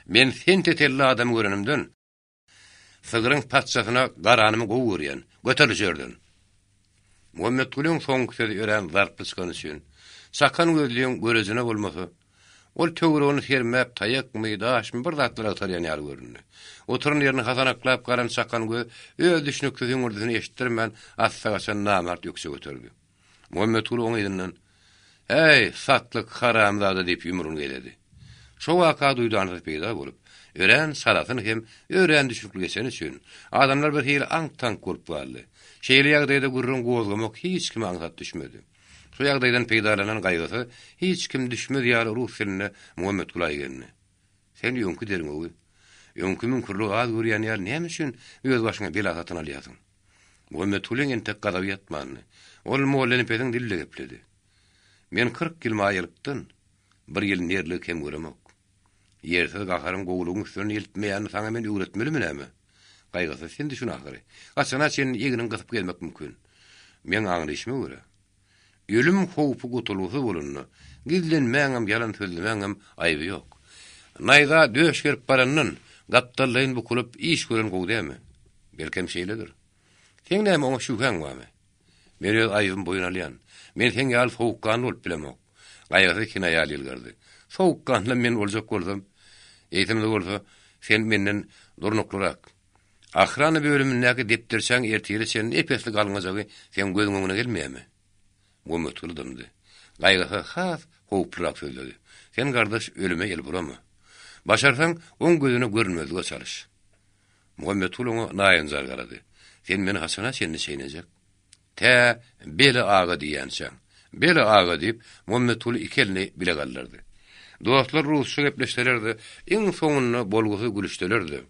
men sen tetelli adam görenimden sygyryň patçasyna garanymy gowy görýän, göterilýärden. Muhammed Ulyň soňky sözi ören zarp çykan üçin sakan gözlüğün görezine bolmasy, ol töwrüni sermäp taýakmy daşmy bir zatlar atarýan ýaly görünýär. Oturun ýerini hasanaklap garan sakan göz öz düşünükli ýumurdyny eşitdirmän assagaçan namart ýükse göterdi. Muhammed Uly oň ýerinden "Hey, satlyk haramzada" diýip ýumruny geledi. Şo waka duýdanyny peýda bolup, ören saratyny hem ören düşünükli geçen üçin adamlar bir hili aňtan golup bardy. Şeýle ýagdaýda gurrun gowzgamak hiç kime aňsat düşmedi. Şu ýagdaýdan peýdalanan gaýgysy hiç kim düşmedi ýaly ruh seline Muhammed Uly geldi. Sen ýönkü deriň ogy. Ýönkü mümkünli az görýän ýer näme üçin öz başyňa bela satyn alýasyň? Muhammed Ulyň entek gadawy ýatmany. Ol mollany pediň dille gepledi. Men 40 ýyl maýylypdyn, bir ýyl nerlik hem göremek. Ýerse gaharym gowlugyň üstüne ýeltmeýän saňa men öwretmeli menäme? Gaýgysy sen düşün ahary. Gaçana sen ýeginiň gysyp gelmek mümkin. Men aňlyşmy görä. Ölüm howpy gutulgy bolunny. Gizlenmäňem, ýalan sözlemäňem aýby ýok. Naýda döş gerip barandan gapdallaýyn bu kulup iş gören gowy dämi? Belkem şeýledir. Sen näme oňa şüpheň barmy? Men öz aýbym boyun alýan. Men sen ýaly sowukkan bolup bilemok. Gaýgysy kina ýaly ýylgardy. Sowukkanla men boljak boldum. Eýtimde bolsa sen menden durnuklarak. Ahrany bölümindäki depderçäň erteli sen epeslik alňajagy sen gözüň öňüne gelmeýärmi? Bu mötüldümdi. Gaýgysy has howprak söýledi. Sen gardaş ölüme gel buramy. Başarsaň oň gözüne görünmezlige çalyş. Muhammed Uly naýynjar garady. Sen meni hasana seni şeýnejek. Beli ağa diýänçäň. Beli ağa diýip Muhammed Uly iki elini bile gallardy. Dostlar rusça gepleşlerdi. Iň soňunda bolgusy gülüşdelerdi.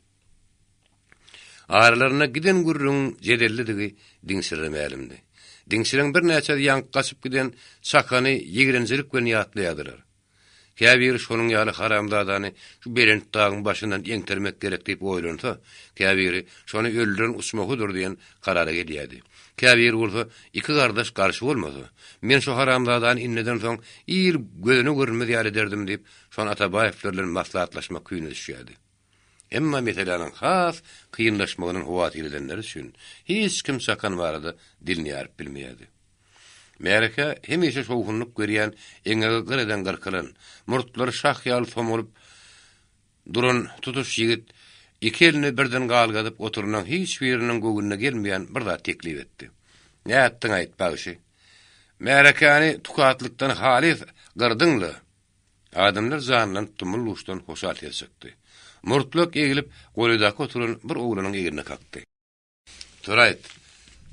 Aralarına giden gurrun jedellidigi diňsirmeýärdi. Diňsiren bir näçe ýank gaçyp giden çakany ýigrenjilik bilen ýatlaýardylar. Käbir şonuň ýaly haramdadany şu berent dağın başyndan eňtermek gerek diýip oýlansa, käbiri şonu öldüren uçmagydyr diýen karara gelýärdi. Käbir bolsa iki gardaş garşy bolmasa, men şu haramdadan inneden soň ýyl gözüne görünmez ýaly derdim diýip şonu Atabaýewler bilen maslahatlaşmak küýüne düşýärdi. Emma meselanyň has kıyınlaşmagynyň howatyr edenler üçin hiç kim sakan barada dilini ýaryp bilmeýärdi. Mereke hemişe şowhunlyk görýän eňe gyreden garkalan, murtlary şah ýaly somulup duran tutuş ýigit iki elini birden galgadyp oturunan hiç biriniň göwüne gelmeýän bir zat teklip etdi. "Näetdiň aýt bagyşy? Märekani tukatlıktan halis gırdyňly. Adamlar zanlan tumul uşdan hoşalt etsekdi. Murtluk egilip golydaky oturan bir oglanyň egine kakdy. Turayt.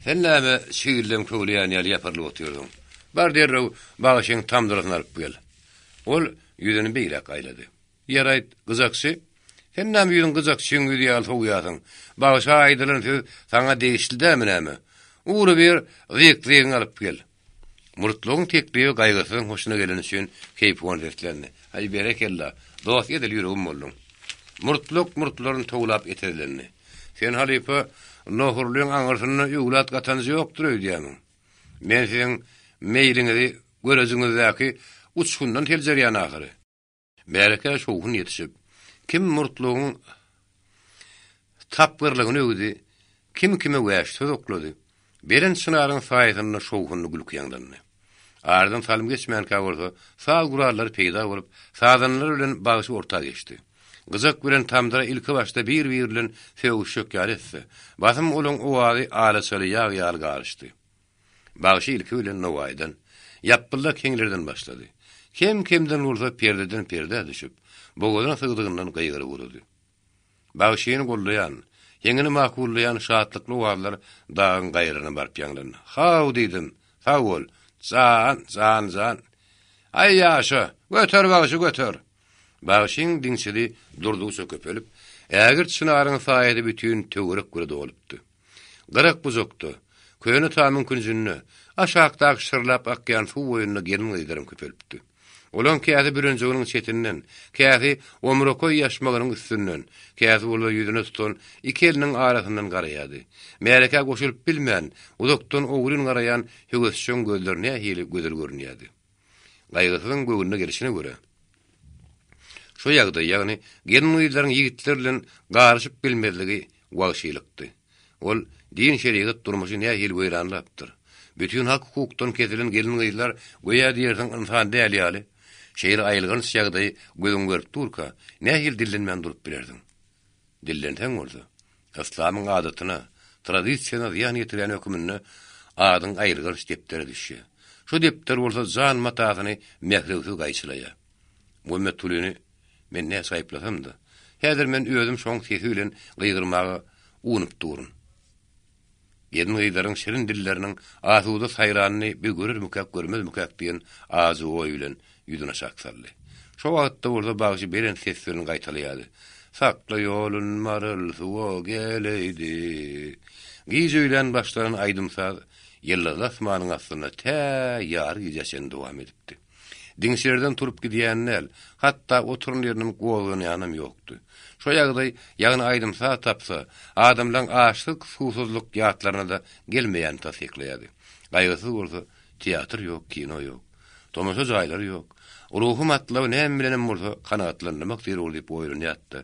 Sen näme şiirlem köwleýän ýaly ýaparlyp oturdun? Bar derrew bagşyň tam durasyna alyp gel. Ol ýüzüni beýle gaýlady. Ýarayt, gyzaksy. Sen näme ýüzüň gyzaksy ýaly soňýasyň? Bagşa aýdylan söz saňa degişildämi näme? Uğru bir zikriň alyp gel. Murtluğun tekliği gaýgysyn hoşuna gelen üçin keyp wondetlerini. Hay berekella. Dost edil ýüregim boldum. Murtlaryň towlap etedilerini. Sen halipa nohurlyň aňyrsyny ýuglat gatanjy ýokdur öýdýämiň. Men seň meýliňi göreziňizdäki uçgundan teljerýän ahyry. Bereke şowun ýetişip, kim murtluğun tapgyrlygyny öwdi, kim kime wäş söz oklady. Beren sınaryň saýatyny şowunny gülükýänlerini. Ardan salym geçmän kawurdy, sal gurallar peýda bolup, sadanlar bilen bagyşy orta geçdi. Gyzak bilen tamdyra ilki başda bir-bir bilen fewşük ýaletdi. Basym olaň owazy alasaly ýag-ýal garşdy. Bagyşy ilki bilen nowaýdan, ýapylla keňlerden başlady. Kim-kimden bolsa perdeden perde düşüp, bogadan sygdygyndan gaýgyry boldy. Bagyşyny gollaýan, ýeňini makullaýan şatlykly owazlar dağın gaýryna barp ýanglandy. "Haw" diýdim. "Sag bol. Zan. Ay ýaşa, götür bagyşy götür." Bagyşyň diňçili durdugyça köpelip, ägir çınaryň saýady bütün töwerek gürede bolupdy. Gyrak buzokdy. Köýüni tamam künjünni, aşagdaky şyrlap akýan suw boýunyna gelin gyýdyrym köpelipdi. Olan käzi birinjiginiň çetinden, käzi omrokoy ýaşmagynyň üstünden, käzi bola ýüzüne tutan iki eliniň arasyndan garaýady. Mereke goşulyp bilmän, uzakdan ogrun garaýan höwesçiň gözlerine hili gözel görünýärdi. Gaýgysynyň göwünde gelişine göre. Şu ýagda, ýagny gelin gyýlaryň ýigitler bilen garşyp bilmezligi wagşylykdy. Ol din şeriýat durmuşy näme hil goýranlapdyr. Bütün hak hukukdan kesilen gelin gyýlar goýa diýersiň insan däl ýaly. Şeýle aýylgyn ýagdaý gözüň görüp durka, nähil dillenmän durup bilerdiň. Dillensen bolsa, İslamyň adatyna, tradisiýana ýan ýetiren hökümini adyň aýylgyn deptere düşýär. Şu depter bolsa jan matasyny mehrewsiz gaýçylaýar. Bu metulini men näme saýplasam-da, häzir men özüm şoň sesi bilen gyýgyrmagy unup durun. Gelin gyýlaryň şirin dilleriniň asuda saýranyny bir görür mükak görmez mükak diýen azy oý bilen ýüzüne şaksaldy. Şo wagtda bolsa bagyşy beren seslerini gaýtalýady. Sakla ýolun marıl suwa geleydi. Giýjülen başlaryň aýdymsaz ýyllaz asmanyň astyna tä ýar giýjaşen dowam edipdi. Diňşerden turup gidýänler, hatda oturun ýeriniň gowagyny ýanam ýokdy. Şo ýagdaý ýagny aýdymsa tapsa, adamlaryň açlyk, susuzlyk ýatlaryna da gelmeýän tasdiklaýady. Gaýgysyz bolsa, teatr ýok, kino ýok, tomasha jaýlary ýok. Ruhum atlaw näme bilenem bolsa kanagatlanmak diýer bolyp oýlanýatdy.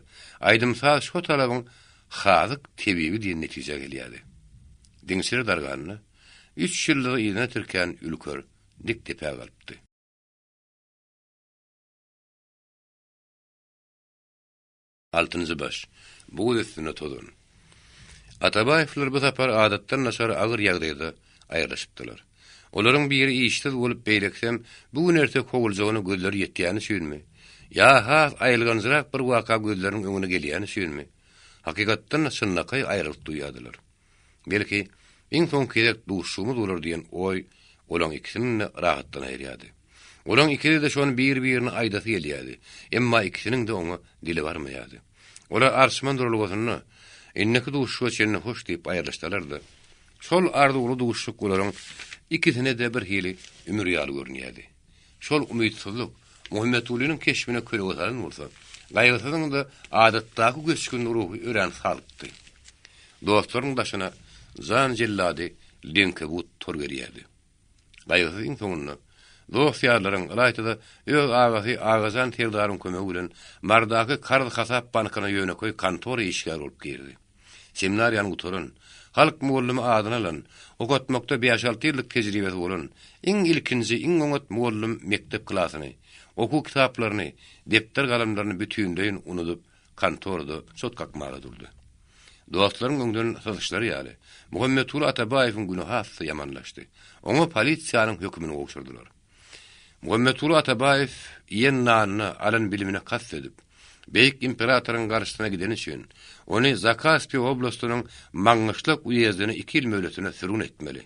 Aýdymsa şo talabyň hazyk tebibi diýen netije gelýärdi. Diňşer darganyny 3 ýyllyk ýyna türkän ülkür dik tepe galypdy. Altyncı baş. Bu üstüne todun. Atabaýewler bu sapar adatdan naşar agyr ýagdaýda aýryşypdylar. Olaryň biri işsiz bolup beýleksem, bu nerse kowuljagyny gözleri ýetýäni şüýnmi? Ya has aýylganjyrak bir waka gözleriň öňüne gelýäni şüýnmi? Hakykatdan şunnakay aýrylyk duýýardylar. Belki iň soň kerek duşumyz bolar diýen oý olaň ikisini rahatdan aýrýady. Olaň ikisi de şonu bir-birini aýdasy gelýärdi. Emma ikisiniň de oňa dili barmaýardy. Olar arşman durulgysyny inneki duşuşga çenini hoş diýip aýryşdylardy. Şol arzuly duşuşyk olaryň ikisine de bir hili ümür ýaly görünýärdi. Şol umytsuzlyk Muhammed Ulynyň keşfine köre otaran bolsa, gaýgysynyň da adatdaky göçkün ruhy ören salypdy. Dostlaryň başyna zan jellady Linkebut tor berýärdi. Gaýgysynyň soňunda dostlaryň raýtyda öz agazy agazan terdaryn kömegi bilen mardaky kardy hasap bankyna ýöneköy kantory işgär bolup girdi. Seminariýany guturun, halk muallimi adyny alan, okatmakda 5-6 ýyllyk tejribesi bolan, iň ilkinji, iň oňat muallim mektep klasyny, oku kitaplaryny, depter galamlaryny bütündeýin unutup kantorda sotkakmaga durdy. Dostlaryň öňden satışlary ýaly. Muhammed Ulu Atabaýewiň güni hassa ýamanlaşdy. Oňa polisiýanyň hökmüni ogşurdylar. Muhammed Ulu Atabaýew ýen nanyny alan bilimine kasd edip, beýik imperatoryň garşysyna giden üçin ony Zakaspi oblastynyň maňyşlyk uýezdini 2 ýyl möhletine sürgün etmeli.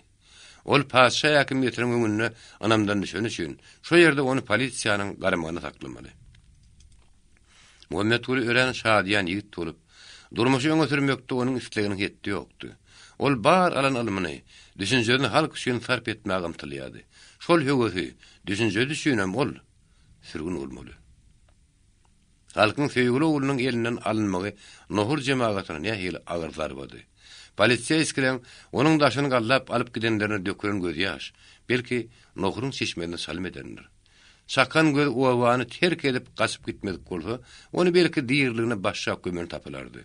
Ol paşa häkimiýetiniň öňünde anamdan düşen üçin şo ýerde ony polisiýanyň garamagyna taklamaly. Muhammed Ulu ören şadiýan ýigit bolup, durmuşy öňe sürmekde onuň isleginiň hetdi ýokdy. Ol bar alan alymyny, düşünjelerini halk üçin sarp etmäge ymtylýady. Şol höwesi, düşünje düşünem ol, sürgün bolmaly. Halkyň söýgüli ulunyň elinden alynmagy nohur jemaatyna nähili agyr zarbady. Polisiýa iskilen onuň daşyny gallap alyp gidenlerine dökülen göz ýaş, belki nohuryň çeşmegine salym edenler. Çakan göz owany terk edip gaçyp gitmedik bolsa, ony belki diýerligine başşap gömen tapylardy.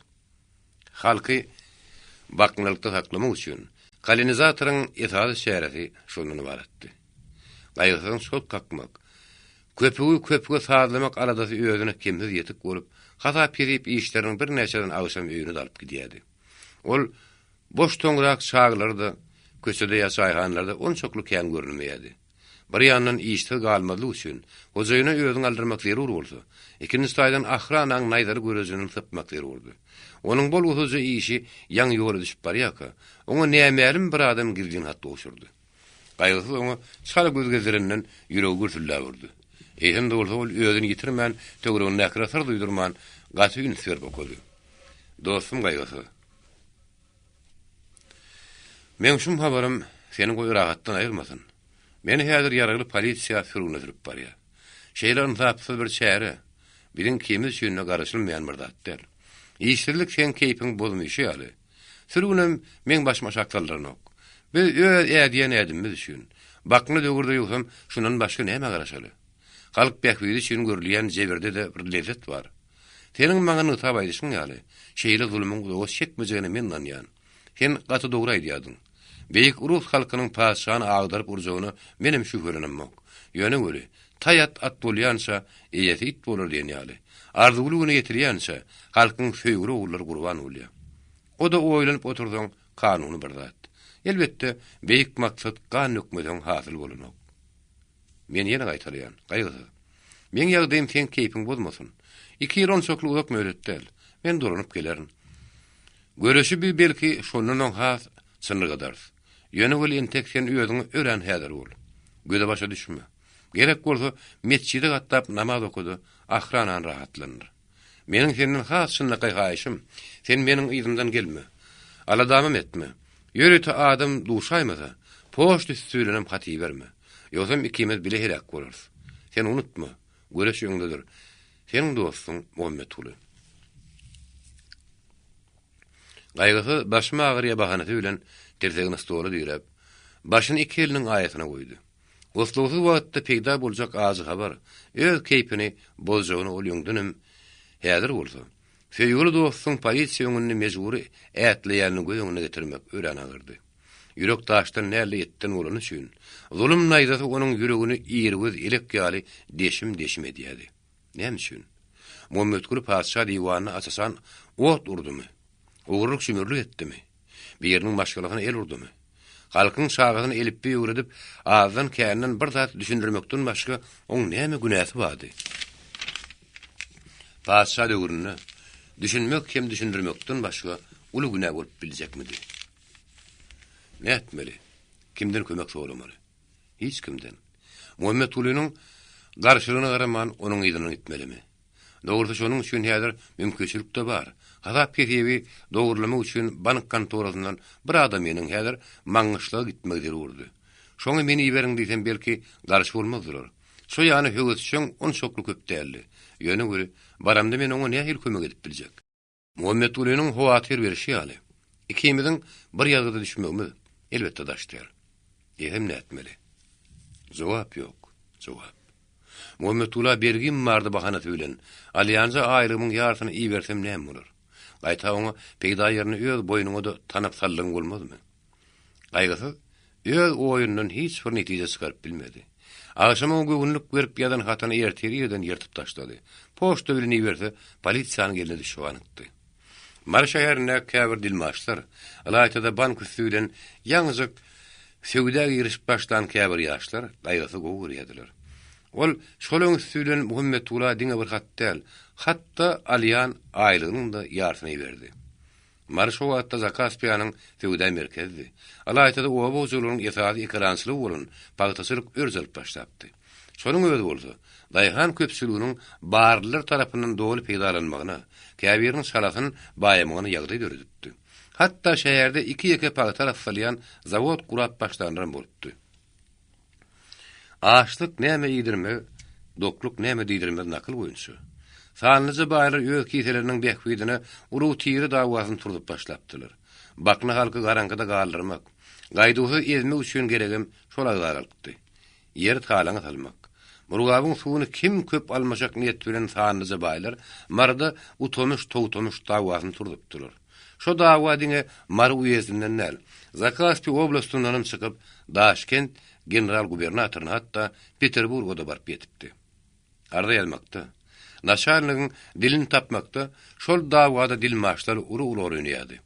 Halky baknylykda saklamak üçin kolonizatorun itaat şähereti şondan ibaretdi. Gaýgysyň şol kakmak, köpüge sazlamak aradasy özüne kimsiz ýetip bolup, hata pirip işleriň bir näçeden agşam öýüne dalyp gidýärdi. Ol boş toňrak çağlardy, köçede ýaşaýanlarda onçoklu kän görünmeýärdi. Bir ýandan işte galmaly üçin hojaýyna özüň aldyrmak zerur bolsa, ikinji taýdan ahranaň naýdary görejini tapmak zerur boldy. Onuň bol usuzy işi ýaň ýola düşüp barýaka, oňa nämelim bir adam girdiň hatda oşurdy. Gaýgysy oňa çara göz gezerinden ýüregi gürtüllä urdy. Eýhem de bolsa ol özüni ýitirmän, töweregine näkirasar duýdurman, gaty ün sür bokady. Dostum gaýgysy. Men şum habarym seni goý rahatdan aýyrmasyn. Meni häzir ýaraly polisiýa sürgüne sürüp barýar. Şeýlerin tapsy bir şäheri, birin kimiz üçin garaşylmaýan bir zatdyr. İşçilik sen keypin bozmuşy ýaly. Sürgünem men başma şaklarlaryň ok. Biz öz ädiýän ädimimiz üçin. Bakny dögürde ýoksam, şundan başga näme garaşaly? Halk bähwidi üçin görülýän jeberde de bir lezzet bar. Seniň maňa nytap aýdyşyň ýaly. Şeýle zulmyň gowy çekmejegini men anýan. Sen gaty dogry aýdýadyn. Beýik urus halkynyň paşany agdaryp urjagyny menim şührenem ok. Ýöne göre, taýat at bolýança eýeti it bolar diýen ýaly. Arzuwlugyny ýetirýänçe halkyň söýgüli ogullar gurban bolýar. O da oýlanyp oturdan kanuny bir zat. Elbetde beýik maksat kan hökmeden hasyl bolanok. Men ýene gaýtarýan, gaýgysy. Men ýagdaýym sen keypin bozmasyn. 2 ýyl onçoklu uzak möhletde men duranyp gelerin. Göreşi bir belki şondan has sınır kadar. Ýöne bol entek sen özüňi ören häzir bol. Göze başa düşme. Gerek bolsa mesçide gatdap namaz okudy, ahranan rahatlanır. Meniň senden has şunday gaýşym, sen meniň ýzymdan gelme. Aladamym etme. Ýöre-te adam duşaýmasa, poşt üstülenem haty berme. Ýönsem ikimiz bile helak bolarys. Sen unutma, göreş ýöňdedir. Senin dostun Muhammed Ulu. Gaýgysy başyma agyrýa bahanaty bilen tersegine stoly diýip, başyny 2 eliniň aýatyna goýdy. Oslowy wagtda peýda boljak azy habar, öz keypini bozjagyny ol ýöňdenim häzir bolsa. Söýgüli dostun polisiýa öňünde mejburi ätleýärni göýüňe getirmek ören agyrdy. Ýürek taşdan näle ýetden bolan üçin, zulüm naýdasy onuň ýüregini ýergöz elek ýaly deşim edýärdi. Näme üçin? Muhammed Ulu paşa diýwanyna asasan ot urdumy? Ogurluk şümürlük etdimi? Bir yerinin başkalıqına el urdumy? Halkyň şagyny elip ýöredip, ağzdan käänden bir zat düşündirmekden başga oň näme günäsi bardy? Paşa döwründe düşünmek hem düşündirmekden başga uly günä bolup biljekmidi? Näetmeli? Kimden kömek soramaly? Hiç kimden. Muhammed Ulu'nun garşylygyna garaman onuň ýygyny gitmelimi? Dogry şonuň üçin häzir mümkinçilik de bar. Hazap ketebi dogurlamak üçin bank kontorasyndan bir adam meniň häzir maňyşlyga gitmek zerurdy. Şoňa meni ýiberiň diýsem belki garşy bolmazdylar. Şo ýany höwetçiň onçokly köp däldi. Ýöne göre baramda men oňa nähil kömek edip biljek. Muhammed Ulynyň howatyr berişi ýaly. Ikimiziň bir ýazgyda düşmegimiz elbetde daşdyr. Ehem näetmeli? Jogap ýok. Jogap. Muhammed Ula bergim mardy bahanaty bilen, alyanza aýrymyň ýartyny iýbersem näme bolar? Gaýta oňa peýda ýerini öz boýnuňa da tanap sallyň bolmazmy? Gaýgysy, öz oýundan hiç bir netije çykaryp bilmedi. Agşama göwnlük berip ýadan hatany erteri ýerden ýertip taşlady. Poşta bilen iýberse, polisiýanyň eline düşüp anypdy. Mar şäherinde käbir dilmaçlar, alaytada bank üstüden ýaňyzyk söwdä giriş başlan käbir ýaşlar gaýgasy gowy ýadylar. Ol şolaň üstüden Muhammedulla diňe bir hat däl, hatda alyan aýlygynyň da ýartyny berdi. Mar şo wagtda Zakaspiýanyň söwdä merkezi, alaytada owa bozulunyň ýetadi ekranslyk bolan bagtasylyk örjelip başlapdy. Şonuň özü bolsa, daýhan köpçüliginiň barlylar tarapyndan doly peýdalanmagyna, käbirin şalasyny baýamagyna ýagdaý görüldipdi. Hatta şäherde iki ýeke paýtar salýan zawod gurap başlanýan bolupdy. Açlyk näme ýedirme, dokluk näme diýdirme nakıl goýunçy. Sanlyjy baýlar öz kiseleriniň bekbidine uruw tiri dawasyny turdup başlapdylar. Bakna halky garangyda galdyrmak, gaýdusy ezmek üçin geregem şola garalykdy. Yer talaňa salmak. Murgabyň suwuny kim köp almaşak niýet bilen sanlyjy baýlar marda utomuş towtomuş dawasyny turdupdylar. Şo dawa diňe Mar uýezinden näl, Zakaspi oblastyndan çykyp Daşkent general gubernatoruna hatta Peterburg'a da barıp ýetipdi. Arda ýalmakda, naşarlygyň dilini tapmakda şol dawada dilmaçlar uru-uru oýnaýdy.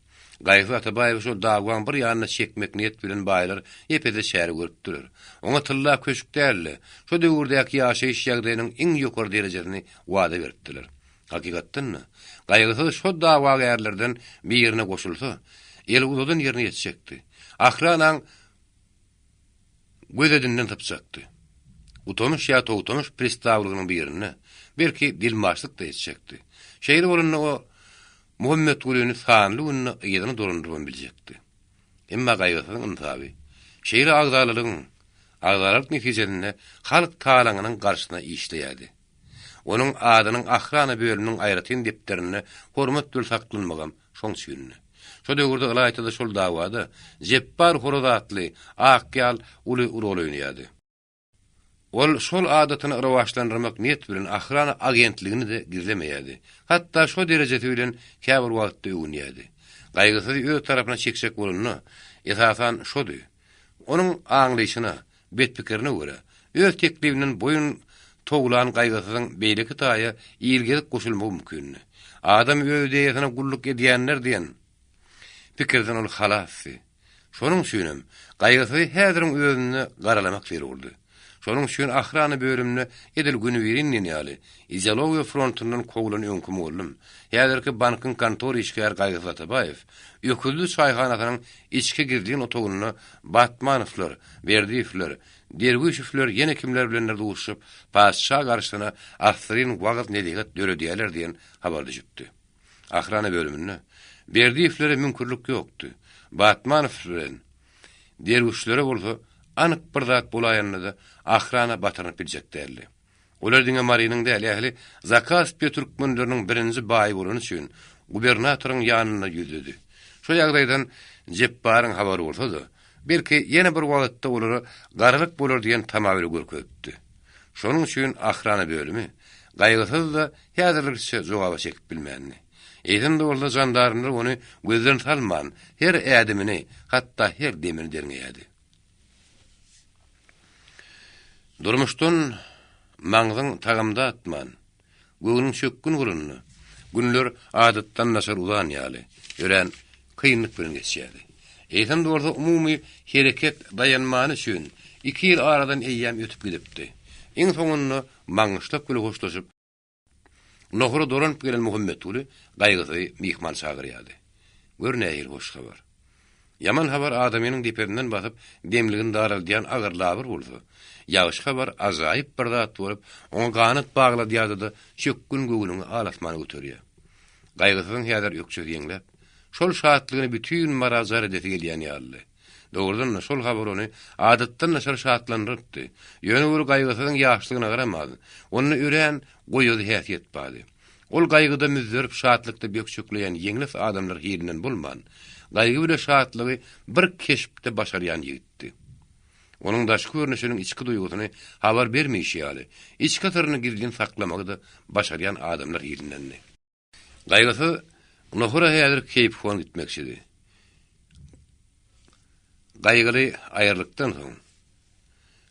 Gaýfy Atabaýew şol dawaň bir ýanyna çekmek niýet bilen baýlar epede şäher görüpdiler. Oňa tylla köşük däli, şo döwürdäki ýaşaýyş ýagdaýynyň iň ýokary derejesini wada beripdiler. Hakykatdanmy? Gaýgysy şo dawa gärlerden birine goşulsa, el uzadyn ýerine ýetjekdi. Ahranaň gözedinden tapjakdy. Utomuş ýa towtomuş pristavlygynyň birine, belki dilmaçlyk da ýetjekdi. Şeýle bolany o Muhammedullah'ın sanly ünni ýerine dolandyrman biljekdi. Emma gaýgasyň yntaby, şeýle agzalalyk netijesinde halk talaňynyň garşyna işleýärdi. Onun adynyň ahrana bölüminiň aýratyn depderini hormat dül saklanmagam şoň süýünni. Şo döwürde alaytada şol dawada Jeppar Horazatly Akyal uly rol oýnaýardy. Ol şol adatyny rawaşlandyrmak niýet bilen ahrana agentligini de gizlemeýärdi. Hatta şo derejede bilen käbir wagtda öňýärdi. Gaýgysy öz tarapyna çekşek bolanyny esasan şody. Onuň aňlyşyna, betpikirine görä, öz teklibiniň boyun toglan gaýgysynyň beýleki taýy ýylgylyk goşulmagy mümkin. Adam öwdeýetine gulluk edýänler diýen pikirden ol halasy. Şonuň üçin gaýgysy häziriň özüni garalamak boldy. Şonuň üçin ahrana bölümini edil günü birin ýaly. Izologiýa frontundan kowulan öňkü boldum. Häzirki bankyň kontor işgär Gaýgysy Atabaýew, ýöküldü çaýhanasynyň içki girdiğin otogyny Batmanowlar, Berdiýewler, Derwişewler ýene kimler bilenler duşup, paşa garşyna Asryn wagt nedigat döredýärler diýen habar düşüpdi. Ahrana bölümine Berdiýewlere mümkinlik ýokdy. Batmanowlar, Derwişlere bolsa anyk bir zat bolaýanyny da ahrana batyryp biljeklerdi. Olar diňe Marynyň däl ähli Zakaspiýa türkmenleriniň birinji baýy bolany üçin gubernatoriň ýanyna ýüzedi. Şo ýagdaýdan Jepparyň habary bolsa-da, belki ýene bir wagtda olary garalyk bolar diýen tamawy görkezdi. Şonuň üçin ahrana bölümi gaýgysyz da häzirlikçe jogaba çekip bilmänni. Eýdim de bolsa jandarmlar ony gözden salman, her ädimini, hatda her demini derňýärdi. Durmuşdan maňzyň tagamda atman, göwüniň çökkün gurunny, günler adatdan naşar uzan ýaly, ören kynlyk bilen geçýärdi. Eýdim de orada umumy hereket dayanmany üçin 2 ýyl aradan eýýäm ötüp gidipdi. Iň soňunda maňyşlap güle hoşlaşyp, nohura dolanıp gelen Muhammeduly gaýgysy mihman çagyrýardy. Görnäýir hoş habar. Yaman habar adamynyň diperinden basyp demligini daraldaýan agyr labır bolsa, ýagşy habar azaýyp bir zat bolup, oňa ganyt bagladýardy, çökkün göwüniň alasmany göterýär. Gaýgysyň häzir ýokçy ýeňläp, şol şatlygyny bütün marazar edip gelýän ýaly. Dogrudan şol habar ony adatdan naşar şatlandyrypdy. Ýöne bir gaýgysyň ýaşlygyna garamady. Onu ören goýudy häsiýet bady. Ol gaýgyda müzderip şatlykda bökçükleýän ýeňlif adamlar hirinden bolman. Gaýgy bilen şatlygy bir keşipde başarýan ýigitdi. Onuň daşky görnüşiniň içki duýgusyny habar bermeýşýäli, içki tyryny girdiň saklamagy da başarýan adamlar hirinden. Gaýgysy nohura häzir keýip hon gitmekçidi. Gaýgyly aýarlykdan soň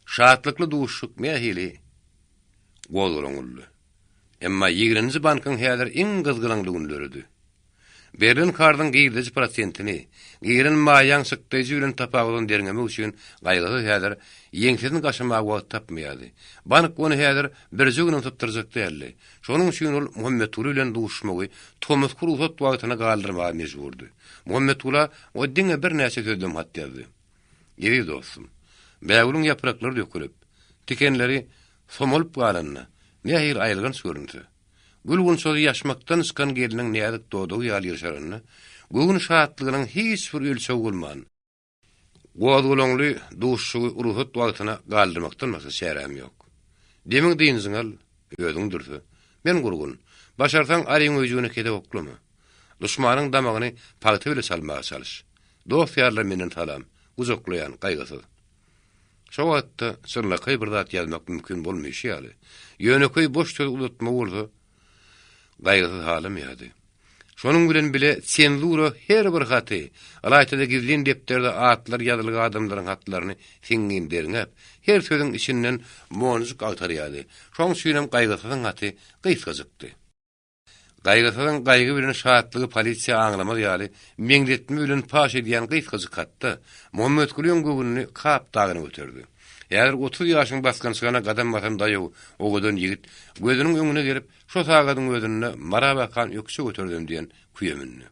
şatlykly duşuk mähili goluran boldy. Emma 20-nji bankyň häzir iň gyzgylanly günleridi. Berlin kardan giýdici prosentini, giýirin maýan sıkdyjy bilen tapagdan derňeme üçin gaýgyly häzir ýeňsizin gaşamagy wagt tapmaýady. Bank ony häzir bir jügüne tutdyrjak däldi. Şonuň üçin ol Muhammed Ulu bilen duşmagy Thomas Kuruzat wagtyna galdyrmagy mejburdy. Muhammed Ula o diňe bir näçe sözlem hat ýazdy. Geri dostum, bägülüň ýapraklary dökülip, tikenleri somolup galanna, nähir aýylgan görüntü. Gülgün soly yaşmaktan ıskan gelinin nädik doduğu ýaly ýaşaryny, göwün şatlygynyň hiç bir ölçegi bolman. Goýdulangly duşşugy uruhat wagtyna galdyrmakdan başga şäram ýok. Demiň diýinziňel özüňdirdi. Men gurgun, başarsaň aryň öýjüne kede oklama. Duşmanyň damagyny paýty bile salmaga çalyş. Dost ýarlar menen salam, uzaklayan gaýgysyz. Şo wagtda sırlakay bir zat ýazmak mümkin bolmaýşy ýaly. Ýöneköý boş söz ulatma bolsa, gaýgysyz halym ýady. Şonuň bilen bile senzura her bir haty, alaýtada gizlin depterde atlar ýazylyk adamlaryň hatlaryny siňin derňäp, her sözüň içinden moňyk agtarýady. Şoň süýnem gaýgysyň haty gysgyjykdy. Gaýgysyň gaýgy bilen şatlygy polisiýa aňlamaly ýaly, meňdetme bilen paş edýän gysgyjyk hatda Muhammed Gülüň göwünni kap dagyny göterdi. Eğer 30 ýaşyň baskan şana gadam batan daýy, o gödön ýigit gözüniň öňüne gelip, şo sagadyň özünde mara bakan ýökse götürdüm diýen kuýeminni.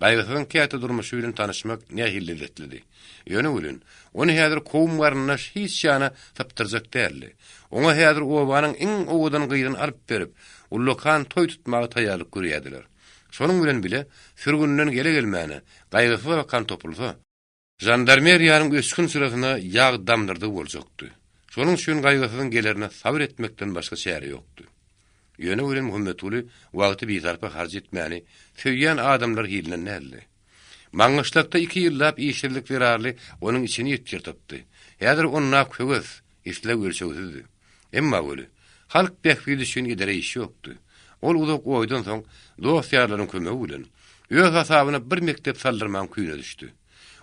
Gaýgysyň käte durmuşy bilen tanyşmak nähil lezzetlidi. Ýöne bilen, ony häzir kowumlaryna hiç şana tapdyrjak däldi. Oňa häzir obanyň iň owadan gyýdyn alyp berip, ullokan toý tutmagy taýýarlyk görýärdiler. Şonuň bilen bile sürgünden gele gelmäne, gaýgysy bakan topulsa, jandarmeriýanyň öskün syrasyna ýag damdyrdy boljakdy. Şonuň üçin gaýgysyň gelerine sabr etmekden başga çäre ýokdy. Ýöne bilen Muhammed Ulu wagty bir tarapa harj etmäni, söýýän adamlar hilen näli. Maňyşlykda 2 ýyllap işçilik berarly onuň içini ýetdirdi. Häzir onna köwes, isleg ölçegizdi. Emma öli, halk behbidi üçin edere iş ýokdy. Ol uzak oýdan soň dost ýarlaryň kömegi bilen öz hasabyna bir mektep saldyrman küýne düşdi.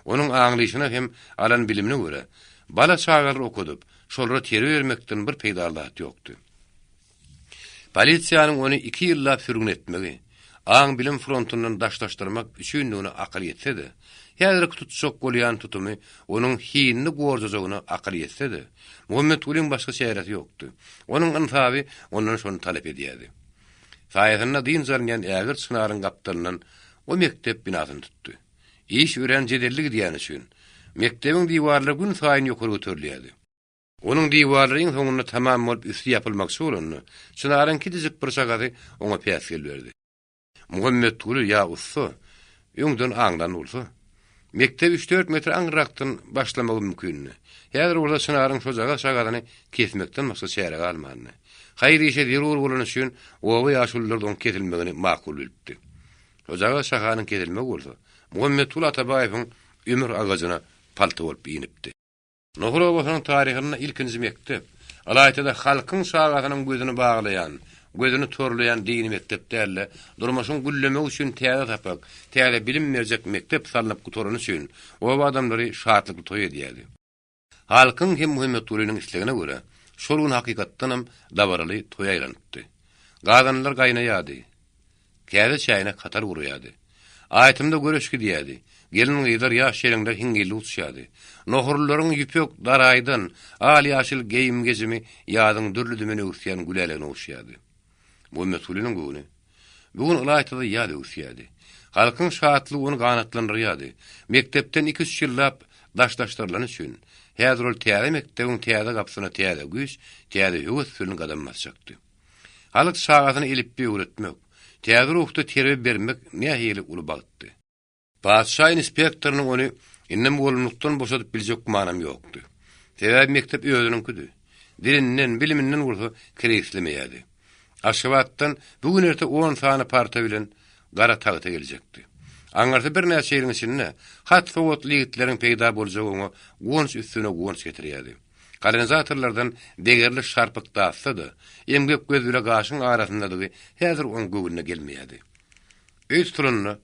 Onuň aňlyşyna hem alan bilimine göre bala çağlar okudup, şolra teri vermekden bir peýdalat ýokdy. Polisiýanyň ony 2 ýyllap sürgün etmegi, aň bilim frontundan daşlaşdyrmak üçin ony akıl etse-de, häzir tutuşak bolýan tutumy onuň hiinni gorjajagyna akıl etse-de, Muhammed Ulyň başga şähereti ýokdy. Onuň ynsaby ondan şonu talep edýärdi. Saýasyna din zarynýan ägir çınaryň gapdalynyň o mektep binasyny tutdy. İş ören jedellik diýen üçin mektebiň diwarlary gün saýyn ýokary göterilýärdi. Onuň diwarlaryň soňuna tamam bolup üstü ýapylmakçy bolanny, çınaryň kidizik bir sagady oňa päs gelberdi. Muhammed Ulu ýa ussa, öňden aňdan bolsa, mektep 3-4 metr aňrakdan başlamagy mümkinni. Häzir orada çınaryň şojaga sagadyny kesmekden başga çäre galmany. Haýry işe zerur bolan üçin owa ýaşullardan kesilmegini makul bilipdi. Şojaga saganyň kesilmegi bolsa, Muhammed Ulu Atabaýewiň ömür agazyna palto bolup ýinipdi. Nohur obasynyň taryhyna ilkinji mektep, alaýtada halkyň şagatynyň gözüni baglayan, gözüni torlayan dini mektep dälle, durmuşyň güllemek üçin täze tapak, täze bilim berjek mektep salyp gutoran üçin oba adamlary şatlykly toý edýärdi. Halkyň hem Muhammed Ulynyň islegine görä, şolun hakykatdanam dabaraly toý aýlandy. Gadanlar gaýnaýady. Käde çaýyna katar gurýady. Aýtymda göreşki diýädi. Gelin gyýdar ýaş şereňler hingeli uçýady. Nohurlaryň ýüpek daraýdan, al ýaşyl geýim gezimi ýadyň dürli dümeni uçýan gülelegine uçýady. Bu mesulynyň göwüni. Bugun alaýtada ýaly uçýady. Halkyň şatlygy ony ganatlandyrýady. Mektepden 2-3 ýyllap daşlaşdyrylan üçin häzir ol täze mektebiň täze gapsyna täze güýç, täze höwes sürün gadamlaşjakdy. Halyk şagatyny ilip öwretmek, täze ruhda terbiýe bermek nähili uly bagtdy. Başşa inspektorynyň ony innem bolunlukdan boşadyp biljek manam ýokdy. Täze mektep özüniňkidi. Dilinden, biliminden bolsa kireýslemeýärdi. Aşgabatdan bugün erte 10 sany parta bilen gara tagta geljekdi. Aňarda bir näçe ýylyň içinde hat sowatly ýigitleriň peýda boljagyny gowunç üstüne gowunç getirýärdi. Kolonizatorlardan degerli şarpyk daşsady, emgek göz bilen gaşyň arasyndadygy häzir oň göwüne gelmeýärdi. Öz turunny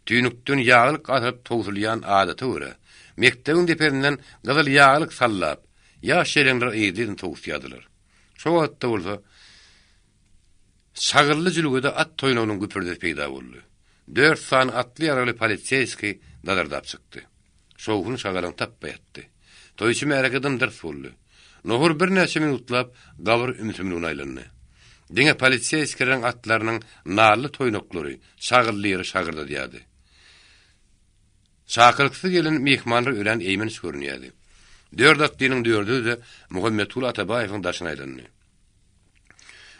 tüýnükden ýağlyk atyp towsulýan adaty görä, mektebiň deperinden gyzyl ýağlyk sallap, ýaş şereňler eýdin towsýadylar. Şo wagtda bolsa sagyrly jülgede at toýnagynyň güpürde peýda boldy. 4 san atly yaraly politseyski dadardap çykdy. Şowhun şagalan tappaýatdy. Toýçy merakadan ders boldy. Nohur bir näçe minutlap gawr ümsümlüğüne aylandy. Diňe politseyskilerin atlarynyň narly toýnoklary, şagyrlyry şagyrda diýadi. Şakyrykly gelen mehmanlar ölen eýmen görünýärdi. 4 atlynyň 4'ü de Muhammetul Atabaýewiň daşyna aylandy.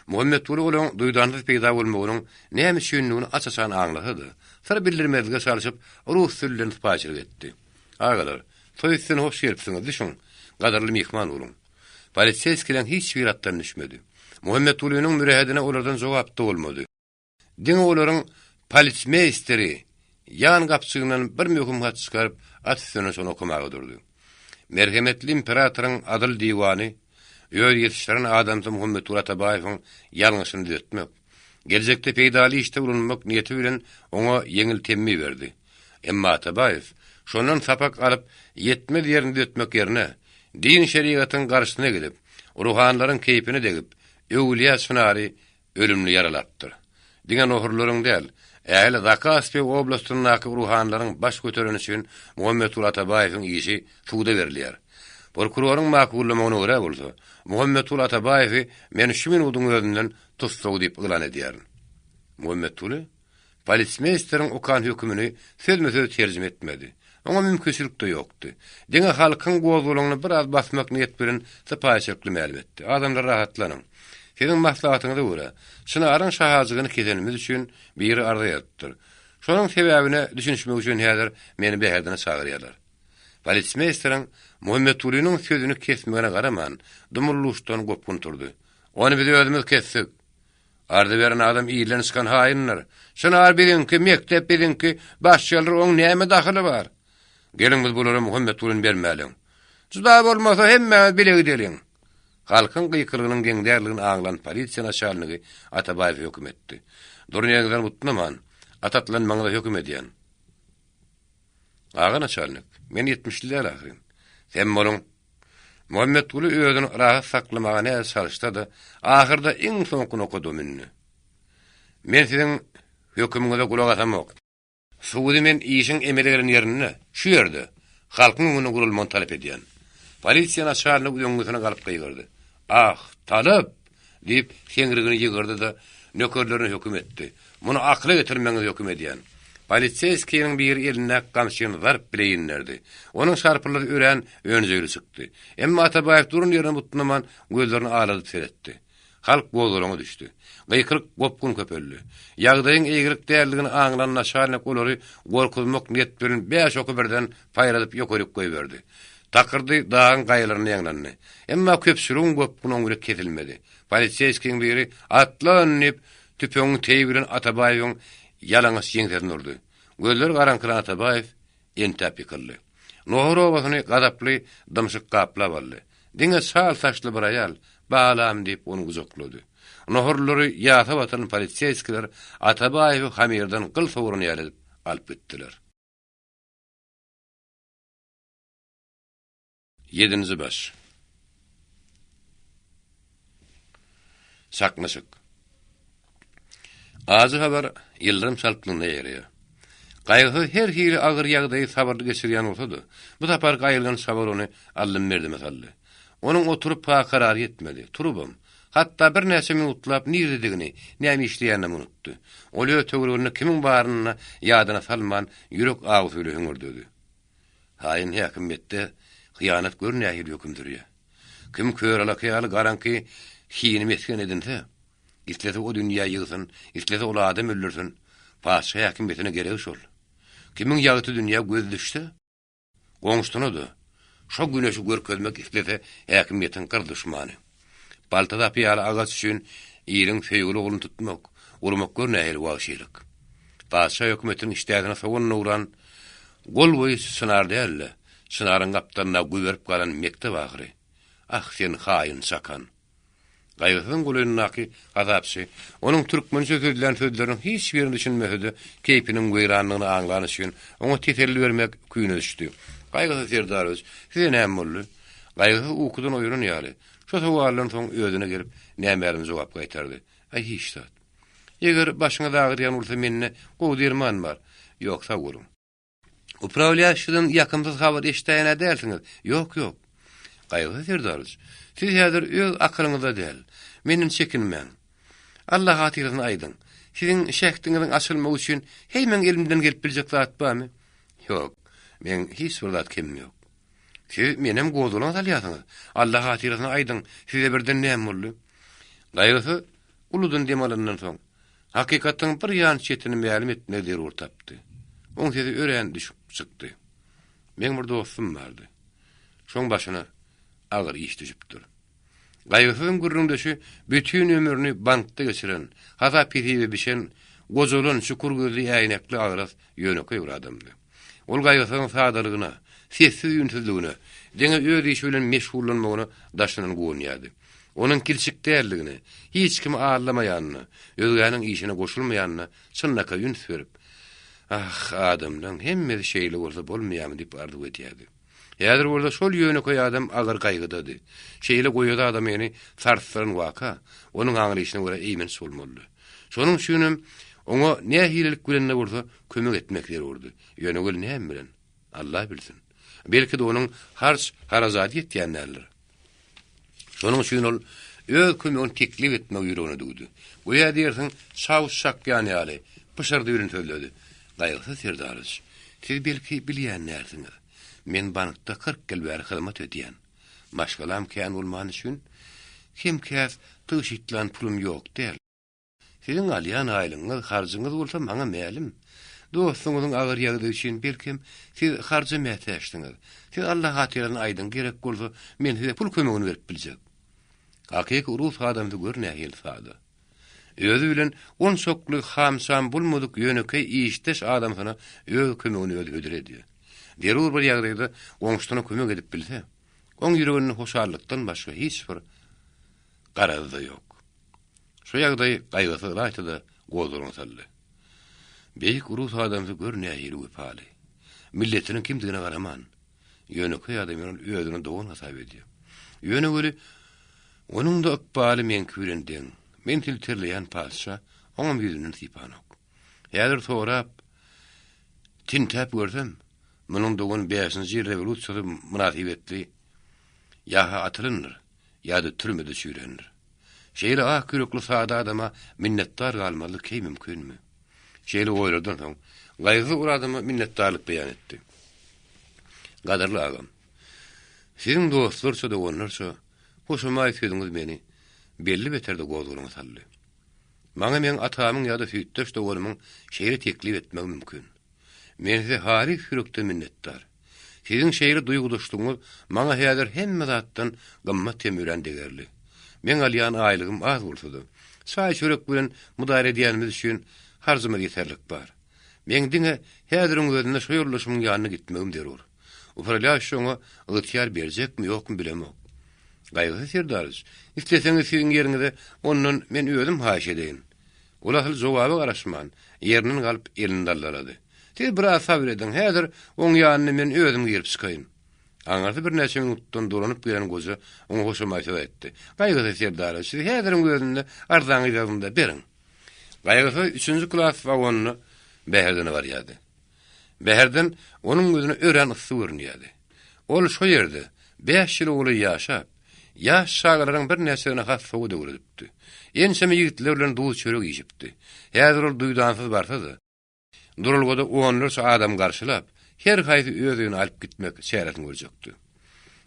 Muhammetul olan duýdanlyk peýda bolmagynyň näme şeýünligini açasan aňlady. Sara bildirmezge çalışyp rus süllerini paçylyk etdi. Agalar, toýsyny hoş gelipsiňiz düşün. Gadarly mehman bolun. Politseyskiler hiç bir atdan düşmedi. Muhammetulynyň mürehedine olardan jogap da bolmady. Diňe olaryň polismeisteri yan gapçygynyň bir möhüm hat çykaryp at üstüne şonu okumagy durdy. Merhemetli imperatoryň adyl diwany ýöl ýetişdiren adamdy Muhammetul Atabaýewiň ýalňyşyny düzeltmek, gelecekde peýdaly işte bulunmak niýeti bilen oňa ýeňil temmi berdi. Emma Atabaýew şondan sapak alyp ýetmez ýerini düzeltmek ýerine din şeriatynyň garşysyna gelip, ruhanlaryň keýpini degip, öwliýa sunary ölümli yaralapdyr. Diňe nohurlaryň däl, ähli Zakaspe oblastynyň ruhanlaryň baş götereni üçin Muhammetul Atabaýewiň işi suwda berilýär. Prokuroryň makullamagyna görä bolsa, Muhammetul Atabaýewi meni şu minutyň özünden tutsaw diýip ýylan edýär. Muhammetul polismeisteriň okan hökmüni sözme-söz terjime etmedi. Oňa mümkinçilik de ýokdy. Diňe halkyň gowzulagyny bir az basmak niýet bilen sapaýçylykly ma'lum etdi. Adamlar rahatlanyň. Senin maslahatyňyza görä, şunarın şahazygyny kesenimiz üçin bir ardaýatdyr. Şonuň sebäbine düşünmek üçin häzir meni bäherdine çagyrýarlar. Polismeisteriň Muhammetulynyň sözüni kesmegine garaman, dumurluşdan gopkun turdy. Onu biz özümüz kessik. Arda beren adam iýlen çykan haýynlar. Şunar bilinki, mektep bilinki, başçylar oň näme dahyly bar? Gelin biz bulara Muhammetulyn bermäliň. Juda bolmasa hemme bile gidelim. Halkyň gıýkyrlygynyň geňdärligini aňlan polisiýa naçalnygy Atabaýew hökm etdi. Durnyýadan mutnaman, atatlanmagyna hökm edýän. Ağa naçalnyk, men 70'liler ahyryn. Sen bolun Muhammetuly özüni rahat saklamaga näme çalışdy da, ahyrda iň soňkuny okudy minni. Men siziň hökmüňize kulak atamok. Suudi men işin emellerin ýerine şu ýerde halkyň öňüne gurulmagy talap edýän. Polisiýa naçalnyk öňüne galyp gaýgyrdy. Ah, talap diýip şeňrigini ýygyrdy da nökerlerine hökm etdi. Muny akly getirmeňiz hökm edýän. Polisiýaskiň bir eline gamşyny zarp bileýinlerdi. Onuň şarpylary ören öňüne çykdy. Emma Atabaýew durun ýerine mutnaman gözlerini ağladyp seretdi. Halk bozulana düşdü. Gıykırık gopkun köpelli. Ýagdaýyň eýgirik därligini aňlan naşarlyk olary gorkuzmak niýet bilen 5 oky birden paýradyp ýokaryp goýberdi. Takyrdy dağın gaýlaryny ýaňlandy. Emma köpsürüň gopkunyň öňüne kesilmedi. Polisiýaskiň biri atlanyp tüpeňi teýbilen Atabaýewiň ýalaňyş ýeňden urdy. Gözler garankylan Atabaýew entap ýykyldy. Nohrowasyny gadaply dymşyk gaplap aldy. Diňe sal saçly bir aýal balam diýip onu guzoklady. Nohurlary ýata batan polisiýaskiler Atabaýew hamirdan gyl sowruny ýalyp alyp gitdiler. 7. baş. Saknaşyk. Azy habar ýyldyrym salkynyna ýerýär. Gaýgy her hili agyr ýagdaýy sabarly geçirýän bolsa-da, bu tapar gaýylgan sabar ony allym berdi mesally. Onuň oturup karar etmedi. Turubam. Hatta bir näçe minutlap nirdedigini, näme işleýänini unutdy. Oly ötegürüni kimiň baryna ýadyna salman ýürek agyzy höňürdüdi. Haýyn häkimetde hyýanat görnäýär hökümdürýär. Kim köralaky ýaly garanky hiýini mesken edinse, islete o dünýä ýygysyn, islete ol adam öldürsin, paşa häkimetine gerek şol. Kimiň ýaty dünýä göz düşse, goňuşdynydy. Şo güneşi görkezmek islete häkimetiň kır düşmany. Baltada piýala agas üçin ýylyň feýguli oglun tutmak, urmak görnäýär wagşylyk. Paşa hökümetiň işdägine sowun uran, gol boýy synar däl. Şınaryň gapdaryna güýberip galan mektep ahyry. Ah sen haýyn sakan. Gaýgysyň gulunnaky gazapsy, onuň türkmençe sözlän sözleriň hiç birini düşünmedi. Keýpiniň güýranlygyny aňlany üçin oňa teselli bermek küýüne düşdi. Gaýgysy serdarys, size näme boldy? Gaýgysy ukudan oýrun ýaly. Şo sowallaryň soň özüne gelip nämelerimi jogap gaýtardy. Ay hiç zat. Eger başyňa dagyrýan bolsa menne gowy derman bar. Ýoksa gurun. Upravляющийden ýakymsız habar eşitýän dälsiňiz. Ýok. Gaýgy serdarys. Siz häzir öz akylyňyzda däl. Menin çekinmän. Allah hatyryny aýdyň. Sizin şähtiňiziň açylmagy üçin heýmen elimden gelip biljek zat barmy? Ýok. Men hiç bir zat kim ýok. Siz menem gowdulaň salýasyňyz. Allah hatyryny aýdyň. Size birden näme boldy? Gaýgy uludun demalyndan soň hakykatdan bir ýan çetini ma'lum etmek zerur tapdy. Oň sesi ören düşüp çykdy. Men bir dostum bardy. Şoň başyna agyr iş düşüpdir. Gaýgysyň gürrüňdeşi bütün ömrüni bankda geçiren, haza piriwe biçen, gozalan şukur gözli ýaýnakly agras ýönekli bir adamdy. Ol gaýgysyň sadalygyna, sessiz ýünsüzligine, deňe öz işi bilen meşgullanmagyna daşynan gownýady. Onun kilçikdärligini, hiç kimi ağırlamayanını, özgäniň işine goşulmayanını çynnaka ýüns berip, adamdan hemme şeýle bolsa bolmaýarmy diýip arzuw etýärdi. Häzir bolsa şol ýönekli adam agyr gaýgydady. Şeýle goýada adam ýani sarslan waka, onuň aňryşyna görä eýmen solmaly. Şonuň üçin oňa näme hilelik bilen bolsa kömek etmek zerurdy. Ýönegil näme bilen? Allah bilsin. Belki de onuň harç harazat etýänler. Şonuň üçin ol öz kömegini teklip etmek ýüregine dugdy. Bu ýa-da şawşak ýany ýaly, pışardy ýürün söýledi. Gaýgysy serdarys. Siz belki bilýän näsiňiz. Men bankda 40 ýyl bäri hyzmat edýän. Maşgalam kän bolman üçin kim käs tyşitlan pulum ýok der. Sizin alýan aýlyňyz, harjyňyz bolsa maňa mälim. Dostuňyzyň agyr ýagdy üçin belkim siz harjy mätäşdiňiz. Siz Allah hatyryny aýdyň gerek bolsa men size pul kömegini berip biljek. Hakyky urus adamdy görnä hilsady. Özü bilen on sokly hamsam bulmadyk ýönekli işdeş adam sana öz kömegini ödüredi. Derur bir ýagdaýda oňuşdyna kömek edip bilse, oň ýüreginiň hoşallykdan başga hiç bir garazy ýok. Şu ýagdaý gaýgysy raýtyda gowdurun saldy. Beýik urus adamdy görnä ýeri pali. Milletiniň kimdigine garaman. Ýönekli adamyň özüni dowun hasap edýär. Ýönekli onuň da ykbaly men kürendiň. Men tilterleýän padşa oňa ýüzüni sipanok. Häzir sorap tintap görsem, munyň dowun 5-nji rewolusiýa münasibetli ýa-ha atylyndyr, ýa-da türmede sürlenir. Şeýle akyrykly sada adama minnetdar galmaly ki mümkinmi? Şeýle goýlardan soň gaýgy uradymy minnetdarlyk beýan etdi. Gadarly agam. Siziň dostlarça da onlarça hoşuma ýetdiňiz meni belli beterde gowduruňy saldy. Maňa men atamyň ýa-da süýtdeş dowrumyň şeýle teklip etmek mümkin. Men size harik ýürekde minnetdar. Siziň şeýle duýgudaşlygyňyz maňa häzir hemme zatdan gymmat temüren degerli. Men alýan aýlygym az bolsa-da, saý çörek bilen mudara edýänimiz üçin harjyma ýeterlik bar. Men diňe häziriň özünde şu ýollaşmyň ýanyna gitmegim derur. Upralýaşyňa ýetir berjekmi ýokmy bilemok. Gaýgy serdarys. İsteseňiz siziň ýeriňizde onuň men özüm haýş edeýin. Ulahy jogaby garaşman, ýeriniň galyp elinde allarady. Siz bir sabr edin. Häzir oň ýanyna men özüm girip çykaýyn. Aňarda bir näçe minutdan dolanyp gelen goza oňa hoşuma etdi. Gaýgy serdarys. Siz häziriň özünde arzaňyz ýazynda beriň. Gaýgy 3-nji klass wagonyny bäherden barýady. Bäherden onuň gözüne ören ysy görünýärdi. Ol şo ýerde 5 ýyl oly ýaşap, ýaş şagyrlaryň bir näçegine has sowy döwredipdi. Ensemi ýigitler bilen duýu çörek ýyşipdi. Häzir ol duýdansyz barsa-da, durulgada onlarça adam garşylap, her haýsy özüni alyp gitmek şeýratyn görjekdi.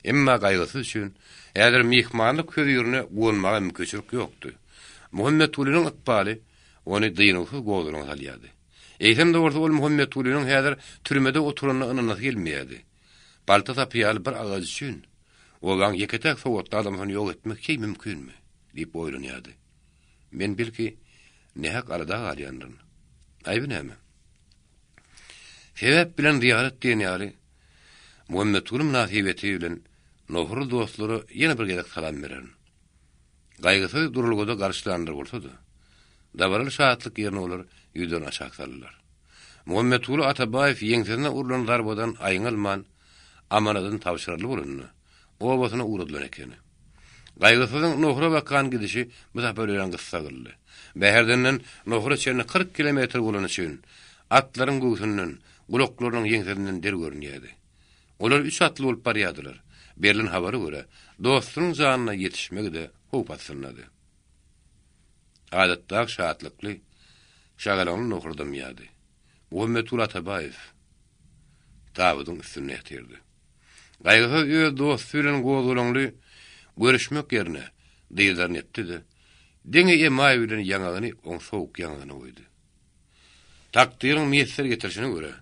Emma gaýgysy üçin häzir mehmanlyk köýürine bolmagy mümkinçilik ýokdy. Muhammed Tulynyň ykbaly ony dyňyksy gowduruň salýady. Eýsem de bolsa ol Muhammed Tulynyň häzir türmede oturanyny ynanasy gelmeýärdi. Balta tapýaly bir agaz üçin ogan ýeketek sowatda adamyny ýok etmek ki mümkinmi? diýip oýlanýardy. Men belki nähak arada galýandyr. Aýby näme? Sebäp bilen ziyaret diýen ýaly Muhammed Tulyň nasibeti bilen nohurly dostlary ýene bir gezek salam bererin. Gaýgysy durulgada garşylandyr bolsa-da, dabaral şahatlyk ýerine olar ýüzden aşak saldylar. Muhammed Tuly Atabaýew ýeňsizine urulan darbadan aýňalman amanadan tawşyrly bolanyny, obasyna uğradylar ekeni. Gaýgysyzyň nohura bakan gidişi müsapir bilen gyssa gyldy. Bäherdenden nohura çerine 40 kilometr bolan üçin atlaryň göwsünden, gulaklarynyň ýeňserinden der görünýärdi. Olar 3 atly bolup barýardylar. Berlin habary görä, dostunyň janyna ýetişmegi de hoп atsynlady. Adatda şahatlykly şagalagyň nohurdam ýady. Muhammed Atabayev Dawydyň üstüne ýetirdi. Gaýgysy öz dostu bilen gowdulaňly görüşmek ýerine diýdaryn etdi-de. Deňe emaý bilen ýangagyny oň sowuk ýangagyna goýdy. Takdyryň meýesler getirişine görä,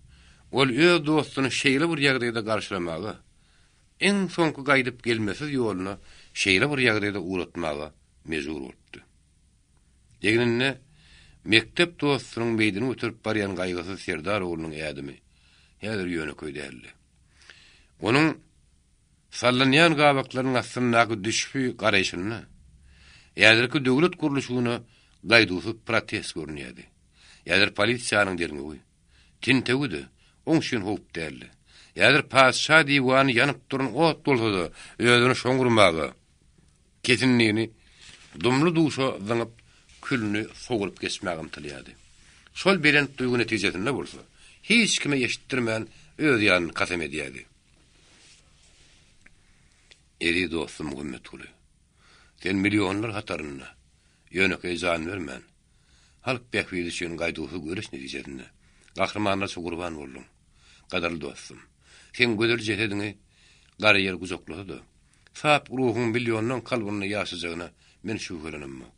ol öz dostuny şeýle bir ýagdaýda garşylamaga, en soňky gaýdyp gelmesiz ýoluna şeýle bir ýagdaýda uğratmaga mejbur boldy. Deňine mektep dostunyň beýdini ötürip barýan gaýgysy Serdar oglunyň ýadymy ýadyr ýöne köýdärli. Onuň sallanýan gabaklaryň aslyndaky düşpü garaýşyny ýadyrky döwlet guruluşyna gaýdusy protest görünýärdi. Ýadyr polisiýanyň derňeги tintegidi, oňşyn hop därli. Ýadyr paşa diwany ýanyp duran ot bolsa özüni şoňgurmagy, kesinligini dumly duşa zyňyp külni sogulyp geçmäge ymtylýardy. Şol beren duýgu netijesinde bolsa, hiç kime ýeşitdirmän öz ýanyny kasam edýärdi. Eri dostum Muhammed Ulu. Sen milyonlar hataryna ýöneke jan bermän. Halk behwidi üçin gaýdusy görüş netijesinde gahrmanlar gurban boldum. Gadarly dostum. Sen gödür jetediňi gary ýer guzoklady. Sap ruhun milyondan kalbyny ýaşajagyna men şügürenmem.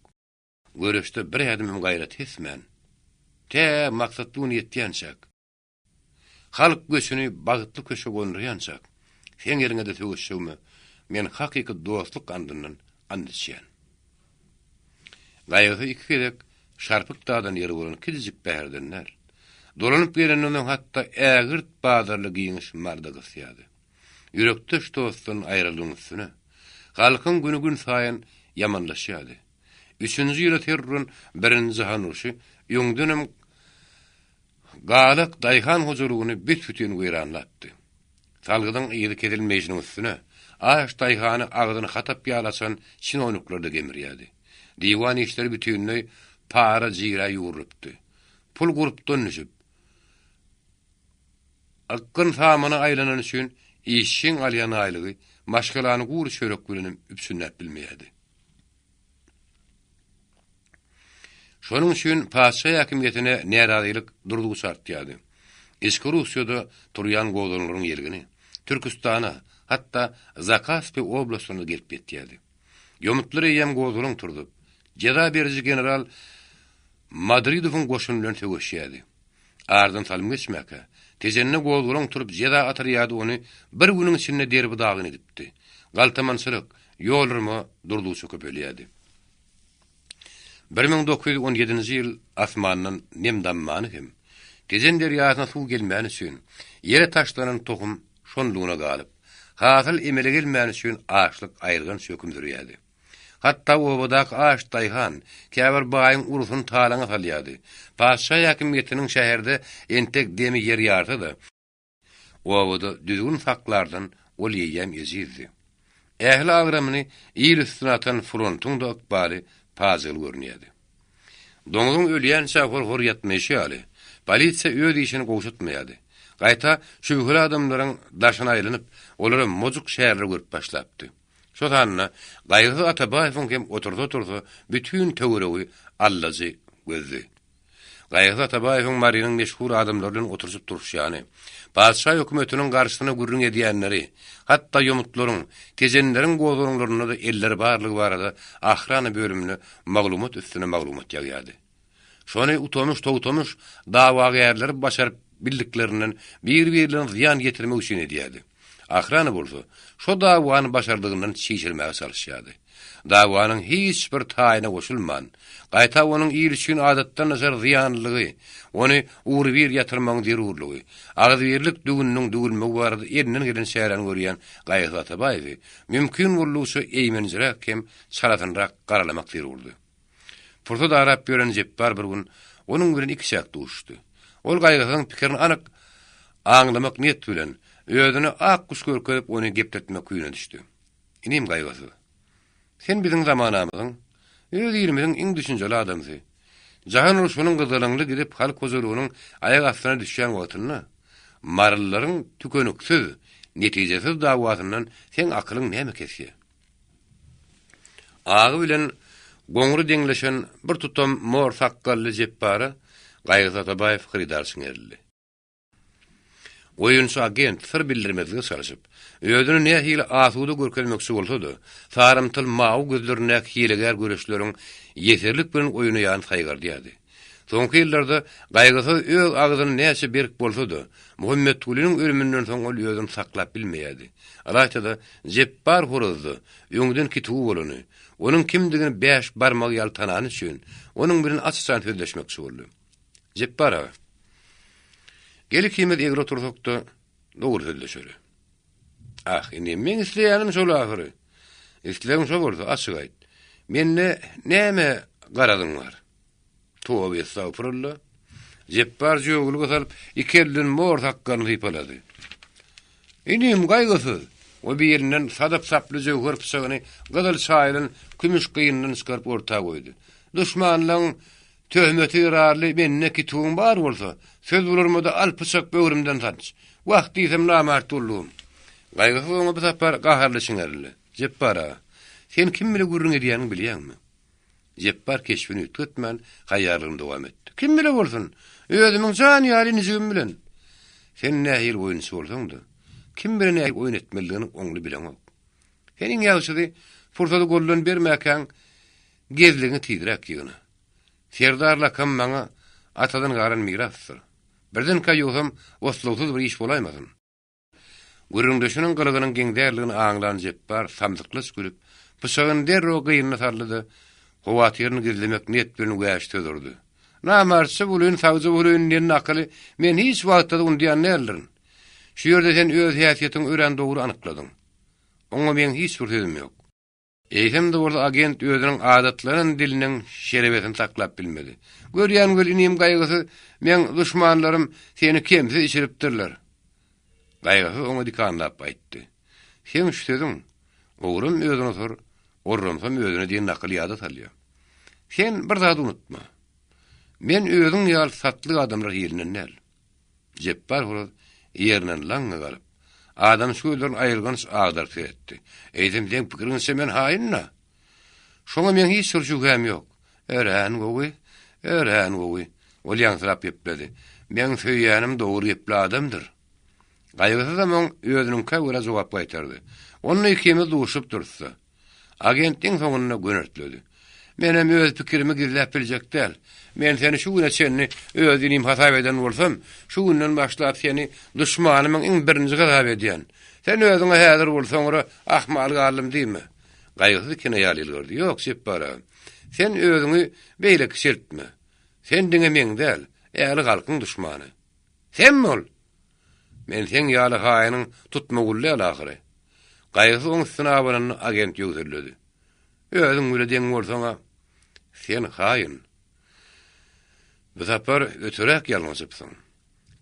Görüşde bir adamym gaýrat etmän. Te maksatlyny ýetýänçak. Halk göçüni bagtly köşe goňdurýançak. Sen ýeriňe de tögüşýärmi? Men hakyky dostluk andyndan andyşýan. Gaýgy iki kerek şarpyk dağdan ýeri bolan kizjik bäherdenler. Dolanyp gelenden hatda ägirt bazarly giýiniş marda gysýady. Yürekde şu dostun aýrylygyň üstüne halkyň güni gün saýyn ýamanlaşýady. 3-nji ýyla terrorun 1-nji hanuşy ýöňdenem gaýlak daýhan huzurlugyny büt-bütün gıýranlatdy. Salgydyň ýyly kedilmejiniň üstüne aş daýhany agdyny hatap ýalasan şinonuklarda gemirýärdi. Diwan işleri bütünlüğü para jira ýurulypdy. Pul gurup dönüşüp akkyn samana aýlanan üçin işin alýan aýlygy maşgalany gur çörek bilenim üpsünläp bilmeýärdi. Şonuň üçin paşa hakimiýetine närazylyk durdugy şartýady. Eski Russiýada turýan gowdalaryň ýergini Türkistana, hatta Zakaspi oblastyna gelip ýetýärdi. Ýomutlar ýem gowdalaryň turdup, jeda beriji general Madridowyň goşunlaryny töweşýärdi. Ardan salym geçmäke, tejenne gowdalaryň turup jeda atarýady ony bir günüň içinde derbi dagyn edipdi. Galtamançylyk, ýolurma durdugy köpelýärdi. 1917-nji ýyl asmandan nemdanmany hem tejen derýasyna suw gelmän üçin ýere taşlanan tohum şonluğuna galyp, hasıl emele gelmän üçin açlyk aýyrgan söküm dürýärdi. Hatta obadak aş daýhan, käbir baýyň urusyny talaňa salýardy. Paşa hakimiýetiniň şäherde entek demi ýer ýartydy. Obada düzgün faklardan ol ýem ýezildi. Ähli agramyny ýyl üstüne atan frontuň da akbary pazyl görünýärdi. Doňuň ölýän şahor hor ýatmaýşy. Polisiýa öz işini goşutmaýardy. Gaýta şühür adamlaryň daşyna aýlanyp, olary mojuk şäherleri görüp başlapdy. Şo tanna Gaýgy Atabayewiň hem oturdy bütün töweregi allazy gözdi. Gaýgy Atabayewiň Mariýanyň meşhur adamlaryň oturjyp duruşýany, paşa hökümetiniň garşysyna gürrüň edýänleri, hatda ýomutlaryň, tejenleriň gowdurlaryna da elleri barlygy barada ahrana bölümini maglumat üstüne maglumat ýaýýardy. Şonu utomuş dawa gärleri başaryp bildiklerinden bir-birlerine ziyan getirmek üçin edýärdi. Ahrana bolsa, şo dawany başardygyndan çeşirmäge çalışýardy. Dawanyň hiç bir taýyna goşulman, gaýta onuň ýyl üçin adatdan nazar ziyanlygy, ony uğur bir ýatyrmagyň zerurlygy, agzyrlyk dügünniň dügülmegi barada elinden gelen şäherden görýän Gaýgy Atabayew mümkin bolýarsa eýmenjirek hem çaratynrak garalamak zerurdy. Fursa da arap ýören jepbar bir gün onuň bilen iki şäk duşdy. Ol Gaýgyň pikirini anyk aňlamak niýet bilen özüni ak kuş görkezip ony gepletmek güýüne düşdi. Inim Gaýgy, Sen bizim zamanamyzyň, öz ýerimiziň iň düşünjeli adamsy. Jahan uruşunyň gyzgalaňly gidip halk huzurlugynyň aýak astyna düşýän wagtyny, marllaryň tükönüksiz, netijesiz dawatyndan sen akylyň näme kesýär? Agy bilen goňry deňleşen bir tutam mor sakkally Jeppara Gaýgy Atabaýew hyrydarçy geldi. Oyunçy agent sır bildirmezlige çalışyp, özüni nähili asuda görkezmekçi bolsa-da, sarymtyl mawy gözlerine hileger göreşleriň ýeterlik bilen oyuny ýan saýgardy ýady. Soňky ýyllarda gaýgysy öz agyzyny näçe berk bolsa-da, Muhammed Tuliniň ölümünden soň ol özüni saklap bilmeýärdi. Alaýçada Jeppar horozdy, öňden kituw bolany, onuň kimdigini 5 barmak ýal tanany üçin, onuň bilen açyk sözleşmekçi boldy. Jeppar aga, geli kimet egri otursakda doğru sözleşeri. Ah, indi men isleýänim şol ahyry. Isleýänim şol bolsa açyk aýt. Menne näme garadyň bar? Towy estağfurullah. Jeppar jogulga salyp iki elden mor takkany hypalady. Inim gaýgysy. O bir ýerinden sadap saply jogur pysagyny gyzyl şaýryň kümüş gyýyndan çykaryp ortaga goýdy. Düşmanlaryň töhmeti ýararly menne kituwum bar bolsa, söz bularmada alpysak böwrümden tanç. Wagt diýsem namart boldum. Gaýgysy oňa bir sapar gaharly şiňerli. Jeppara, sen kim bilen gurrun edýäniňi bilýärmi? Jeppar keşfini ütgetmän haýarlygyny dowam etdi. Kim bilen bolsun, özümiň jan ýaly nizigim bilen. Sen nähir oýunçy bolsaň-da, kim bilen nähir oýun etmeligini oňly bileňok. Seniň ýagşy fursaty gollan bermäkäň gezligini tiýdirek ýygyny. Serdarla kam maňa atadan garan mirasdyr. Birden kaýýosam, oslawsuz bir iş bolaýmasyn. Gürüňdeşiniň gylygynyň geňdärligini aňlan Jeppar samsyklys gülüp, pyşagyny derro gyýynyna sarlydy. Howatyryny gizlemek niýet bilen wäş tödürdi. Namarçy bulun sagzy bulun diýen akyly men hiç wagtda undýan nälerin. Şu ýerde sen öz häsiýetiň ören dogry anykladyň. Oňa men hiç bir sözüm ýok. Eýsem de bolsa agent özüniň adatlaryň diliniň şerebetini saklap bilmedi. Görýän inim gaýgysy, men düşmanlarym seni kemsiz içiripdirler. Gaýgysy oňa dikanlap aýtdy. Sen şu sözüň, oğrum özüne sor, orramsam özüne diýen akyly ýada salýar. Sen bir zat unutma. Men özüň ýal satly adamlar ýerinden näl. Jeppar horoz ýerinden laňa galyp, adam şuýdan aýrylgans agdar etdi. Eýdim sen pikiriňçe men haýynna. Şoňa men hiç şüphem ýok. Ören gowy. Ol ýaňsyrap ýepledi. Men söýýänim dogry ýepli adamdyr. Gaýgysy zaman özüniň käwre jogap gaýtardy. Onu ikimiz duşup dursa. Agentliň soňuna gönürtledi. Menem öz pikirimi gizläp biljek däl. Men seni şu güne çenni özünim hasap eden bolsam, şu günden başlap seni düşmanymyň iň birinji hasap edýän. Sen özüňe häzir bolsaň ora ahmal galym diýme. Gaýgysy kine ýaly gördü. Ýok, Jeppara. Sen özüňi beýle kişirtme. Sen diňe meň däl, äli halkyň düşmany. Sen bol. Men sen ýaly haýynyň tutmaguly alahyry. Gaýgysy oň synabyny agent ýöwürledi. Özüň bilen deň bolsaňa, sen haýyn. Bu sapar ötürek ýalňyjypsyň.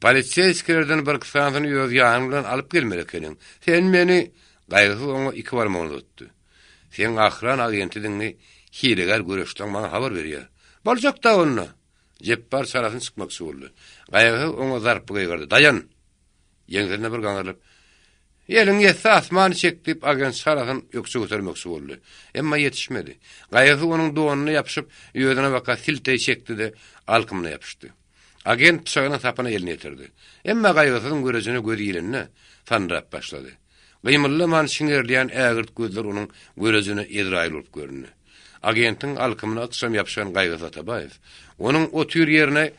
Polisiýasklerden bir kysanyny öz ýanyň bilen alyp gelmeli ekeniň. Sen meni gaýgysy oňa 2 barmagyny tutdy. Sen ahran agentidiňni hileger göreşden maňa habar berýär. Boljak da ony. Jeppar sarasyny çykmakçy boldy. Gaýgysy oňa zarp goýgardy. Dayan. Ýeňlerine bir gaňaryp, Ýeliň ýetse asmany çekdip agent sarasyn ýoksa götermekçi boldy. Emma ýetişmedi. Gaýgysy onuň doňuny ýapyşyp, ýödüne baka silteý çekdi de alkymyna ýapyşdy. Agent pyşagyny tapana eline ýetirdi. Emma gaýgysyň görejini göz ýelenine tanrap başlady. Gymylly man şiňerleýän ägirt gözler onuň görejini Izrail bolup göründi. Agentin alkymyna atsam ýapşan Gaýgy Atabaýew onuň otür ýerine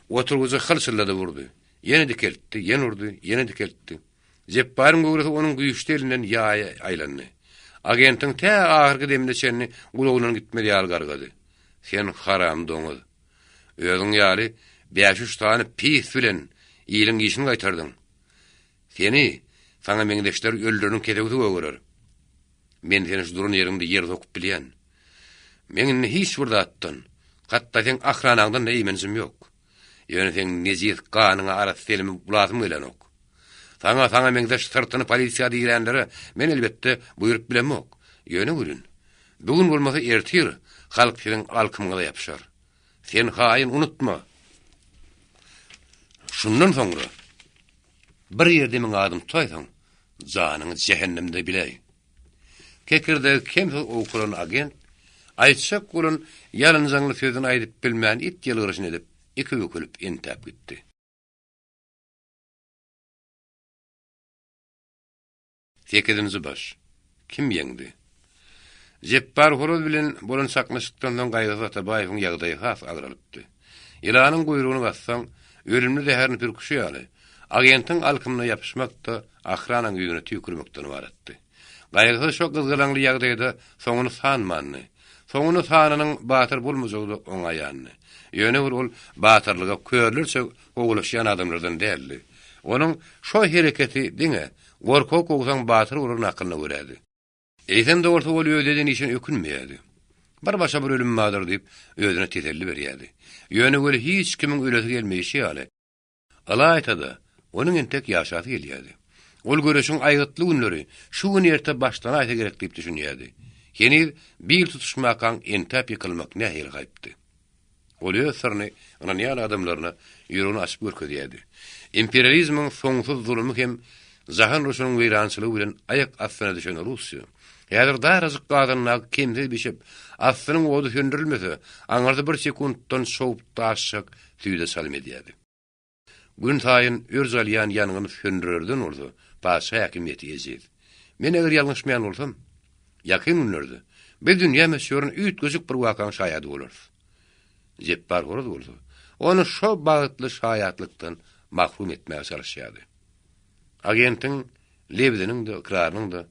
oturguzy hylsylady vurdy. Ýene dikeltdi, ýene urdy, ýene dikeltdi. Jepparyň göwresi onuň güýçli elinden ýaýa aýlandy. Agentin tä ahyrky deminde çenni gulagynyň gitmeli ýaly gargady. Sen haram doňuz. Özüň ýaly 5-3 tane pis bilen ýylyň işini gaýtardyň. Seni saňa meňdeşler öldürüň kedegi görer. Men seni şu durun ýerimde ýer dokup bilýän. Meňni hiç bir zatdan, hatda sen ahranaňdan näýmenjim ýok. Ýöne sen nezih ganyňa arasy selimi bulazym gelenok. Sana meňdeş sırtyny polisiýa diýenleri men elbetde buýrup bilemok. Ýöne gülün. Bugün bolmasa ertir, halk senin alkymyna yapışar. Sen haýyn unutma. Şundan soňra bir ýerde men adım taýsaň, janyňy cehennemde biley. Kekirde kim okuran agent aýtsak bolan ýalanyňly sözüni aýdyp bilmän it ýylgyryşyn edip iki ökülüp intap gitdi. Tekedimizi baş. Kim yeňdi? Jeppar horoz bilen bolan saklaşykdan soň gaýgy Atabaýewiň ýagdaýy has agralypdy. Ýylanyň guyrugyny bassaň, ölümli zäherini pürküşi ýaly. Agentin alkymyna ýapyşmak da ahranyň ýüzüne tükürmekden ibaretdi. Gaýgy şo gyzgylaňly ýagdaýda soňuny sanmanly. Soňuny sananyň batyr bolmajagy oňaýanly. Ýöne ol batyrlyga körlürçe oguluşýan adamlardan däldi. Onuň şo hereketi diňe gorko gowsaň batyr bolan akylyna göredi. Eýsem de orta bolýar dediň işin ökünmeýärdi. Bir başa bir ölüm madyr diýip özüne teselli berýärdi. Ýöne göre hiç kimiň ölesi gelmeýişi ýaly. Alaýtada onuň entek ýaşaty gelýärdi. Ol göreşiň aýgytly günleri şu gün erte başdan aýta gerek diýip düşünýärdi. Yeni bir tutuşmakan entap ýykylmak nähil gaýpdy. Ol ýösürni onuň ýaly adamlaryna ýüregini açyp görkezýärdi. Imperializmiň soňsuz zulmy hem zahan Rusyanyň weýrançylygy bilen aýak astyna düşen Russya. Ýa-da darazyk gadynyna kimde bişip astynyň odu söndürilmese, aňarda bir sekunddan şowup taşyk tüýde salmedýärdi. Gün taýyn örzalýan ýanyny söndürerden urdu. Paşa hakimiyeti ýezid. Men eger ýalňyşmaýan bolsam, ýakyn günlerde bir dünýä meşhurun üýtgüzük bir wakaň şaýady bolar. Jeppar horoz bolsa, onu şo bagytly şaýatlykdan mahrum etmäge çalışýardy. Agentin lebdiniň de ikrarynyň da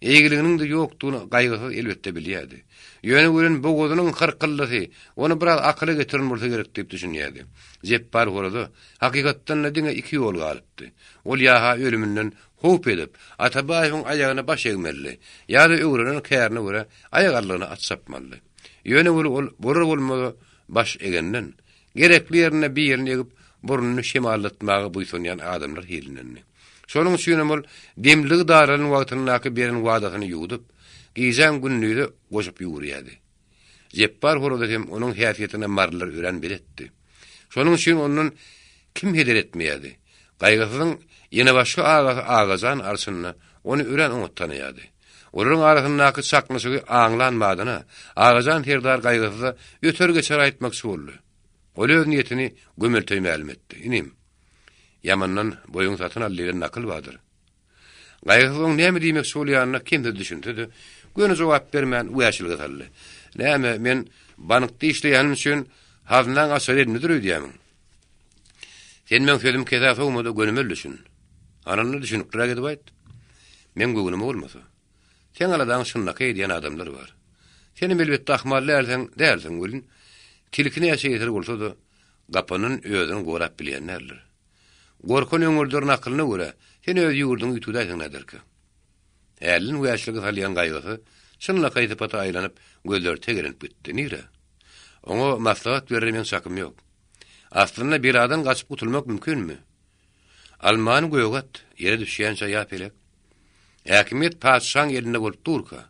eýgiliginiň de ýokdugyny gaýgysy elbetde bilýärdi. Ýöne gören bu godunyň hyrkyllygy onu biraz akyla getirin bolsa gerek diýip düşünýärdi. Jeppar horoz hakykatdan diňe iki ýol galypdy. Ol ýa-ha ölümünden hop edip Atabaýewiň aýagyna baş egmerli, ýa-da öwrenen kärine görä aýagarlygyny açsapmaly. Ýöne ol borar bolmagy baş egenden gerekli ýerine bir ýerine egip burnuny şemallatmagy buýsunýan adamlar hilinenni. Şonuň üçin ol demligi daranyň wagtyny beren wadasyny ýuwdup, giýen günlüğü goşup ýürýärdi. Jeppar horoz hem onuň häsiýetine marlar ören biletdi. Şonuň üçin onuň kim heder etmeýärdi. Gaýgysyň ýene başga agazan arsyny onu ören unuttanýardy. Olaryň arasyndaky saklyşygy aňlanmadyna, agazan herdar gaýgysy öter geçer aýtmak boldy. Ol öz niýetini gömelteýmeli etdi. Inim Yamandan boyun satın alýan nakıl badyr. Gaýgysyň näme diýmek bolýanyna kimde düşündi? Göni jogap bermän uýaşylygy saldy. Näme men bankda işleýänim üçin hazyndan aşağı edindir diýämiň. Sen men sözüm keza soňmada gönümel düşün. Anany düşünüp durag edip aýt. Men gögünüm bolmasa. Sen aladan şunlaka edýän adamlar bar. Seni elbetde ahmallardan dälsin bolun. Tilkini ýaşaýyr bolsa da gapanyň özüni gorap bilýänler. Gorkun öňürlerin akylyna görä, sen öz ýurdun ýetüdäýsiň näderki. Älin uýaşlygy salýan gaýgysy şunlaka aýdyp aýlanyp gözleri tegerenip gitdi. Nire? Oňa maslahat berýän şakym ýok. Aslında bir adam gaçyp gutulmak mümkinmi? Alman goýgat, ýere düşýänçe ýa-pelek. Häkimiýet paşaň ýerinde bolup durka.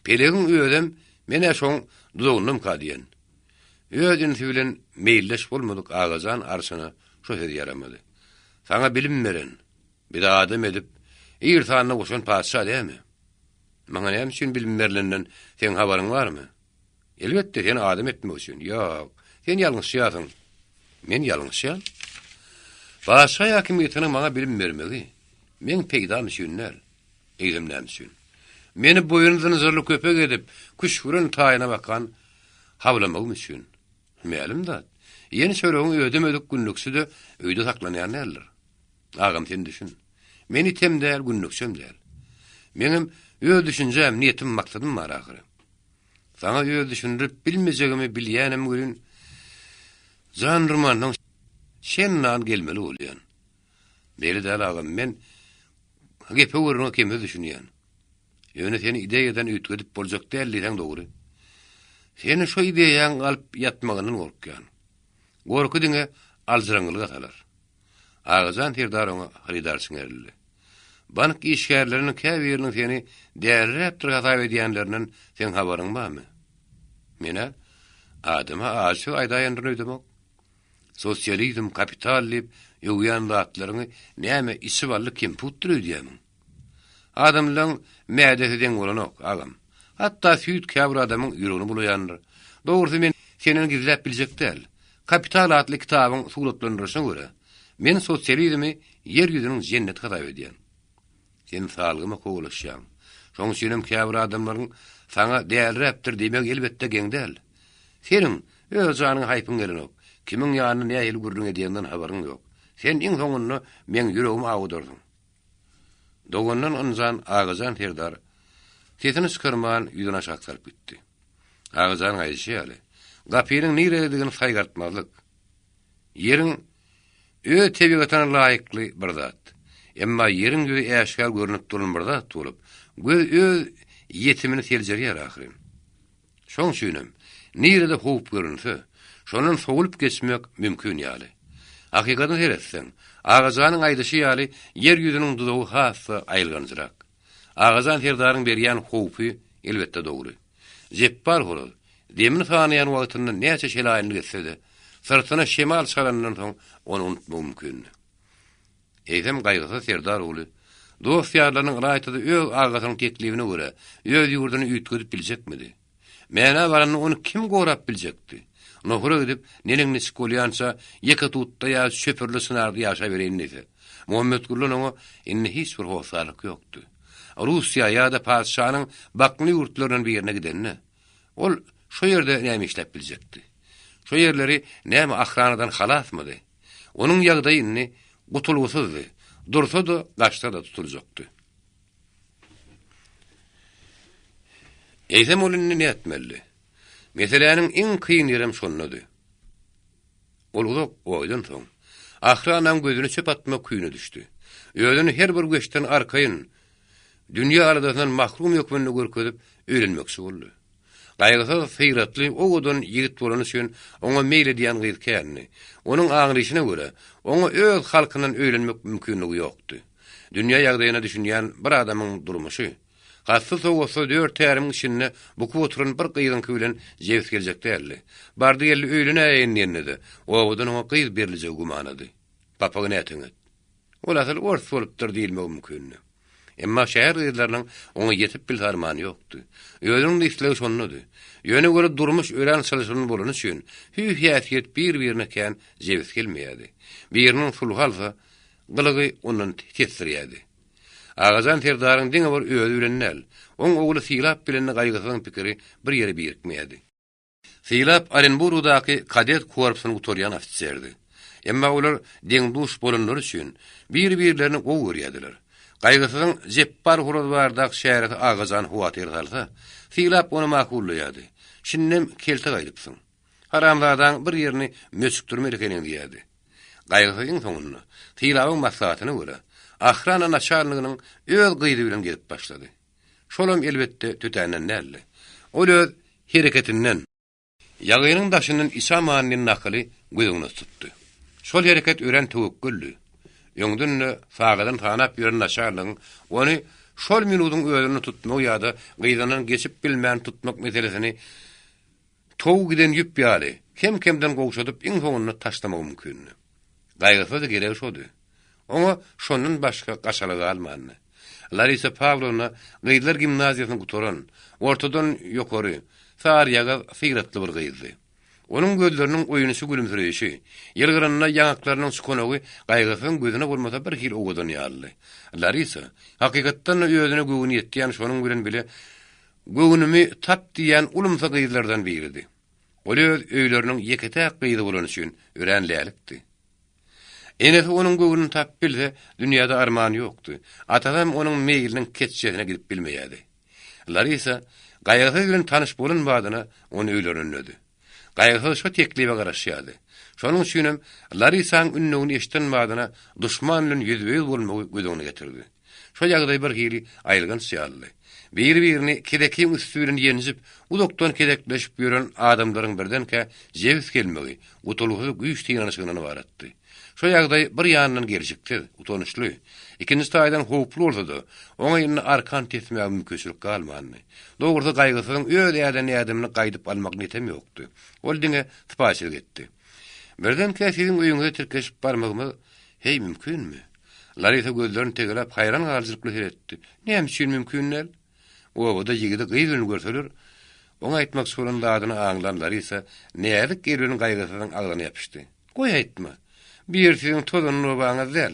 Pelegiň öýdem mene şoň dudugnum ka diýen. Öýdün bilen meýilleş bolmadyk agazan arsyna şo hed ýaramady. Sana bilim beren, bir adam edip ýyrtanyna goşan paşa diými? Maňa näme üçin bilim berlenden sen habaryň barmy? Elbetde sen adam etmek üçin. Ýok, sen ýalňyşýasyň. Men ýalňyşýan. Paşa hakimiýetine maňa bilim bermeli. Men peýdam üçinler. Eýlemlem üçin. Meni boýundan zırly köpek edip, kuşgurun taýyna bakan hawlamak üçin. Mälim da. Ýeni söýlegiň ödem ödük günlüksü de öýde saklanýan näler. Agam sen düşün. Meni temdäl günlüksüm däl. Menim öýde düşünjem, niýetim, maksadym bar ahyry. Sana öýde düşündirip bilmejegimi bilýänem görün. Janrmanyň şennan gelmeli bolýan. Beri däl agam men gepe görüňe kime düşünýän. Ýöne seni ideýadan üýtgedip boljak däldiň dogry. Seni şo ideýaň alyp ýatmagynyň gorkýan. Gorku diňe alzyraňlyk atalar. Agazan terdaryňa harydarsyň erli. bank işgärleriniň käbiriniň seni därräpdir hata edýänlerinden sen habaryň barmy? Mene adyma aşy aýdaýandyr öýdemek. Sosializm, kapital diýip ýöwýän zatlaryny näme işi barly kim putdur öýdýämiň? Adamlaryň mädesiden bolanok agam. Hatta süýt käbir adamyň ýüregini bulaýandyr. Dogrusy men seni gizläp biljek däl. Kapital adly kitabyň suratlandyryşyna görä, men sosializmi yer ýüzüniň jenneti hata edýän. Sen salgyma kowlaşýan. Şoň üçin käbir adamlaryň sana dälräpdir diýmek elbetde geň däl. Senin öz janyň haýpyň gelenok. Kimiň ýanyny näýil gurrun edýänden habaryň ýok. Sen iň soňunny men ýüregimi awdyrdyň. Dogondan onzan ağızan terdar. Tetini çıkarman ýüzüne aşağı salyp gitdi. Ağızan gaýşy ýaly. Gapynyň niredigini saýgartmazlyk. Ýeriň öýe tebigatana laýykly bir zat. Emma ýeriň gözi äşkar görünip duran bir zat bolup, göz öz ýetimini seljerýär ahyryn. Şoň üçin nirede howp görünse, şonun sowulup geçmek mümkin ýaly. Hakykatyn heretsen, ağızanyň aýdyşy ýaly yer ýüzüniň dudagy hassa aýylganjyrak. Ağızan terdaryň berýän howpy elbetde dogry. Jepbar bolur. Demini sanayan wagtynda näçe şelaýyny geçse-de, sırtyna şemal çalandan soň onu unutmak mümkin. Eýdem gaýgysy serdar boly. Dost ýarlarynyň raýatyda öz ağasynyň teklibine görä, öz ýurduny üýtgedip biljekmidi? Mäne barany onu kim gorap biljekdi? Nohura edip neleňni şkolýança ýeka tutda ýa şöpürli sınarda ýaşa bereýin diýse. Muhammed Gurlan oňa inni hiç bir howsarlyk ýokdy. Russiýa ýa-da padşanyň bakly ýurtlarynyň birine gidenni. Ol şo ýerde näme işläp biljekdi? Şo ýerleri näme ahranadan halasmady? Onuň ýagdaýyny gutulgusuzdy. Dursa da gaçta da tutuljakdy. Eýsem olyny ne etmeli? Meseleniň iň kyn ýerim şondy. Ol uzak oýdan soň ahranam gözüne çöp atmak küýüne düşdi. Özüni her bir göçden arkaýyn dünýä aradan mahrum ýokmyny görkezip öýrenmekçi boldy. Gaýgysy syratly o godun ýigit bolany üçin oňa meýle diýen gyzkärni, onuň aňlyşyna görä, oňa öz halkynyň öýrenmek mümkinligi ýokdy. Dünýä ýagdaýyna düşünýän bir adamyň durmuşy, gassy sowgasy 4 tärim içinde buku oturan bir gyýdyň bilen jewis geljek däldi. Bardy geldi öýlene ýenýände, o godun oňa gyz beriljek gumanady. Papagyny ätiňet. Ol asal ors bolupdyr diýilmek mümkin. Emma şäher ýerleriniň oňa ýetip bil harmany ýokdy. Özüň isleýi şondy. Ýöne görä durmuş öýren çalışyny bolany üçin hüýýätiýet bir-birine kän jewis gelmeýärdi. Biriniň sulhalsa gylygy onuň tesirýärdi. Ağazan terdaryň diňe bir özü bilenel. Oň ogly Silap bilen gaýgysyň pikiri bir ýere birikmeýärdi. Silap Orenburgdaky kadet korpusyny utorýan ofitserdi. Emma olar deňduş bolanlar üçin bir-birlerini gowy görýärdiler. Gaýgysyň jepbar hurulbardak şäherde ağazan huwatyr galsa, Silap onu makullyýardy. Şinnem kelte gaýdypsyň. Haramlardan bir ýerini mösükdirmek ekeniň diýärdi. Gaýgysyň soňunda Silabyň maslahatyna görä, ahrana naçarlygynyň öz gyýdy bilen gelip başlady. Şolam elbetde tütänen näli. Ol öz hereketinden ýagynyň daşynyň İsa manynyň nakyly göýüňe tutdy. Şol hereket ören töwekküllü. Ýöňdünne fagadan tanap ýören naçarlygyň onu şol minutyň özüni tutmak ýa-da gyýdanyň geçip bilmän tutmak meselesini tow giden ýüp ýaly, kim-kimden gowşadyp iň soňuny taşlamak mümkin. Gaýgysy da gerek şody. Oňa şondan başga gaçalygy almandy. Larisa Pavlovna Gyýdylar gimnaziýasyny gutoran, ortadan ýokary, Saryaga sigratly bir gyýdy. Onuň gözleriniň oýunysy gülümsereýişi, ýylgyryna ýaňaklarynyň şukonagy gaýgysyň gözüne bolmasa bir hil owadan ýaly. Larisa hakykatdan özüne göwüni ýetýän şonuň bilen bile göwünimi tap diýen ulumsa gyýdylardan biridi. Ol öz öýleriniň ýeketäk gyýdy bolan üçin örenlälikdi. Enes onuň göwünini tap bilse, dünýäde armany ýokdy. Atadan onuň meýiliniň keçjegine gidip bilmeýärdi. Larisa gaýgysy bilen tanyş bolan badyna onu öýlenýärdi. Gaýgysy şo teklibe garaşýardy. Şonuň üçin Larisa'ň ünnüni eşiten badyna duşman bilen ýüzbeýiz bolmagy gözüne getirdi. Şo ýagdaý bir hili aýylgan şýarly. Bir-birini kedekiň üstüne ýenjip, udokdan kedekleşip ýören adamlaryň birdenke jewis gelmegi, gutulgy güýç tiýanyşygyny baratdy. Şo ýagdaý bir ýanyndan gelişikdi, utanışly. İkincisi taýdan howplu bolsa-da, oňa ýene arkan tesmäge mümkinçilik galmany. Dogurda gaýgysyň öz ýadamyny gaýdyp almak niýetim ýokdy. Ol diňe typaçylyk etdi. Birden käsiň öýüňe tirkeşip barmagymy, "Hey, mümkinmi?" Larisa gözlerini tegelep hayran galyjykly etdi. "Näme üçin mümkinel?" O da ýigidi gyýyny görseler, oňa aýtmak sorunda adyny aňlan Larisa nädik gelýän gaýgysynyň aglyna ýapyşdy. "Goý aýtma. Bir sizin tozununy baňyz del.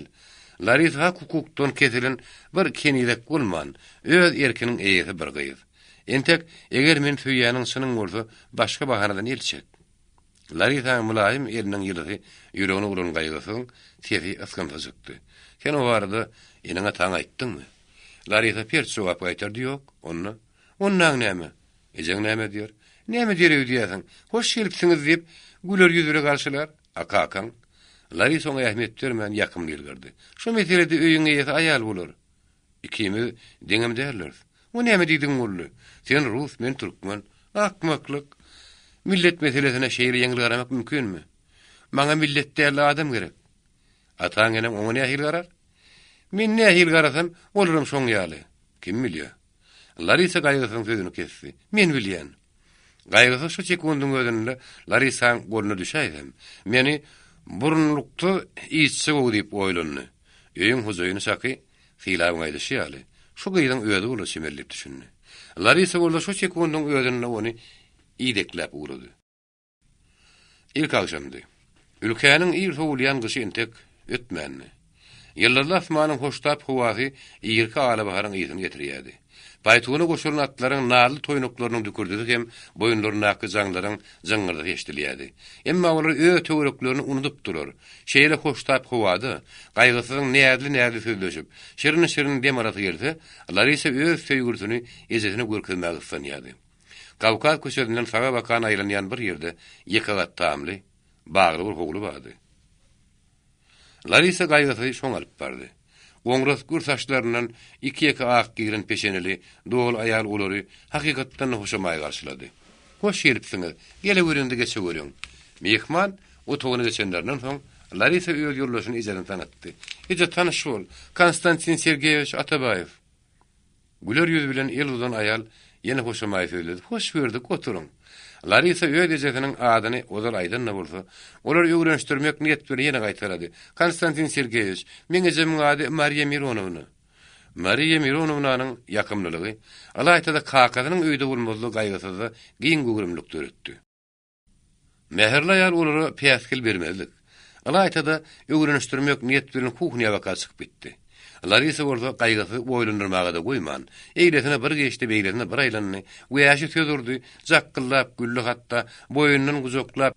Larisa hukukdan kesilen bir kenilek bolman, öz erkiniň eýesi bir gyýyz. Entek eger men süýýäniň şunyň bolsa, başga bahanadan elçek." Larisa mulayim eliniň ýyly ýüregine ulan gaýgysyň sesi ısgyndyjykdy. "Sen o arada eniňe taň aýtdyňmy?" Larisa pert jogap gaýtardy, "Ýok, ony. Ondan näme? Ejeň näme diýer? Näme diýer diýäsiň? Hoş gelipsiňiz" diýip güler ýüzüne garşylar. "Akakan." Larisa oňa ähmiýet bermän ýakyn bildirdi. "Şu meselede öýüňe ýeti aýal bolar. Ikimi deňem därler. O näme diýdiň boldy? Sen rus, men türkmen. Akmaklyk. Millet meselesine şeýle ýeňil garamak mümkinmi? Maňa millet däl adam gerek. Ataň enem oňa nähil garar? Men nähil garasam, bolurum şoň ýaly. Kim bilýär?" Larisa gaýgysyň sözüni kesdi. "Men bilýän." Gaýgysy şu sekundyň özünde Larisaň goluna düşäýdim. Meni burunlukda iýitse o diýip oýlandy. Öýüň huzaýyny saky filaň aýdyşýaly. Şu gyýdyň öýde bolar şemerlip düşündi. Larisa bolsa şu sekundyň özünde ony iýdeklep ugrady. İlk akşamdy. Ülkäniň iýir sowulýan gyşy entek ötmänni. Ýyllarla asmanyň hoştap howasy ýyrka ala baharyň ýygyny getirýärdi. Baytugyna goşulan atlaryň narly toýnaklarynyň dükürdügi hem boyunlaryna akjanglaryň jyňgyrdy eşdilýärdi. Emma olar öýe töwereklerini unutup durar. Şeýle hoştap howady, gaýgysyň nädli sözleşip, şirin demaraty gelse, Larisa öz söýgürsini ejesine görkezmäge sanýardy. Kawkaz köşesinden sağa bakan aýlanýan bir ýerde ýekagat tamly, bagly bir howlu bardy. Larisa gaýgasy şoň alyp bardy. Oňras gür saçlarynyň iki ýeka ak giren peşeneli, dol aýal ulary hakykatdan hoşamaý garşylady. "Hoş gelipsiňiz. Gele göründi geçe görüň." Mehman otogyny geçenlerden soň Larisa öz ýoldaşyny ejeňden tanıtdy. "Eje tanyş bol, Konstantin Sergeýewич Atabaýew." Güler ýüz bilen el uzan aýal ýene hoşamaý söýledi. "Hoş gördük, oturuň." Larisa öýdejeginiň adyny ozal aýdanna bolsa, olar öwrenişdirmek niýet bilen ýene gaýtarady. "Konstantin Sergeýewич, meňe jemň ady Mariya Mironowna." Mariya Mironownaň ýakymlylygy, alaýtada kakadynyň öýde bolmazlygy gaýgysyda giň gugurumlyk töretdi. Meherli aýal olary piýaskil bermezlik. Alaýtada öwrenişdirmek niýet bilen kuhnyýa wakaçyk bitdi. Larisa bolsa gaýgasy boýlandyrmaga da goýman. Eýlesine bir geçdi, beýlesine bir aýlandy. Güýäşi sözdürdi, jakkyllap, güllü hatda boýundan gujoklap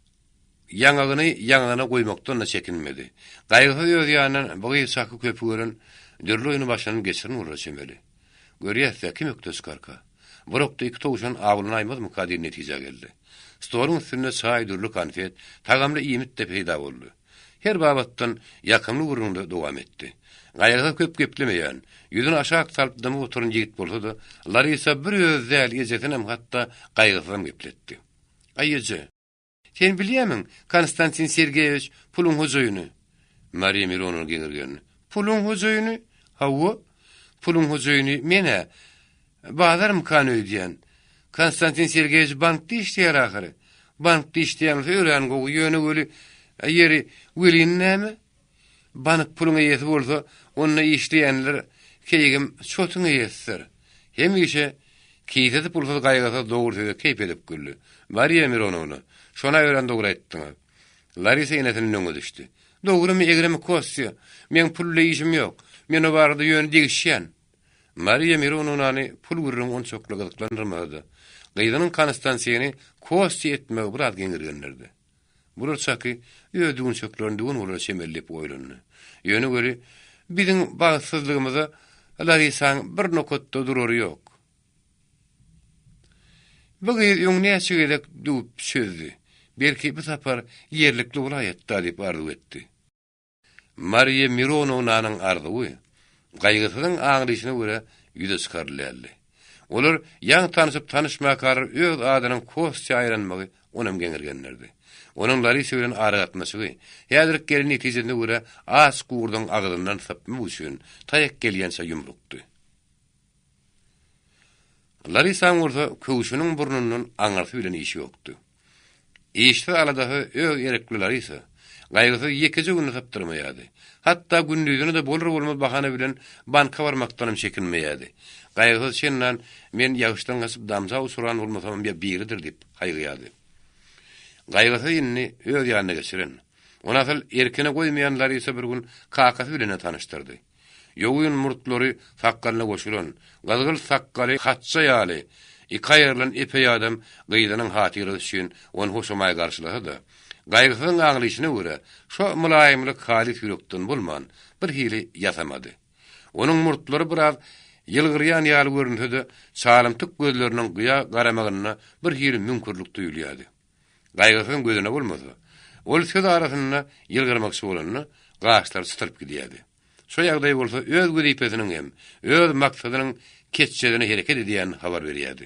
ýaňagyna goýmakdan da çekinmedi. Gaýgasy öz ýanyna bu ýysaky köpügörün dürli oýuny başynyň geçirin bolar çemeli. Görýärsiň kim öktös karka. Burokda iki towşan awlyna aýmazmy kadir netije geldi. Storuň üstünde çaý dürli konfet, tagamly iýmit de peýda boldy. Her babatdan ýakymly gurunda dowam etdi. Gaýaga köp geplemeýän, ýüzüni aşağı salyp damy oturan ýigit bolsa-da, Larisa bir özel ejesine hem hatda gaýgysyny gepletdi. "Aýeje, sen bilýärmiň Konstantin Sergeýewich puluň hojaýyny?" Mariya Mironow geňirgen. "Puluň hojaýyny? Hawa? Puluň hojaýyny mene bazar mykany öýdýän. Konstantin Sergeýewich bankda işleýär ahyry. Bankda işleýän öýren gowy ýöne göli ýeri welin näme? Bank puluňa ýeti bolsa, onna işleýänler keýgim çotuňa ýetser. Hem işe kiýdedi bolsa gaýgasa dogry keýp edip güldü. Mariya Mironowna, şona öýren dogry aýtdyň. Larisa ýene-de nöňe düşdi. "Dogrymy egremi kosýa, men pulla işim ýok. Men o barada ýön degişýän." Mariya Mironowny pul gurrun on çoklugyklandyrmady. Gaýdanyň konstansiýany kosy etmek bir ad geňirgenlerdi. Bular çaky öýdüň çöklerini dugun bolar şemellip oýlandy. Ýöne göre biziň bagsyzlygymyza Larisaň bir nokatda durary ýok. Bu gyýyl ýöňe näçe dup çözdi. Belki bu sapar ýerlikli vilayatda diýip arzu etdi. Mariya Mironownanyň arzuwy gaýgysynyň aňlyşyna görä ýüze çykarylýardy. Olar ýaňy tanyşyp tanyşmakar öz adynyň kosy aýranmagy onem geňirgenlerdi. Onun Larisa bilen aragatmasygy, häzirki gelin netijende görä as gurdan agdyndan sapmy üçin taýak gelýänse ýumrukdy. Larisa orada köwüşüniň burnundan aňarsy bilen işi ýokdy. İşte aladahy öz erekli Larisa, gaýgysy ýekiji günü saptyrmaýady. Hatda gündüzüni de bolur bolmaz bahana bilen banka barmakdan çekinmeýärdi. Gaýgysy şenlen men ýagşydan gasyp damza usuran bolmasam bir biridir dip haýgyýardy. Gaýgysy inni öz ýanyna geçiren. Ona asal erkine goýmaýanlar ise bir gün kakasy bilen tanıştyrdy. Ýoğuyun murtlary sakkalyna goşulan, gazgyl sakkaly hatça ýaly, iki aýrılan epey adam gyýdanyň hatyry üçin onu hoşamay garşylady. Gaýgysyň aňlyşyna görä, şo mulaýymlyk haly ýürekden bolman bir hili ýasamady. Onuň murtlary biraz ýylgyrýan ýaly görünýärdi, çalymtyk gözleriniň gyýa garamagyna bir hili mümkinlik duýulýardy. Gaýgysyň gözüne bolmasa, ol söz arasynda ýylgyrmakçy bolanyny gaçlar styryp gidýärdi. Şo ýagdaý bolsa öz güdipesiniň hem öz maksadynyň keçjegini hereket edýän habar berýärdi.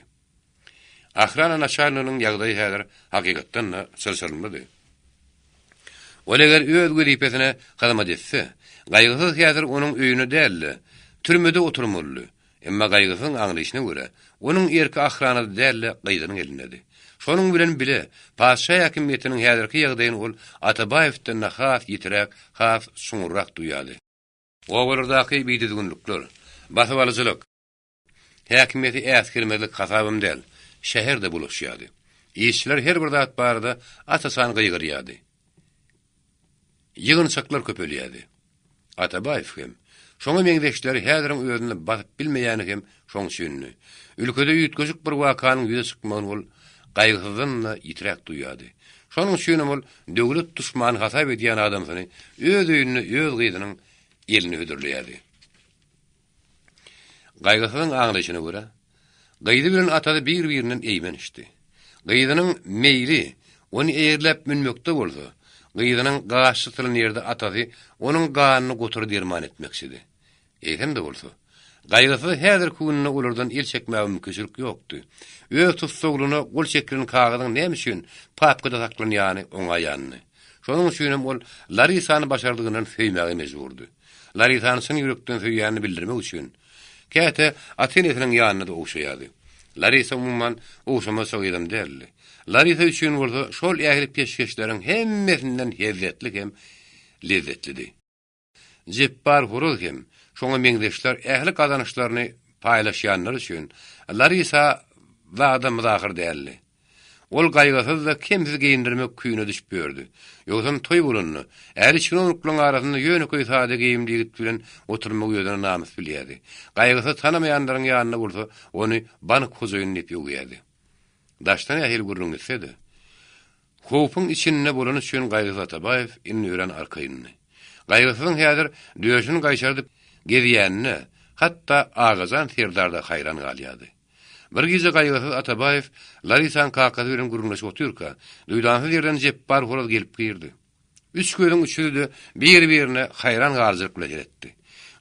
Ahrana naşarlynyň ýagdaýy häzir hakykatdan da sylsyrlandy. Oleger öz güdipesine hyzmat etse, gaýgysy häzir onuň öýüne däl, türmede oturmaly. Emma gaýgysyň aňlyşyna görä, onuň erki ahrana däl gaýdanyň elindedi. Şonuň bilen bile, paşa häkimiýetiniň häzirki ýagdaýyny ol Atabaýewden has ýitirak, has suňurrak duýýardy. Owalardaky biýdizginlikler, basawalyjylyk, häkimiýeti äskirmezlik hasabym däl, şäherde buluşýardy. İşçiler her bir zat barada atasan gyýgyrýardy. Ýygynçaklar köpelýärdi. Atabaýew hem şoňa meňdeşleri häziriň özüne basyp bilmeýäni hem şoň üçin ülkede ýetgeşik bir wakanyň ýüze çykmagyny ol gaýgysyzdan ýitirak duýýardy. Şonuň üçin ol döwlet düşmany hasap edýän adamsyny öz öýüne öz gyýdynyň elini ödürleydi. Gaýgysyň aňlyşyna görä, gaýdy bilen atady bir-biriniň eýmenişdi. Gaýdynyň meýli onu eýerläp münmekde bolsa, gaýdynyň gaşy tylyny ýerde atady onuň ganyny gotur derman etmeksidi. Eýsem de bolsa, gaýgysy häzir kununa ulardan el çekmäge mümkinçilik ýokdy. Öz tutsagyny gol çekilen kagyzyň näme üçin papkada saklanýany oňa ýanyny. Şonuň üçin ol Larisany başardygyndan feýmäge mejburdy. Larisanyň ýürekden söýýäni bildirmek üçin käte Atenetiniň ýanyna da oşaýardy. Larisa umman oşama soýdym derli. Larisa üçin bolsa şol ähli peşkeşleriň hemmesinden hezzetli hem lezzetlidi. Jeppar hurul hem şoňa meňdeşler ähli kazanyşlaryny paýlaşýanlar üçin Larisa zada muzahir däldi. Ol gaýgysyz da kimsiz giyindirmek küýüne düşüp berdi. Ýogsa toý bolanyny, äri çynoklyň arasynda ýöne köý sade giyimli bilen oturmak ýöne namys bilýärdi. Gaýgysy tanamaýanlaryň ýanyna bolsa, ony banyk hojaýyny diýip ýögýärdi. Daşdan ähli gurrun etsedi. Howpyň içinde bolan üçin gaýgysy Atabaýew inňören arkaýyny. Gaýgysyň häzir düýeşini gaýşardyp gezýänine, hatda agazan terdarda haýran galýardy. Bir gece gaýgysy Atabaýew Larisanyň kakasy bilen gurrunlaşyp oturýarka, duýdanly ýerden Jeppar horaz gelip girdi. Üç gözüň üçüde bir-birine haýran garjylyk bilen etdi.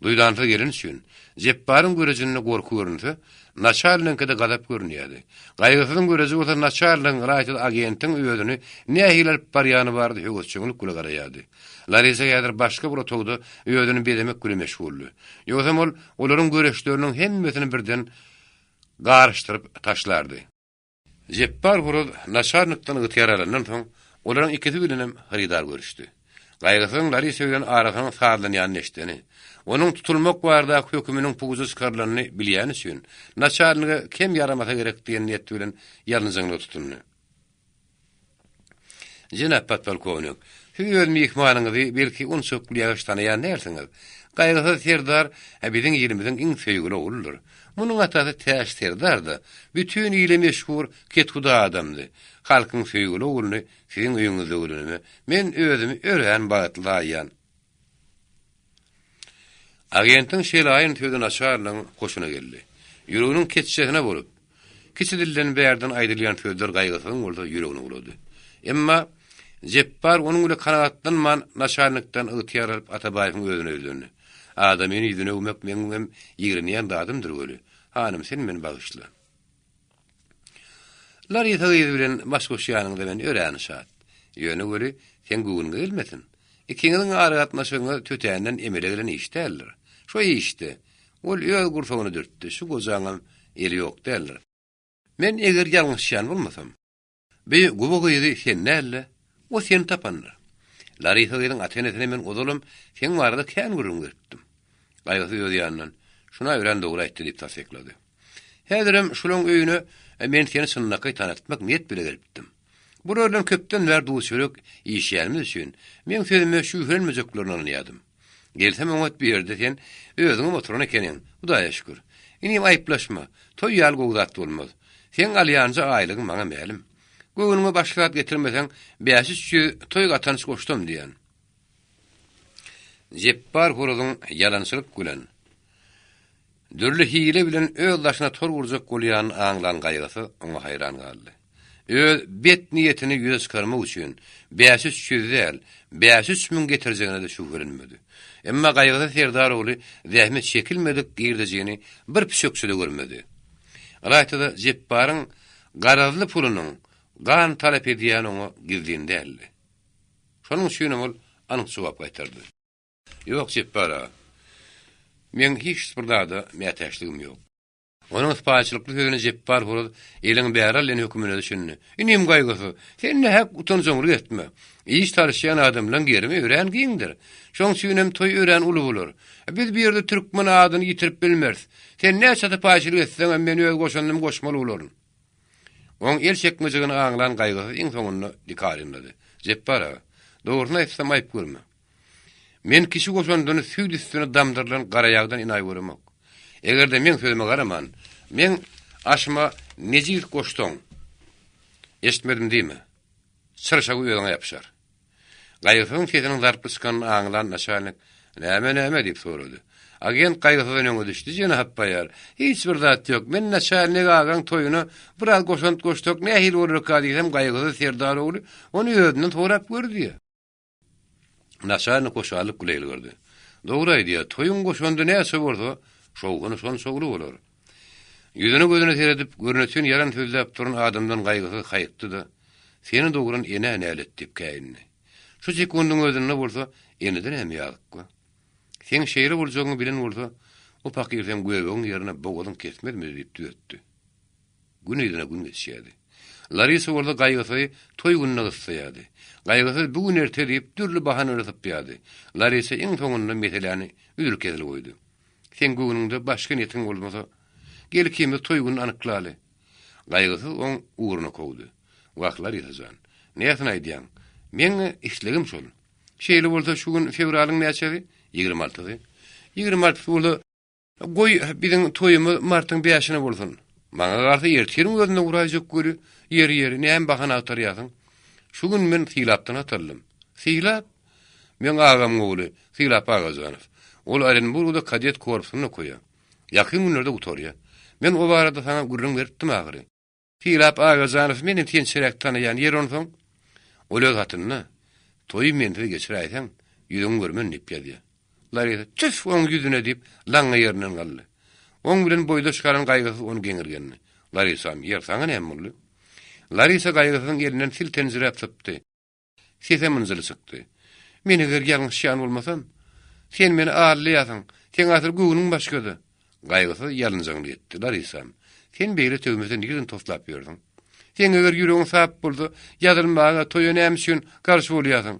Duýdanly gelin üçin Jepparyň görejinde gorku görünse, naçarlyňkyda gazap görünýärdi. Gaýgysyň göreji bolsa naçarlyň raýat agentiň özüni nähilip barýany bardy, höwçüňlik gule garaýardy. Larisa ýadyr başga bir otogda özüni bedemek gule meşguldy. Ýögsem ol olaryň göreşleriniň hemmesini birden garıştırıp taşlardı. Jeppar hurul naşarnykdan ýaralandan soň olaryň ikisi bilenem haridar görüşdi. Gaýgysyň Larisa bilen arasynyň sarlanýany eşdeni, onuň tutulmak barada höküminiň puguzy çykarlanyny bilýän üçin naçarlygy kim yaramasa gerek diýen niýet bilen ýalnyzyňda tutundy. Jenap patpolkownik, siz mihmanyňyzy belki unsuk ýaşy tanaýan närsiniz? Gaýgysy serdar biziň ýerimiziň iň söýgüli ogludyr. Munyň atasy täş serdardy. Bütün ýyly meşhur kethuda adamdy. Halkyň söýgüli ogluny siziň öýüňizde öldürme. Men özümi ören bagtlaýan. Agentin şelaýyn töden açarlyň hoşuna geldi. Ýüreginiň keçişine bolup, kiçi dilden bärden aýdylýan sözler gaýgysyň bolsa ýüregini bulady. Emma Jeppar onuň ile kanagatlanman naşarlykdan ýytyar alyp Atabaýewiň özüne öldürdi. Adamyny ýüzüne ömek meňem ýigrenýän dadymdyr göli. Hanym sen meni bagyşla. Larisa bilen başgoşýanyňda men öräni şat. Ýöne göre sen güwün gelmesin. İkiňiziň aragatmaşyňy tötänden emele gelen iş däldir. Şo işdi. Ol öýe gursagyny dürtdi. Şu gozaňam eli ýok däldir. Men eger ýalňyşýan bolmasam, be gowagydy sen näle? O sen tapanlar. Larýasyň atenetine men odalym, sen barada kän gurun gitdim. Gaýgasy ýödýänlen, şuna ören dogry aýtdy diýip tasyklady. Häzirem şulaň öýüne men seni sünnaky tanatmak niýet bile gelipdim. Bu rölen köpden verdi uçuruk işýärimiz üçin. Men sözüme şu hörmejeklerini anlaýadym. Gelsem öňet bir ýerde sen özüňi motoruny ekeniň. Hudaýa şükür. Inim aýplaşma. Toý ýal gowdat bolmaz. Sen alýança aýlygyň maňa mälim. Göwnüňe başlat getirmeseň, bäşi toý gatanyş goşdum diýen. Jeppar horozyň ýalançylyk gülen. Dürli hile bilen öýdaşyna tor gurjak bolýan aňlan gaýgasy oňa haýran galdy. Bet niyetini yüze çıkarmak üçün 500 değil, 500 min getireceğine de şu görünmedi. Emma gaýgyda Serdar oğlu zähmet çekilmedik girdeceğini bir pişöksü de görmedi. Alaytada Jepparyň garazly pulunyň gan talep edýän oňa gizdiğinde eldi. Şonuň üçin ol anyk jogap gaýtardy. Ýok Jeppara, men hiç burdada mätäşligim ýok. Onun spaçylykly sözüne Jeppar horoz eliň bäralen hökmüne düşündi. Inim gaýgasy, sen ne hak utanjyň etme. İş tarşýan adamlaň gerimi ören giňdir. Şoň süýnem toý ören uly bolar. Biz bir ýerde türkmen adyny ýitirip bilmez. Sen näçe spaçylyk etseň men öýe goşandym goşmaly bolaryn. Oň el çekmejigini aňlan gaýgasy iň soňunda dikarynlady. Jeppar, dogryny aýtsam aýp görme. Men kişi goşandyny süýd üstüne damdyrlan garaýagdan inaý görmek. Eger de men sözüme garaman, men aşma nejir goşdum. Eşitmedim diýme. Sırşa öýüňe ýapşar. Gaýgysyň ketiniň zarp çykan aňlan naşanyk, näme diýip sorady. Agent gaýgysyň öňe düşdi, jena happaýar. Hiç bir zat ýok. Men naşanyk agaň toýuny biraz goşant goşduk, nähil bolar diýsem gaýgysy Serdar ogly onu ýödünden torap gördi. Naşanyk goşalyp güleýil gördi. Dogry aýdýar, toýun goşandy näse bolsa, şowguny son sogly bolar. Ýüzüne gözüne seredip görnetsen yaran sözläp turan adamdan gaýgysy haýypdy da, seni dogrun ene nälet diýip käýindi. Şu sekundyň özünde bolsa, eniden hem ýalyk. Sen şeýle boljagyny bilen bolsa, o pakirden göwüň ýerine bogalyň kesmedimi diýip düýetdi. Günüýdüne gün geçýärdi. Larisa orada gaýgasy toý gününe gyssaýardy. Gaýgasy bu gün erte diýip türlü bahana ýatyp ýardy. Larisa iň soňunda meseleni üýrük edilip goýdy. Sen güňüňde başga niýetiň bolmasa, gel kimi toý günü anyklaly. Gaýgasy oň uğruna kowdy. Wagtlar ýazajan. Näçe aýdýan? Men işlegim şol. Şeýle bolsa şu gün fevralyň näçedi? 26-dy. 26 bolsa goý biziň toýumy martyň 5-ine bolsun. Maňa garty ýertiň gözüne guraýjak görü, ýeri näme bahana atarýasyň? Şu gün men silapdan atyldım. Silap? Men agam gowy, Silap Agazanow. Ol Orenburgda kadet korpusyna koýa. Ýakyn günlerde utorýa. Men o barada sana gurrun beripdim agyry. Silap Agazanow meni tençerek tanaýan ýer onsoň, ol öz hatyny toý mende geçiräýsen, ýüzüň görmen nipýär. Larýa tüf oň ýüzüne diýip laňa ýerinden galdy. Oň bilen boýda çykaran gaýgasy onu geňirgenni. Larysam ýer saňa näme boldy? Larisa gaýgasyň elinden siltenjirep tutdy. Sese münzili çykdy. Meni eger ýalňyşýan bolmasam, sen meni ağırlayasan, sen atır güwüniň başgady. Gaýgasy ýalynjagyny etdi, Larysam. Sen beýle töwmeden nigden toslap ýerdin. Sen eger ýüregiň sap boldy, ýadylmaga toýa näme üçin garşy bolýasyň.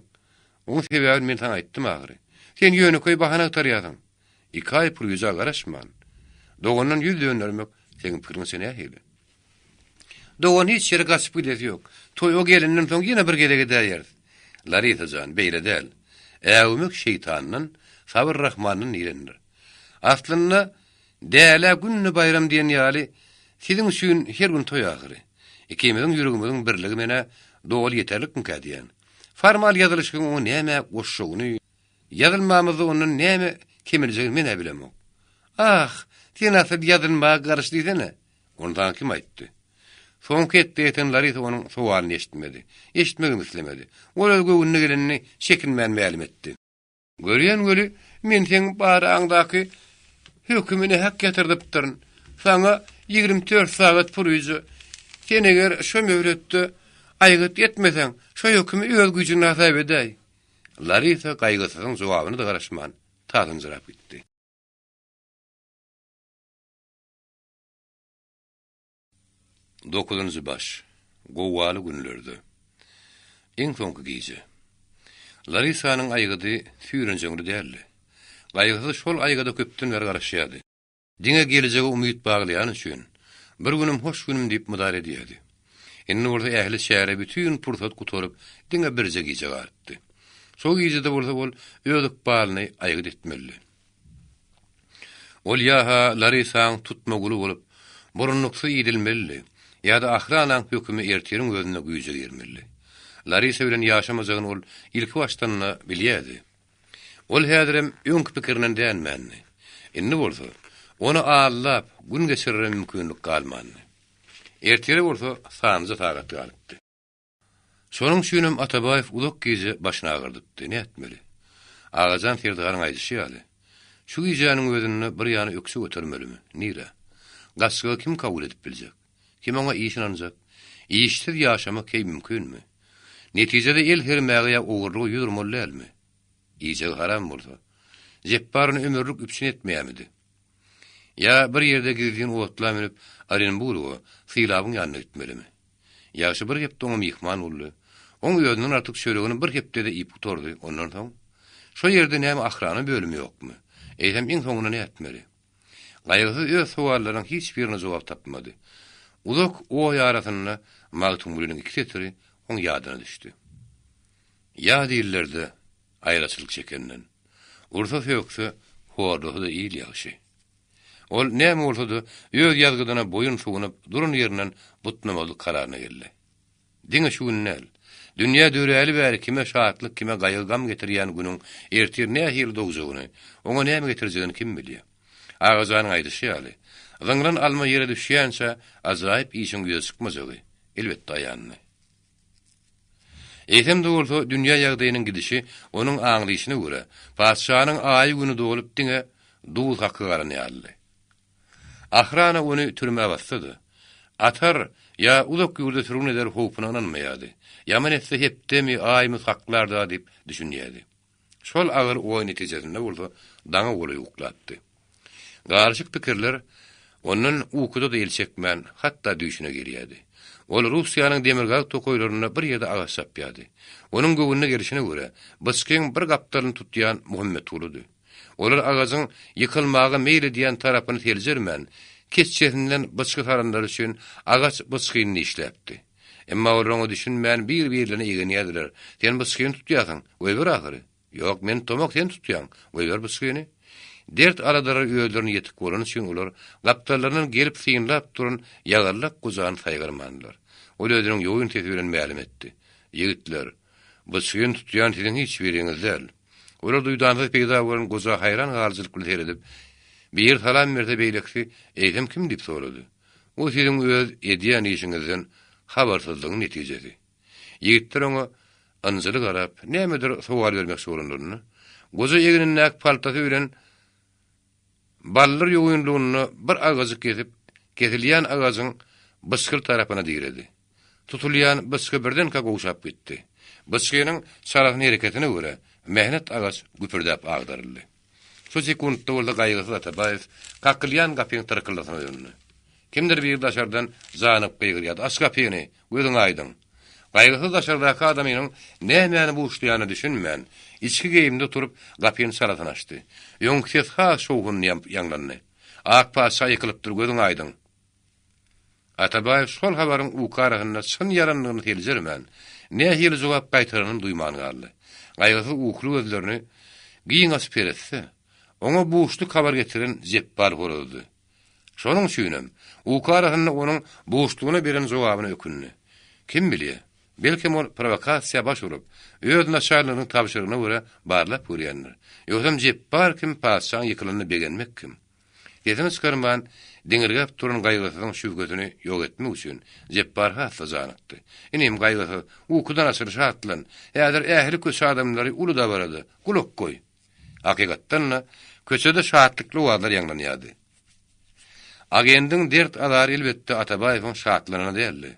Oň sebäbini men sana aýtdym agyry. Sen ýöne koý bahana atarýasyň. 2 aý pur ýüze garaşman. Dogondan ýüz dönermek senin pirin sene hili. Dogon hiç ýere gaçyp gidesi ýok. Toý o gelinden soň ýene bir gede gider. Laritajan beýle däl. Äwmek şeytanyň, Sabir Rahmanyň ýerindir. Aslynda däle günni bayram diýen ýaly siziň üçin her gün toý agyry. Ikimiziň ýüregimiziň birligi mene dogul ýeterlik mükadiýän. Formal ýazylyşyň o näme goşşugyny, ýazylmamyzy onuň näme kemiljegi mene bilemok. Ah, sen asıl ýazylmaga garşdyýsana. Ondan kim aýtdy? Soňky etdiýeten Larisa onuň sowalyny eşitmedi. Eşitmegini islemedi. Ol özge günne gelenini çekinmän mälim etdi. Görýän göli, men sen baraňdaky hökümini hak getirdipdirin. Sana 24 saat purýjy. Sen eger şo möhletde Aýgyt etmesen, şo hökümi öz güýjüni hasap edäý. Larisa gaýgysyň jogabyny da garaşman, tadynjyrap gitdi. 9-njy baş. Gowaly günlerde. Eň soňky gece. Larisanyň aýgydy süýrenjeňde däldi. Gaýgysy şol aýgyda köpden beri garaşýardy. Diňe geljegi umyt baglaýan üçin bir günüm hoş günüm diýip mudar edýärdi. Indi orada ähli şähre bütün pursat guturyp diňe birje gece gartdy. Şol gecede bolsa bol öýdük balyny aýgyt etmeli. Ol ýa-ha Larisaň tutmaguly bolup burunluksa ýedilmeli. Ya da ahranaň hökümi ertiriň özüne güýje girmeli. Larisa bilen ýaşamajagyny ol ilki başdanna bilýärdi. Ol häzirem öňkü pikirinden dänmänni. Indi bolsa, onu ağallap gün geçirýän mümkinlik galmandy. Ertiri bolsa, sanyja tagat galypdy. Şonuň üçinem Atabaýew ulak gece başyna agyrdypdy. Ne etmeli? Agajan Ferdigaň aýdysy. Şu geceniň özüne bir ýany öksü götürmelimi? Nire? Gasga kim kabul edip biljek? Kim ona işinanjak? İşsiz ýaşamak kim mümkinmi? Netijede el hermäge ugurlygy ýürmellärmi? İje haram bolsa. Jepbaryn ömürlük üpsin etmeýärmidi? Ya bir ýerde girdiň otla menip Arenburg'a sylabyň ýanyna gitmelimi? Ýa-şi bir hepde oňa mihman boldy. Oň ýönden artyk şöregini bir hepde de ip tuturdy. Ondan soň şo ýerde näme ahrany bölümi ýokmy? Eýsem iň soňuna ne etmeli? Gaýgysy öz sowallaryň hiç birine jogap tapmady. Ulak o ýarasyna magtumlynyň iki tetiri oň ýadyna düşdi. Ya diýillerde aýraçylyk çekenden. Ursa söýükse hordugy da iýil ýaşy. Ol näme bolsa-da öz ýazgydyna boyun sugunyp durun ýerinden butnamaly kararyna geldi. Diňe şu günnäl. Dünýä döräli bäri kime şahatlyk, kime gaýygam getirýän günüň ertir nähil dogjagyny, oňa näme getirjegini kim bilýär? Agazanyň aýdysy ýaly. Zıngran alma ýere düşýänçe azraýyp işiň göz çykmajagy. Elbetde aýanny. Eýsem dogursa dünýä ýagdaýynyň gidişi onuň aňlyşyna görä, paşanyň aýy güni dolup diňe dul hakkı garanýarly. Ahrana onu türme bastady. Atar ya ulak ýurda türün eder howpuna inanmaýardy. Yaman etse hepdemi aýmy haklarda diýip düşünýärdi. Şol agyr oý netijesinde bolsa daňa goly uklatdy. Garşyk pikirler onun ukuda da elçekmän, hatta düşüne gelýärdi. Ol Russiýanyň demirgag tokoýlaryna bir ýerde agaç sapýardy. Onuň göwünne gelişine görä, Byskyň bir gapdalyny tutýan Muhammed uludy. Olar agazın yıkılmağa meyli diýen tarapyny terjermän, keççesinden bıçkı taranlar üçin agaç bıçkyny işläpdi. Emma onuň düşünmän bir-birlerine egenýärdiler. Sen bıçkyny tutýasyň, öýber ahyry. Ýok, men tomak sen tutýan, öýber bıçkyny. Dert aradary öýlerini ýetik bolan üçin olar gapdallarynyň gelip syňlap duran ýagarlak guzany saýgyrmandylar. Ol özüniň ýoýun tesbirini ma'lum etdi. Ýigitler, bıçkyny tutýan sizin hiç biriňiz däl. Olar duýdandy peýda bolan goza hayran galçylyk bilen edip, bir salam berde beýlekçi eýdem kim diýip sorady. O sizin öz edýän işiňizden habarsyzlygyň netijesi. Ýigitler oňa anjyly garap, nämedir sowal bermek soranlaryny, goza ýeginindäki paltasy bilen ballar ýoýunlugyny bir agazy kesip, kesilýän agazyň byskyr tarapyna diýredi. Tutulýan bysky birden gowşap gitdi. Byskynyň sarahyny hereketine görä mehnet agaç güpürdäp agdaryldy. Şu sekundda bolda gaýgysy Atabaýew kakylýan gapyň tyrkyllasyna döndü. Kimdir bir daşardan zanyp beýgirýärdi. Aç gapyny, gözüň aýdyn. Gaýgysy daşardaky adamynyň näme bu işleýäni düşünmän, içki geýimde turup gapyny saratyna açdy. Ýöňkses ha şowgun ýanglandy. Ak paşa ýykylypdyr, gözüň aýdyn. Atabaýew şol habaryň ukarahyna çyn yaranlygyny teljermän, nähili jogap gaýtaranyny duýman galdy. Gaýgysy ukly gözlerini giň açyp beretse, oňa buuşly habar getiren Jepbar boldy. Şonuň üçinem ukarahyna onuň buuşlugyna beren jogabyny ökünni. Kim bilýär? Belki ol provokasiýa başurup, öz naçarlygynyň tapşyrygyna görä barlap görýänler. Ýönem Jepbar kim paşanyň ýykylyny begenmek kim? Ýetini çykarman diňirgep turan gaýgysynyň şüwgetini ýok etmek üçin Jepbar hasy zanykdy. Inim gaýgysy ukudan aşyr şatlan, häzir ähli köçe adamlary uly da barady. Gulak goý. Hakykatdan köçede şahatlykly wagtlar ýanglanýardy. Agendiň dert alary elbetde Atabaýewiň şahatlanyna däldi.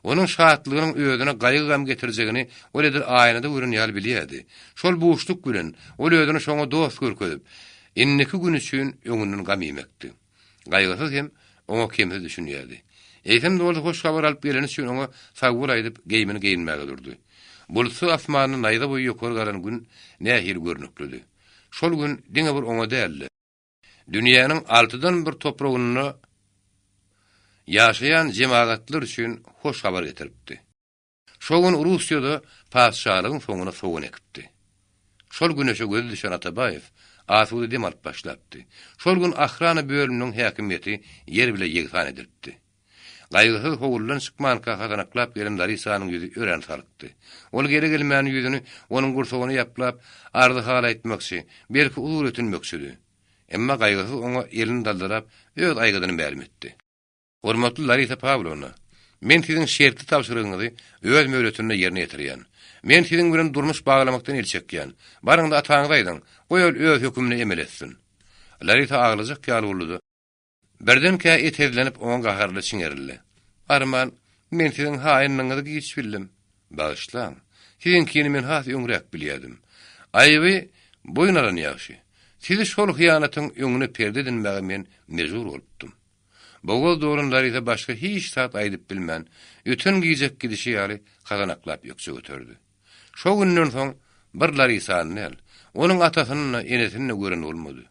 Onun şahatlygynyň özüne gaýgy gam getirjegini oledir aýnada görün ýal bilýärdi. Şol boşluk bilen ol özüni şoňa dost görkezip, inniki gün üçin öňünden gam ýemekdi. Gaýgysyz hem oňa kemde düşünýärdi. Eýsem de hoş habar alyp geleni üçin oňa sagbyr aýdyp geýmini geýinmäge durdy. Bulutly asmanyny naýda boýy ýokary garan gün nähir görnüklüdi. Şol gün diňe bir oňa däldi. Dünýäniň altydan bir topragyny ýaşaýan jemaatlar üçin hoş habar getiripdi. Şol gün Russiýada padşahlygyň soňuna soğun ekipdi. Şol güneşe göz düşen Atabaýew asudy dem alyp başlapdy. Şol gün ahrana bölüminiň häkimiýeti ýer bile ýegsan edilipdi. Gaýgysyz howuldan çykmanka hazanaklap gelen Larisanyň ýüzi ören salypdy. Ol geri gelmän ýüzüni onuň gursogyny ýaplap, ardy hala etmekçi, belki ulur ötünmekçidi. Emma gaýgysyz oňa elini daldyrap, öz aýgydyny bermetdi. Hormatly Larisa Pavlovna, men siziň şertli tapşyrygyňyzy öz möhletinde ýerine ýetirýän. Men siziň bilen durmuş baglamakdan el çekýän. Barňyňda ataňyz aýdyň, goýul öz hökümini emel etsin. Larisa aglyjyk ýaly boldy. Birdenkä etedlenip oňa gaharly çiňerildi. Arman, men siziň haýynlygyňyzy hiç bildim. Bagyşlaň. Siziň kini men has öňrek bilýärdim. Aýby boýnaran ýaşy. Sizi şol hyýanatyň öňüne perde edinmäge men mejbur bolupdum. Bogol doğrunlar ise başka hiç saat aýdyp bilmän, ötün giyecek gidişi ýaly kazanaklap ýoksa götürdü. Şo günden soň bir Larisany el, onuň atasyny enesini gören bolmady.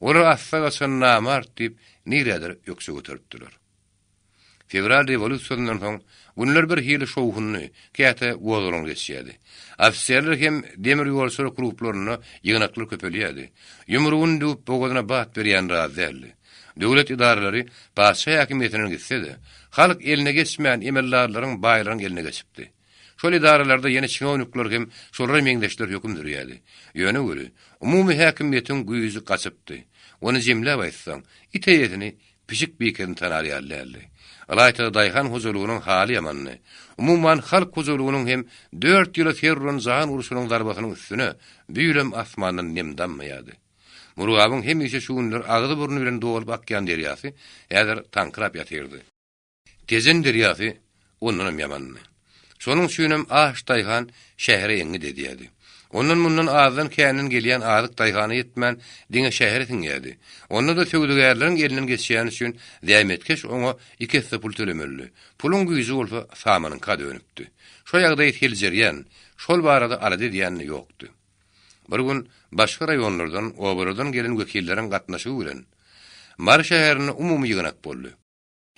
Olar assaga çyn namart diýip niredir ýoksa götüripdiler. Fevral revolýusiýasynyň soň günler bir hili şowhunny käte wozulun geçýärdi. Ofisiýerler hem demir ýolçy gruplaryny ýygnaklar köpelýärdi. Ýumrugyny dup bogadyna bat berýän razyldy. Döwlet idaralary paşa häkimiýetiniň gitsedi. Halk eline geçmeýän emellaryň baýlaryň eline geçipdi. Şol idaralarda ýene çynownikler hem şolary meňdeşler höküm sürýärdi. Ýöne göre umumy häkimiýetiň güýji gaçypdy. Onu jemläp aýtsaň, itaýetini pişik beýken tanarýarlardy. Alayta daýhan huzurlugynyň hali ýamanny. Umumyň halk huzurlugynyň hem 4 ýyl terrorun zahan uruşunyň darbasynyň üstüne büýlem asmanyň nemdanmaýardy. Murugabyň hem ýeşe şu günler agydy burnu bilen dolup akýan derýasy häzir tankrap ýatyrdy. Tezen derýasy ondan ýamanny. Şonuň üçinem aş daýhan şähere ýeňi dedýärdi. Ondan mundan azdan känin gelýän azyk daýhany ýetmän diňe şähere tiňýärdi. Onda da söwdügärleriň elinden geçýän üçin zähmetkeş oňa 2 pul tölemeldi. Pulun güýji bolsa samanyň kady önüpdi. Şo ýagdaý hiljerýän, şol barada arady diýänli ýokdy. Bir gün başga raýonlardan, obradan gelen wekilleriň gatnaşygy bilen Mar şäherine umumy ýygnak boldy.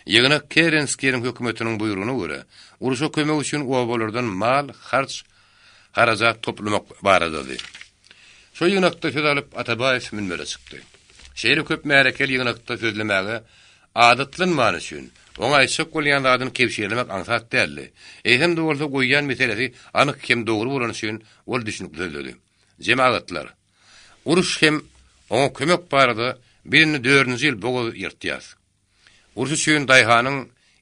Ýygnak Kerenskiň hökümetiniň buýrugyna görä, uruşa kömek üçin obalardan mal, harç, harajat toplamak baradady. Şo ýygnakda söz alyp Atabaýew minbere çykdy. Şeýle köp märekel ýygnakda sözlemäge adatlanman üçin oňaýçyk bolýan zadyny kepşirlemek aňsat däldi. Eýsem de bolsa goýýan meselesi anyk kim dogry bolan üçin ol düşünip sözledi. Jemaatlar. Uruş hem oňa kömek barada birini 4-nji ýyl boga ýyrtýar. Uruş üçin daýhanyň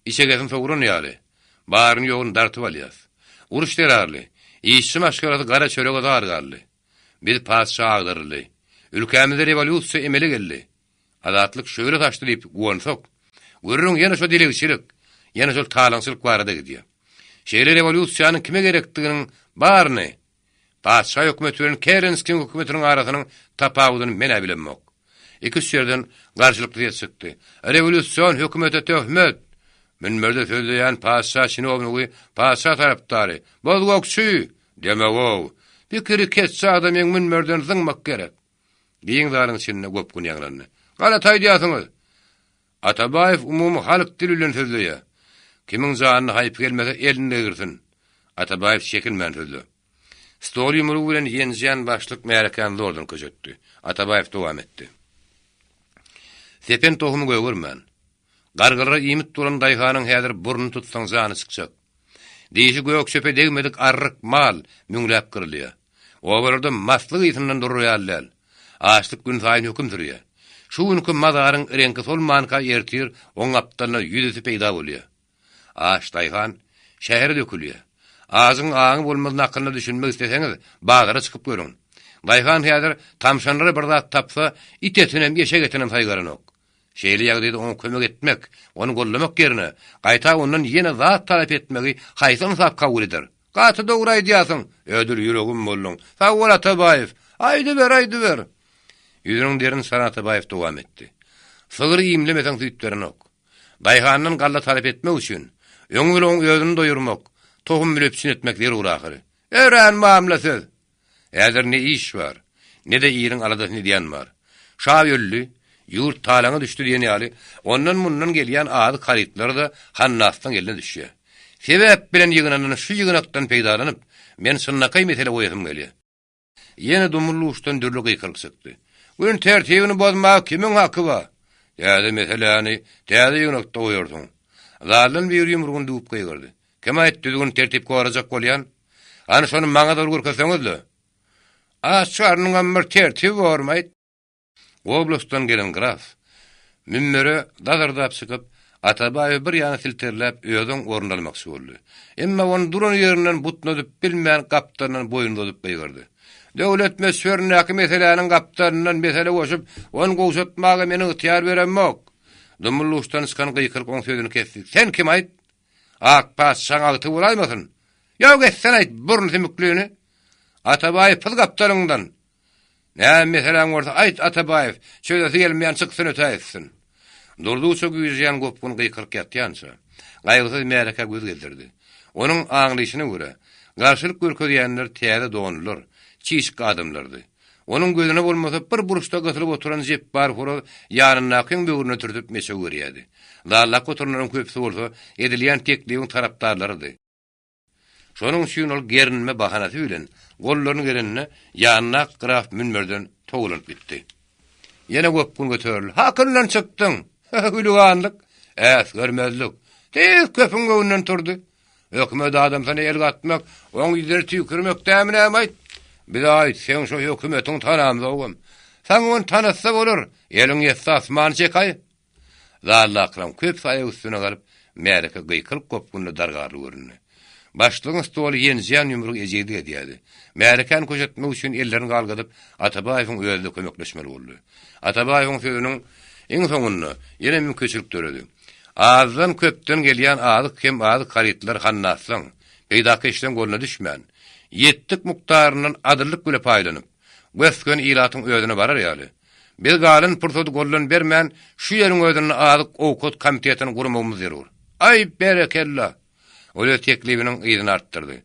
içegesin sowrun ýaly. Baryny ýogyny dartyp alýar. Uruş derarly. İşçi maşgarady gara çörege dargarly. Bir padşah agdyrly. Ülkemizde revolýusiýa emeli geldi. Adatlyk şöyle taşdy diýip gowunsak. Görüň ýene şo dilegçilik, ýene şol talaňçylyk barada gidýär. Şeýle revolýusiýanyň kime gerekdiginiň baryny padşah hökümetiniň Kerenskiň hökümetiniň arasynyň tapawudyny mene bilenmek. İki şerden garşylykly ýetsekdi. Revolýusiýan hökümete töhmet. Minberde sözleýän padşah çynownygy padşah tarapdary. Bozgokçy demegok. Pikiri keçse adam ýeň minberden zyňmak gerek. Diýen zaryň içinde köp gün ýaglandy. Gala taýdýasyňyz. Atabaýew umumy halk dili bilen sözleýär. Kimiň janyny haýyp gelmese elinde girsin. Atabaýew çekinmän sözledi. Stol ýumrugy bilen ýenjän başlyk märekan zordan köjetdi. Atabaýew dowam etdi. Sepen tohumy göwürmän. Gargara ýymyt duran daýhanyň häzir burnu tutsaň jany çykjak. Diýişi gök çöpe degmedik arryk mal müňläp kirliýär. Obarda maslyk ýytynyň durýarlar. Açlyk gün saýyn höküm sürýär. Şu günkü mazaryň rengi solmanka ýertir, oň aptalyna ýüzü peýda bolýar. Aş daýhan şähere dökülýär. Azyň aňy bolmaz nakyna düşünmek isteseňiz, bazara çykyp görüň. Daýhan häzir tamşanlary bir zat tapsa, itetinem ýeşek etinem saýgaranyk. Şeýle ýagdaýda onu kömek etmek, onu gollamak ýerine gaýta ondan ýene zat talap etmegi haýsyn sap kabul eder. Gaty dogry aýdýasyň, ödür ýüregim bollun. Sag bol Atabaýew, aýdy ber. Ýüzüniň derin Sara Atabaýew dowam etdi. Sygyr iýimlemeseň süýtlerini ok. Daýhanyň galla talap etmek üçin, öňüň özüni doýurmak, tohum bilepçin etmek zerur ahyry. Ören mamla söz. Äzer ne iş var, ne de ýyryň aladasy diýen bar. Şaw ýöllü, ýurt talaňa düşdi diýen ýaly, ondan mundan gelýän azy karytlar da Hannasdan eline düşýär. Sebäp bilen ýygynanan şu ýygnakdan peýdalanyp, men synnakay mesele goýasym gelýär. Ýene dumurluwşdan dürli gyýkyrlyk çykdy. Gün tertibini bozmak kimiň haky bar? Ýa-da meseleni täze ýygnakda goýardyň. Zalim bir ýumrugyny duýup goýgyrdy. Kim aýtdy gün tertip goýarjak bolýan? Ana şonu maňa da görkezseňizli. Açarnyň bir tertip barmaýdy. Oblastdan gelen graf Mümmere dazardap çykyp Atabaýew bir ýana silterläp öýüň ornuna almakçy boldy. Emma onu duran ýerinden butnadyp bilmeýän gapdanyň boýunda tutup goýgyrdy. Döwlet mesverine haky meseleleriň gapdanynyň mesele goşup, onu goşatmagy meni ýytyar beremok. Dumulluwşdan çykan gyýkyrk oň sözüni kesdi. Sen kim aýt? Ak pas şaňaly bolaýmasyn? Ýok etsen aýt burun temikligini. Atabaýew pul gapdanyňdan. Näme meselen bolsa aýt Atabaýew, şöýlesi gelmeýän çyksyn ötäýsin. Durduça güýjýän gopun gyýkyrk ýatýança, gaýgysy mereka göz geldirdi. Onuň aňlyşyna görä, garşylyk görkezýänler täze doňulur, çişik adamlardy. Onuň gözüne bolmasa bir buruşda gatyryp oturan jep bar horo ýanynakyň böwrüne türtüp meşe görýärdi. Dallak oturnaryň köpsi bolsa edilýän tekligiň tarapdarlarydy. Şonuň üçin ol gerinme bahanasy bilen gollaryny gerenine ýanyna graf Münmerden togulyp bitdi. Ýene gopkun göterildi. Hakyndan çykdyň. Hüluganlyk, görmezlik. Tez köpüň göwünden turdy. Hökümet adam sana el gatmak, oň ýüzleri tüýkürmek dämine aýt. Bir aýt, sen şo hökümetiň tanamyzy ogum. Sen onu tanatsa bolar, eliň ýetse asmany çekay. Zallakram köp saýa üstüne galyp, mereke gyýkyrk gopkunly dargary göründi. Başlygyň stoly ýenjän ýumruk ejedi edýärdi. Mereken köşetmek üçin ellerini galgadyp Atabaýewiň özüne kömekleşmeli boldy. Atabaýewiň sözüniň iň soňunda ýene mümkinçilik töredi. Azdan köpden gelýän azyk hem azyk karytlar Hannasyň peýdaky işden goluna düşmän. Yetdik muktarynyň adyllyk güle paýlanyp, gösken ýylatyň özüne barar ýaly. Bir galyn pursat gollan bermän şu ýeriň özüne azyk owkat komitetini gurmagymyz zerur. Ay berekella. Öyle teklibinin ýygyny artdyrdy.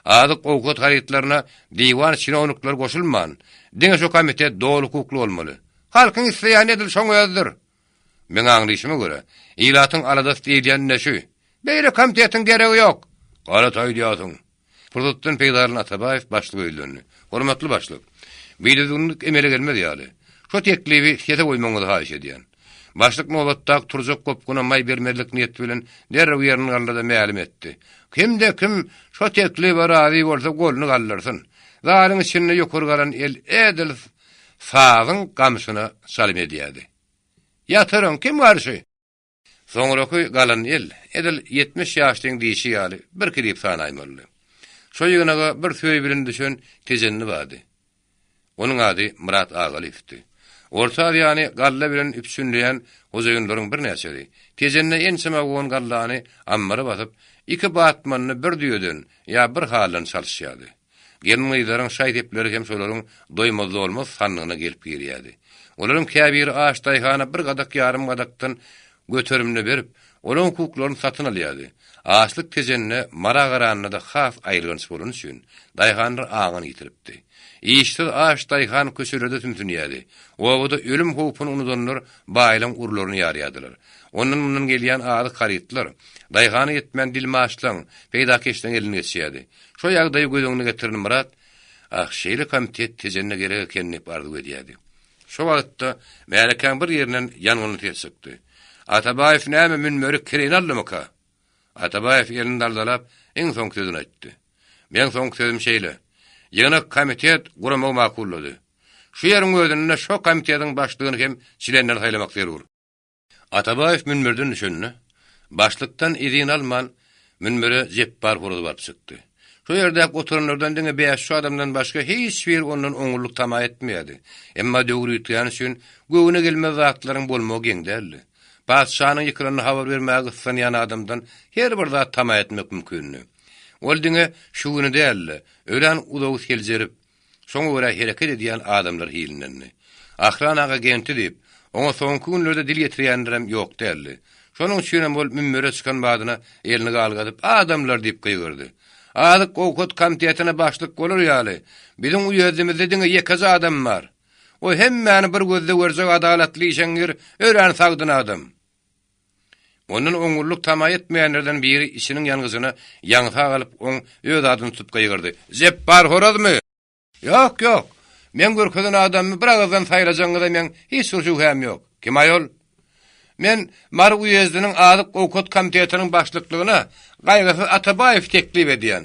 Azyk owkat karytlaryna diwan çynownikler goşulman. Diňe şu komitet dowly hukukly bolmaly. Halkyň isleýän edil şoň özdir. Men aňlyşyma görä, ýylatyň aladas diýilýän näşe? Beýle komitetiň geregi ýok. Galat aýdýasyň. Pursatdan peýdarlyň Atabaýew başlyk öýlendi. Hormatly başlyk. Beýlediňlik emele gelmedi ýaly. Şu teklibi hete goýmaňyzy haýyş edýän. Başlyk nowatda turjak gopkuna may bermerlik niýet bilen derrew ýerini gallada mälim etdi. Kimde kim şu teklibi razy bolsa golunu gallarsyn. Zalyň içinde ýokur galan el edil sagyň gamsyna salim edýärdi. Ýatyryň kim garşy? Soňraky galan el edil 70 ýaşlyň diýişi ýaly bir kirip sanaýmaly. Şo ýygynaga bir söý bilen düşen tejenni bardy. Onuň ady Murat Agalifdi. Orta ýany galla bilen üpsünleýän hojaýynlaryň bir näçeri. Tejenne enseme gon gallany ammara basyp, iki batmanyny bir düýeden ýa bir halan çalyşýardy. Gelmeýlerin şaýdepleri hem şolaryň doýmazly bolmaz sanlygyna gelip girýärdi. Olaryň käbir aşdaýhana bir gadak ýarym gadakdan göterimni berip, olaryň hukuklaryny satyn alýardy. Aşlyk tejenne mara garanyna da has aýrgynç bolan üçin daýhanyň agyny ýitiripdi. İşte aşdaýhan köşelerde tümtünýärdi. Owada ölüm howpuny unudanlar baýlan urlaryny ýarýadylar. Ondan gelýän azy karytlar daýhany ýetmän dilmaşlaň peýdakeşden eline geçýärdi. Şo ýagdaýy gözüňe getiren Murat, şeýle komitet tejenne gerek ekenini bardy edýärdi. Şo wagtda Mälekäň bir ýerinden ýanyny tesipdi. Atabaýew näme Münmeri kirin almaka? Atabaýew ýerini daldalap iň soň sözüni aýtdy. Men soň sözüm şeýle. Ýene komitet guramagy makullady. Şu ýeriň özüne şo komitetiň başlygyny hem çilenler saýlamak zerur. Atabaýew Münmerden düşündi. Başlykdan izin alman Münmere jepbar horoz barıp çykdy. Şu ýerde oturanlardan diňe beýş şu adamdan başga hiç bir onun oňurluk tama etmeýärdi. Emma döwri ýetýän üçin göwüne gelmez zatlaryň bolmagy geňderli. Padşanyň ýykranyny habar bermäge ýan adamdan her bir zat tama etmek mümkinni. Ol diňe şu güni däldi. Ölen udawy geljerip, soňa görä hereket edýän adamlar hilinenni. Ahranaga genti diýip, oňa soňky günlerde dil getirýänlerim ýok däldi. Şonuň üçin bol mümmere çykan badyna elini galgadyp adamlar diýip gyýgyrdy. Adyk Gowkot komitetyna başlyk bolar ýaly. Biziň uýerzimizde diňe ýekaza adam bar. O hemmäni bir gözde görsek adalatly işeňir, ören sagdyn adam. Onun oňurluk tama etmeýänlerden biri işiniň ýalgyzyna ýaňsa galyp oň öz adyny tutup gyýgyrdy. "Jep bar horazmy?" "Ýok, ýok. Men görkezden adammy bir agazdan saýlajaňyza men hiç şüphem ýok." "Kim aýol?" "Men Mar uýezdiniň adyk Gowkot komitetynyň başlyklygyna Gaýgasy Atabaýew teklip edýän."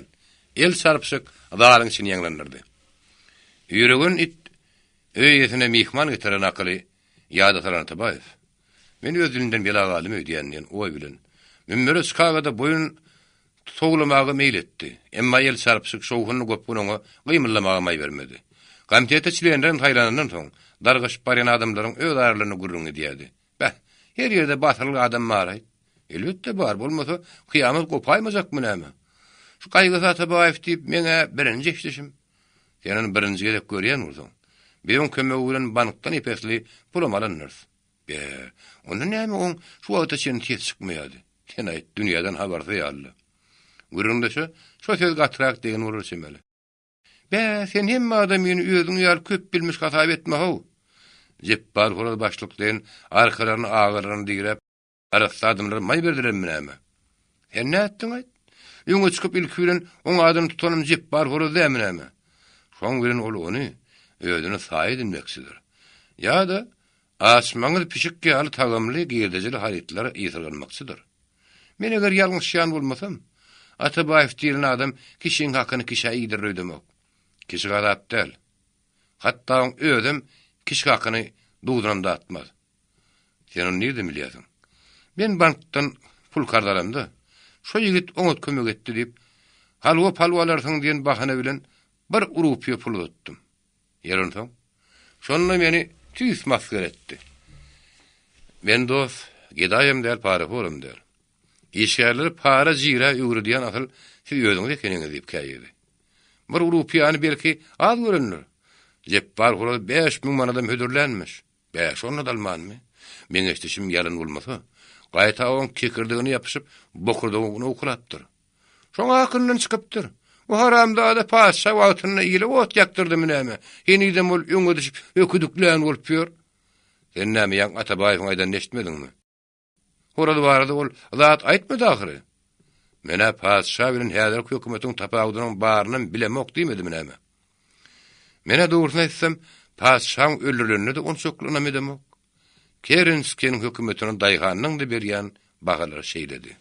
El sarpşyk adalyň içine ýaňlanyrdy. Ýüregin it öýesine mihman getiren akyly ýa-da Atabaýew. Men öz dilinden bela galymy öýdýän oý bilen. Mümmere Çikagada boyun soglamagy meýil etdi. Emma el sarpşyk şowhuny göpgün oňa gymyllamagy maý bermedi. Komitete çlenleriň taýlanandan soň dargaşyp barýan adamlaryň öz aralaryny gurrun edýärdi. "Bäh, her ýerde batyrly adam bar. Elbetde bar, bolmasa kıyamet gopaýmajak näme? Şu Gaýgasy Atabaýew diýip meňe birinji eşdişim. Senin birinji gelip görýän bolsaň, beýiň kömegi bilen bankdan ipesli pul alanlar. Be, onu näme on şu wagtda sen tes çykmaýardy. Sen aýt dünýäden habarda ýaly. Gurrunda şu söz gatrak degen bolur semeli. Be, sen hemme adamyny özüň ýaly köp bilmiş hatap etme haw. Jepbar horaz başlykdan arkalaryny ağlaryny diýip arasy adamlar maý berdilermi näme? Sen näetdiň aýt? Ýöňe çykyp ilki bilen oň adyny tutanym Jepbar horaz dämi näme? Şoň bilen ol ony özüne saý edilmeksidir. Ýa-da asmaňyz pişik ýaly tagamly girdejeli haritler ýetirgenmekçidir. Men eger ýalňyşýan bolmasam, Atabaýew diýilen adam kişiň hakyny kişe ýydyryp kişi gadap däl. Hatda özüm kişi hakyny duýduranda atmaz. Sen onu nerede bilýärsiň? Men bankdan pul kardalamda. Şo ýigit oňa kömek etdi diýip, halwa palwalaryň diýen bahane bilen bir urupiýe pul ötdüm. Ýerinde şonda meni tüýs masgar etdi. Men dost, gedaýym däl para bolum der. İşgärleri para jira ýügüri diýen asyl siz özüňiz ekeniňiz diýip käýdi. Bir urupiýany belki az görünür. Jepbar horaz 5000 manadan hödürlenmiş. 5 onda dalmanmy? Men eşdişim ýalyn bolmasa, gaýta oň kekirdigini ýapyşyp bokurdygyny okulatdyr. Şoňa akyldan çykypdyr. Bu haramda da paşa wagtyny ýyly ot ýaktyrdymy näme? Heniden bol öňe düşüp öküdüklen bolup ýör. Sen näme ýa Atabaýew aýdan eşitmediňmi? Horaz barada ol zat aýtmady ahyry. Mene paşa bilen häzir hökümetiň tapawdynyň baryny bilemok diýmedimi näme? Mene dogrusyny aýtsam, paşaň öldürilende de on çoklanam edemok. Kerenskiň hökümetiniň daýganyň da berýän bagalary şeýledi.